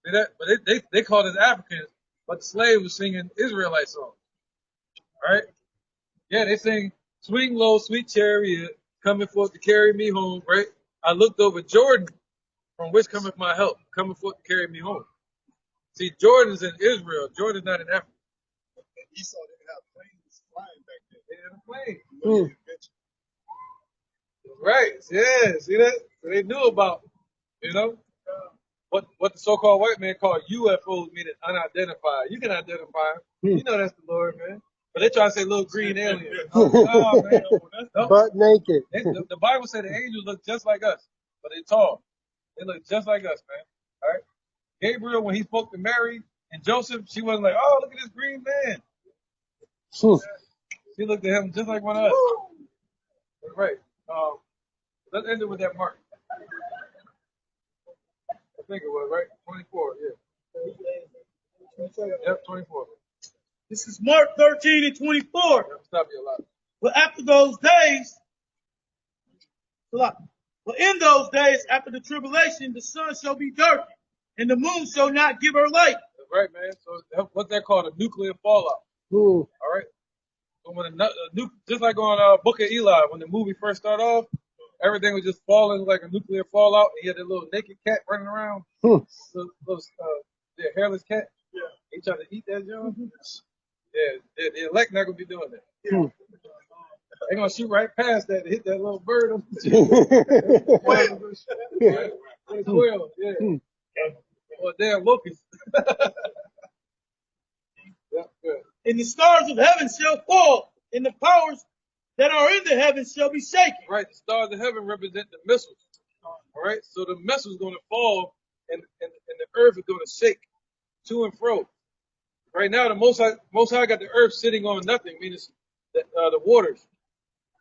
See that? But they called us Africans, but the slave was singing Israelite songs. Right? Yeah, they sing, swing low, sweet chariot, coming forth to carry me home, right? I looked over Jordan, from which cometh my help, coming forth to carry me home. See, Jordan's in Israel. Jordan's not in Africa. And Esau didn't have planes flying back then. They didn't have planes. Right, yeah, see that? So they knew about, you know, what the so-called white man called UFOs, meaning unidentified. You can identify them. You know that's the Lord, man. But they try to say little green aliens. Oh, man. Butt naked. The Bible said the angels look just like us, but they're tall. They look just like us, man. All right? Gabriel, when he spoke to Mary and Joseph, she wasn't like, oh, look at this green man. She looked at him just like one of us. Right. Let's end it with that mark. I think it was, right? 24, yeah. Yep, 24. This is Mark 13 and 24. Stop you a lot. But after those days, but in those days, after the tribulation, the sun shall be darkened, and the moon shall not give her light. That's right, man. So what's that called? A nuclear fallout. All right. So when just like on Book of Eli, when the movie first started off, everything was just falling like a nuclear fallout. And he had that little naked cat running around, little hairless cat. Yeah. He tried to eat that joint. Yeah, the elect not gonna be doing that. Yeah. They're gonna shoot right past that and hit that little bird on the squirrel, yeah. Or damn locust. Yeah, good. And the stars of heaven shall fall, and the powers that are in the heavens shall be shaken. Right, the stars of heaven represent the missiles. All right, so the missile's gonna fall, and the earth is gonna shake to and fro. Right now, the Most High got the earth sitting on nothing, meaning the waters.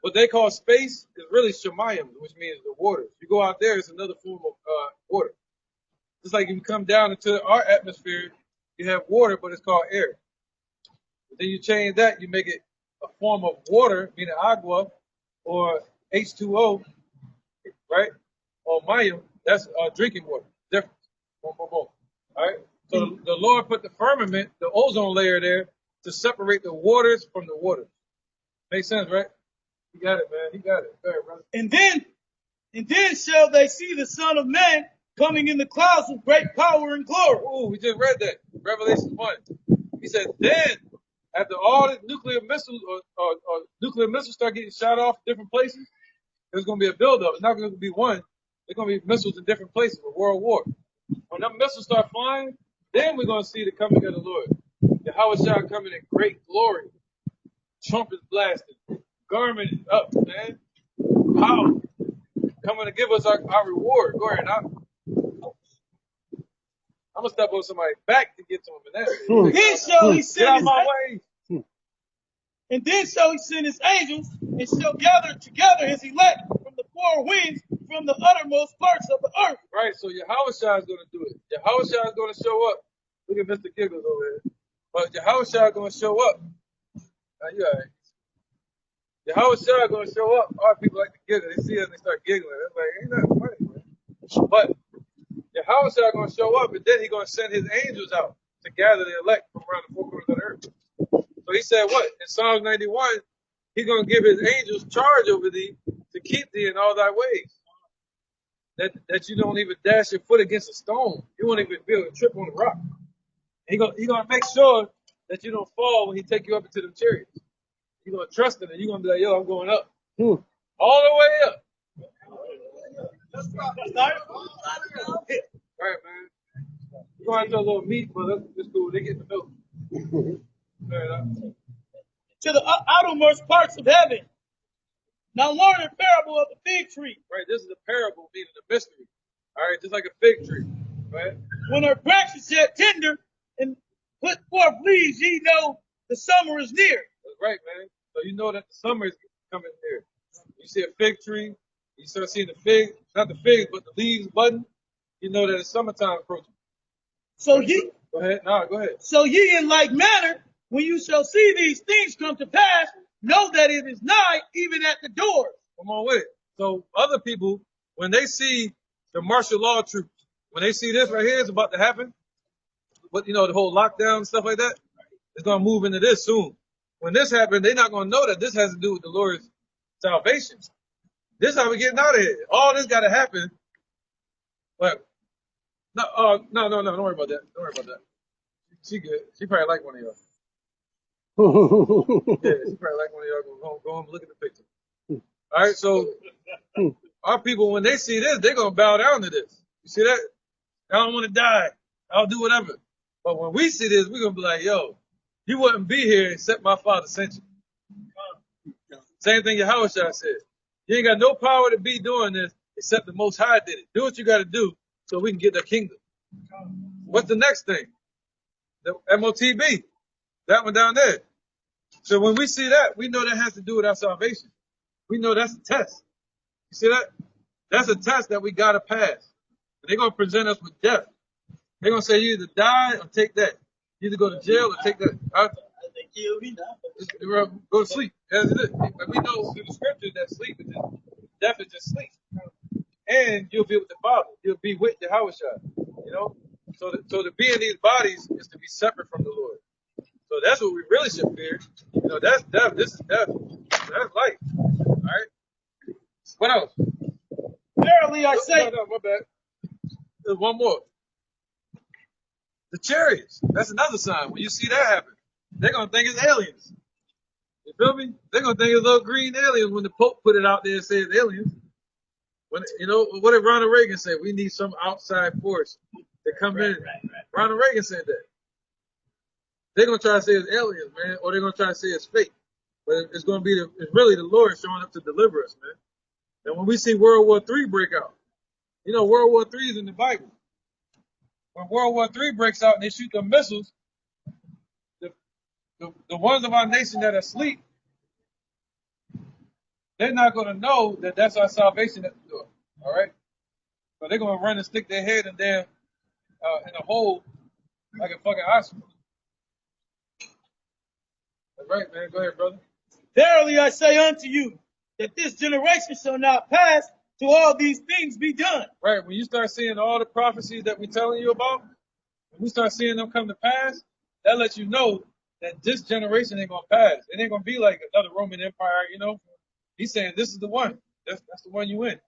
What they call space is really Shemayim, which means the waters. You go out there, it's another form of water. Just like if you come down into our atmosphere, you have water, but it's called air. But then you change that, you make it a form of water, meaning agua, or H2O, right? Or mayim, that's drinking water. Difference. Boom, boom, boom. All right? So the Lord put the firmament, the ozone layer there, to separate the waters from the waters. Makes sense, right? You got it, man. You got it. Go ahead, brother. And then shall they see the Son of Man coming in the clouds with great power and glory. Oh, we just read that. Revelation 1. He said, then, after all the nuclear missiles nuclear missiles start getting shot off different places, there's going to be a buildup. It's not going to be one. There's going to be missiles in different places for World War. When them missiles start flying, then we're going to see the coming of the Lord. Yahweh shall coming in great glory. Trumpets blasting. Garment is up, man. Power. Coming to give us our reward. Go ahead. I'm going to step on somebody's back to get to him. Then shall he send Get out his my way. And then shall he send his angels, and shall gather together his elect from the four winds, from the uttermost parts of the earth. Right, so Yahushua is going to do it. Yahushua is going to show up. Look at Mr. Giggles over here. But Yahushua is going to show up. Now, you all right. Yahushua is going to show up. Our people like to giggle. They see us and they start giggling. It's like, ain't that funny, man? But Yahushua is going to show up, and then he's going to send his angels out to gather the elect from around the four corners of the earth. So he said what? In Psalms 91, he's going to give his angels charge over thee to keep thee in all thy ways. That you don't even dash your foot against a stone. You won't even be able to trip on the rock. He's going to make sure that you don't fall when he take you up into the chariots. You're going to trust him, and you're going to be like, yo, I'm going up. All the way up. All right, man. We're going to have a little meat, but that's cool. They get the milk. To the outermost parts of heaven. Now learn the parable of the fig tree. Right, this is a parable, meaning a mystery. All right, just like a fig tree. Right? When her branches yet tender and put forth leaves, ye know the summer is near. That's right, man. So you know that the summer is coming near. You see a fig tree, you start seeing the fig, not the figs, but the leaves budding, you know that it's summertime approaching. So ye Go ahead. No, go ahead. So ye in like manner, when you shall see these things come to pass, know that it is nigh, even at the doors. Come on with it. So other people, when they see the martial law troops, when they see this right here, it's about to happen, but the whole lockdown and stuff like that, it's going to move into this soon. When this happens, they're not going to know that this has to do with the Lord's salvation. This is how we're getting out of here. All this got to happen. But no, don't worry about that. Don't worry about that. She good. She probably like one of y'all. Yeah, she probably like one of y'all. Go home and look at the picture. All right, so our people, when they see this, they're going to bow down to this. You see that? I don't want to die. I'll do whatever. But when we see this, we're going to be like, yo, you wouldn't be here except my Father sent you. Same thing Yahushua said. You ain't got no power to be doing this except the Most High did it. Do what you got to do so we can get the kingdom. What's the next thing? The MOTB. That one down there. So when we see that, we know that has to do with our salvation. We know that's a test. You see that? That's a test that we got to pass. They're going to present us with death. They're going to say you either die or take that. You either go to jail or take that. Go to sleep. As it is. But we know through the scriptures that sleep is just, death is just sleep. And you'll be with the Father. You'll be with Yahushua. So to be in these bodies is to be separate from the Lord. So that's what we really should fear. That's death. This is death. That's life. All right. What else? Verily I say. No, my bad. There's one more. The chariots. That's another sign. When you see that happen, they're going to think it's aliens. You feel me? They're going to think it's little green aliens when the Pope put it out there and said aliens. When what did Ronald Reagan say? We need some outside force to come in. Right. Ronald Reagan said that. They're going to try to say it's aliens, man, or they're going to try to say it's fake. But it's going to be it's really the Lord showing up to deliver us, man. And when we see World War III break out, World War III is in the Bible. When World War III breaks out and they shoot the missiles, the ones of our nation that are asleep, they're not going to know that that's our salvation at the door. All right? So they're going to run and stick their head in there in a hole like a fucking ostrich. That's right, man. Go ahead, brother. Verily I say unto you, that this generation shall not pass till all these things be done. Right. When you start seeing all the prophecies that we're telling you about, when we start seeing them come to pass, that lets you know that this generation ain't going to pass. It ain't going to be like another Roman Empire, you know. He's saying this is the one. That's the one you win.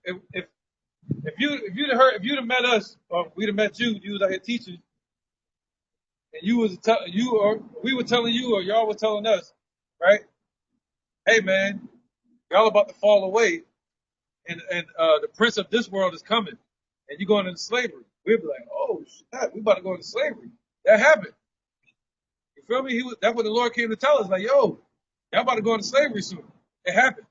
If you'd have met us, or we'd have met you, you was out here teaching, and we were telling you, or y'all were telling us, right? Hey man, y'all about to fall away, and the prince of this world is coming, and you're going into slavery. We'd be like, oh shit, we about to go into slavery. That happened. You feel me? That's what the Lord came to tell us. Like, yo, y'all about to go into slavery soon. It happened.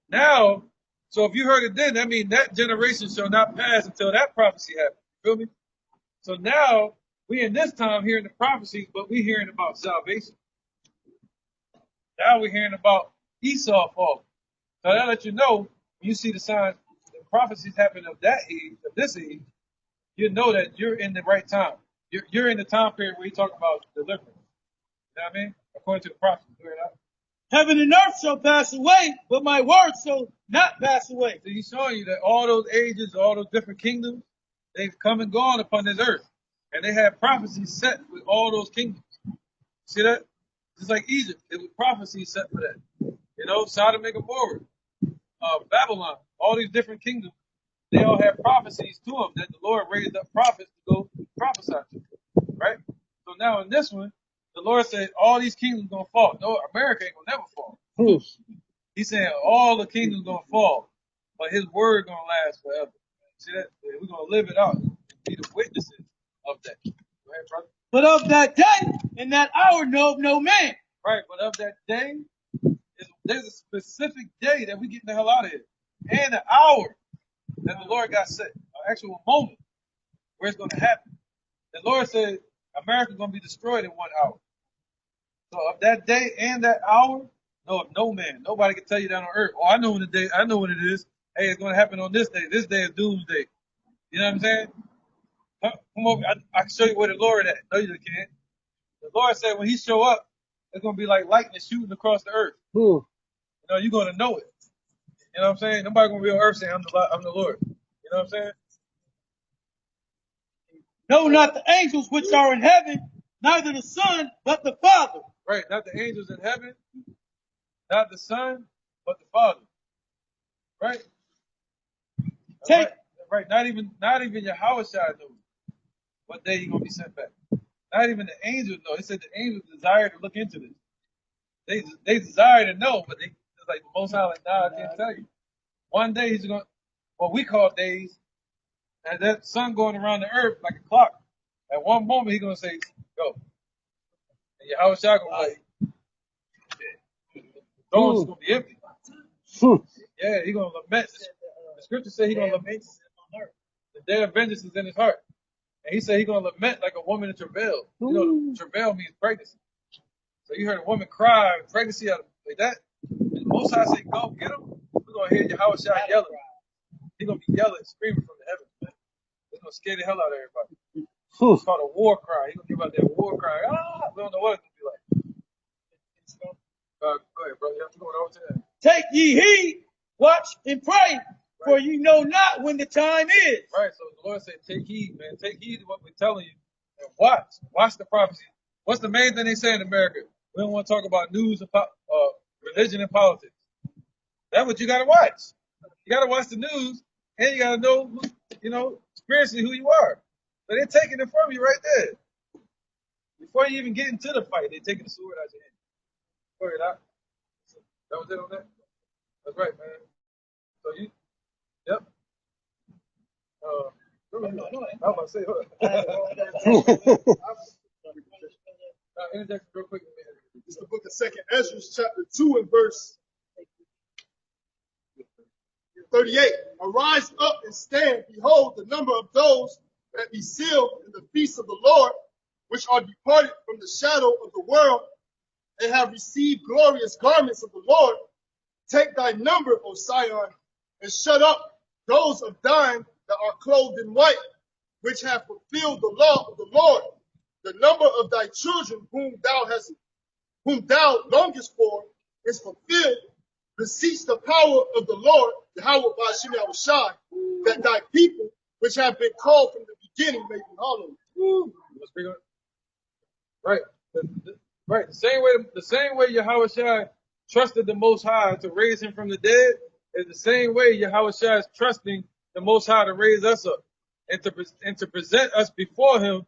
Now, so if you heard it then, that means that generation shall not pass until that prophecy happens. You feel me? So now we in this time hearing the prophecies, but we hearing about salvation. Now we're hearing about Esau fall. So that let you know when you see the signs, the prophecies happen of that age, of this age, you know that you're in the right time. You're in the time period where you talk about deliverance. You know what I mean? According to the prophecy. Clear it out. Heaven and earth shall pass away, but my word shall not pass away. So he's showing you that all those ages, all those different kingdoms, they've come and gone upon this earth. And they have prophecies set with all those kingdoms. See that? It's like Egypt. It was prophecies set for that. You know, Sodom and Gomorrah, Babylon, all these different kingdoms, they all have prophecies to them that the Lord raised up prophets to go prophesy to. Right? So now in this one, the Lord said all these kingdoms gonna fall. No, America ain't gonna never fall. He's saying all the kingdoms gonna fall, but his word gonna last forever. See that? We're gonna live it out. Be the witnesses of that. Go ahead, brother. But of that day and that hour knoweth no man. Right, but of that day, there's a specific day that we getting the hell out of here. And an hour that the Lord got set. An actual moment where it's gonna happen. The Lord said America's gonna be destroyed in 1 hour. So of that day and that hour, no man. Nobody can tell you that on earth. Oh, I know when it is. Hey, it's gonna happen on this day. This day is doomsday. You know what I'm saying? Come over. I can show you where the Lord at. No, you can't. The Lord said when he show up, it's gonna be like lightning shooting across the earth. You know, you're gonna know it. You know what I'm saying? Nobody gonna be on earth saying I'm the Lord. You know what I'm saying? Know not the angels which are in heaven, neither the Son, but the Father. Right, not the angels in heaven, not the Son, but the Father. Right? Right. Not even Yahweh knows what day he's gonna be sent back. Not even the angels know. It said the angels desire to look into this. They desire to know, but it's like the Most High, like, nah, I can't tell you. One day he's gonna, what we call days, and that sun going around the earth like a clock. At one moment he's gonna say, go. And Yahweh Shai gonna like, the throne's gonna be empty. Yeah, he's gonna lament. The scripture says he's gonna lament. The day of vengeance is in his heart. And he said he's going to lament like a woman in travail. You know, travail means pregnancy. So you heard a woman cry, pregnancy out of like that. And the Most High said, go get him. We're going to hear Yahweh Shai yelling. He's going to be yelling, screaming from the heavens, man. It's going to scare the hell out of everybody. It's called a war cry. He's going to give out that war cry. Ah, we don't know what it's going to be like. Go ahead, brother. You have to go over to that. Take ye heed, watch and pray. For you know not when the time is. Right, so the Lord said, take heed, man. Take heed to what we're telling you. And watch. Watch the prophecy. What's the main thing they say in America? We don't want to talk about news and religion and politics. That's what you got to watch. You got to watch the news, and you got to know, spiritually who you are. So they're taking it from you right there. Before you even get into the fight, they're taking the sword out your hand. Go ahead, that was it on that? That's right, man. So you... Yep. I was about to say, interjection real quick. It's the book of 2nd Ezra, chapter 2 and verse 38. Arise up and stand. Behold, the number of those that be sealed in the feast of the Lord, which are departed from the shadow of the world, and have received glorious garments of the Lord. Take thy number, O Sion, and shut up those of thine that are clothed in white, which have fulfilled the law of the Lord. The number of thy children whom thou longest for is fulfilled. Beseech the power of the Lord, Yahweh Ba'ashem Yahushai, that thy people, which have been called from the beginning, may be hallowed. Let's bring on. Right. Right. The same way Yahushua trusted the Most High to raise him from the dead is the same way Yahushua is trusting the Most High to raise us up and to present us before him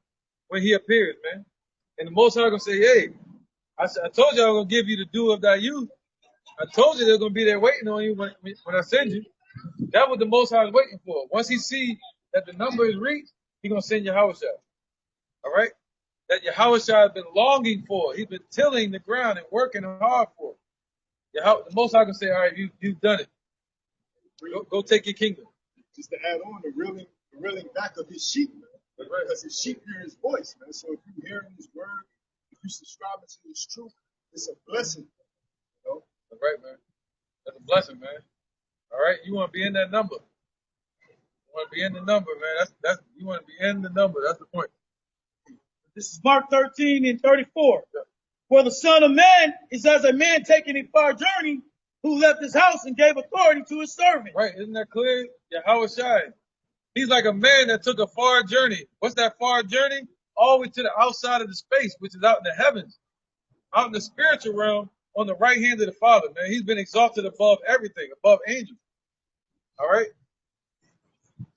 when he appears, man. And the Most High gonna say, hey, I told you I was gonna give you the dew of thy youth. I told you they're gonna be there waiting on you when I send you. That's what the Most High is waiting for. Once he see that the number is reached, he's gonna send Yahushua. All right? That Yahushua has been longing for. He's been tilling the ground and working hard for. The Most High can say, all right, you've done it. Go take your kingdom. Just to add on, the reeling back of his sheep, man. Because his sheep hear his voice, man. So if you hear his word, if you subscribe to his truth, it's a blessing. You know? That's right, man. That's a blessing, man. All right? You want to be in that number. You want to be in the number, man. That's you want to be in the number. That's the point. This is Mark 13 and 34. Yeah. For the Son of Man is as a man taking a far journey who left his house and gave authority to his servant. Right. Isn't that clear? Yahushua. He's like a man that took a far journey. What's that far journey? All the way to the outside of the space, which is out in the heavens, out in the spiritual realm, on the right hand of the Father, man. He's been exalted above everything, above angels. All right?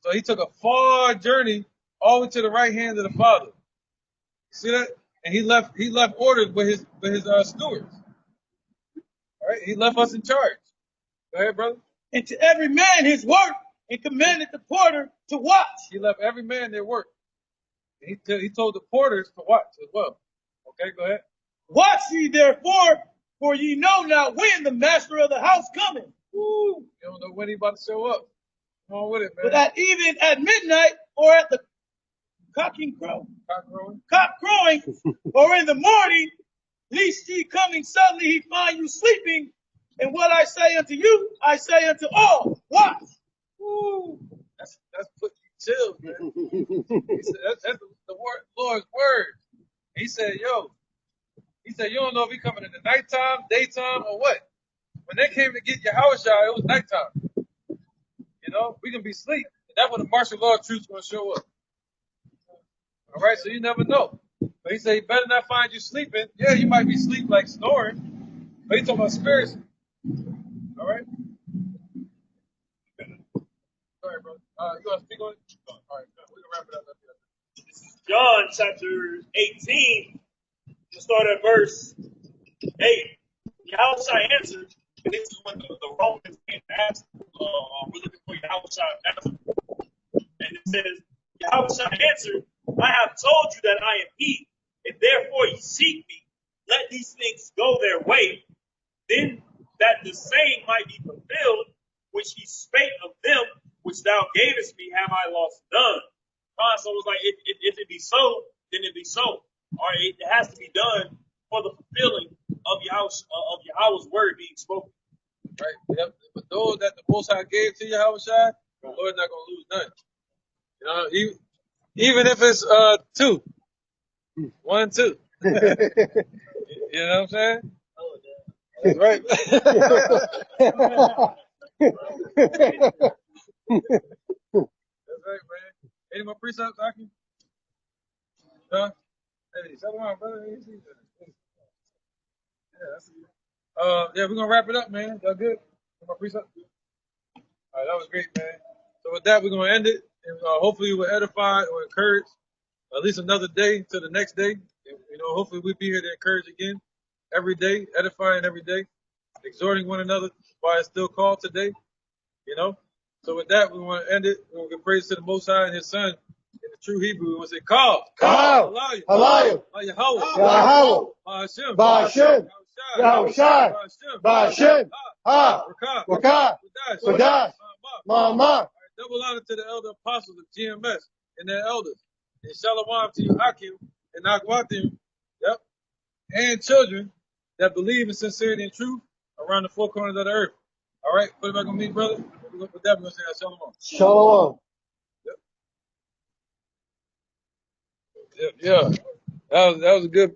So he took a far journey all the way to the right hand of the Father. See that? And he left orders with his stewards. All right? He left us in charge. Go ahead, brother. And to every man his work, and commanded the porter to watch. He left every man their work. He told the porters to watch as well. Okay, go ahead. Watch ye therefore, for ye know not when the master of the house cometh. Woo! You don't know when he's about to show up. Come on with it, man. But at even at midnight, or at the cock crowing, or in the morning, lest ye coming suddenly he find you sleeping. And what I say unto you, I say unto all, watch. Woo! That's put you chill, man. He said, that's the Lord's word. He said, you don't know if he coming in the nighttime, daytime, or what. When they came to get Yahushua, it was nighttime. You know, we can be asleep. And that's when the martial law truth's going to show up. All right, so you never know. But he said, he better not find you sleeping. Yeah, you might be asleep like snoring, but he's talking about spirits. All right? All right, bro. You want to speak on it? All right, we're going to wrap it up. This is John chapter 18. We'll start at verse 8. Yahushua answered, and this is when the Romans came to ask, we're looking for Yahushua answer. And it says, Yahushua answered, I have told you that I am he, and therefore ye seek me. Let these things go their way, then that the saying might be fulfilled, which he spake of them, which thou gavest me, have I lost none. So it was like, if it be so, then it be so. Or it has to be done for the fulfilling of Yahweh's word being spoken. Right. Yep. But those that the Most High gave to Yahushua, the Lord's not going to lose none. You know, even if it's 2. 1, 2. You know what I'm saying? That's right. That's right, man. Any more precepts, Aki? Huh? Hey, Shalom, brother. Yeah, we're gonna wrap it up, man. Y'all good? Any more precepts? All right, that was great, man. So with that, we're gonna end it, and hopefully we'll edify or encourage at least another day to the next day. You know, hopefully we'll be here to encourage again every day, edifying every day, exhorting one another while it's still called today. You know. So with that, we want to end it. We want to give praise to the Most High and His Son in the true Hebrew. We want to say, Call, Halayim, Yahweh, Ba'ashem, Yahushai, Ba'ashem, Rakah, Kodash, Ma'amah. Double honor to the elder apostles of GMS and their elders. And Shalom to you, Akim, and Akwatim, yep, and children that believe in sincerity and truth around the four corners of the earth. All right, put it back on me, brother. With that, we're going to say shalom. Shalom. Yeah. That was a good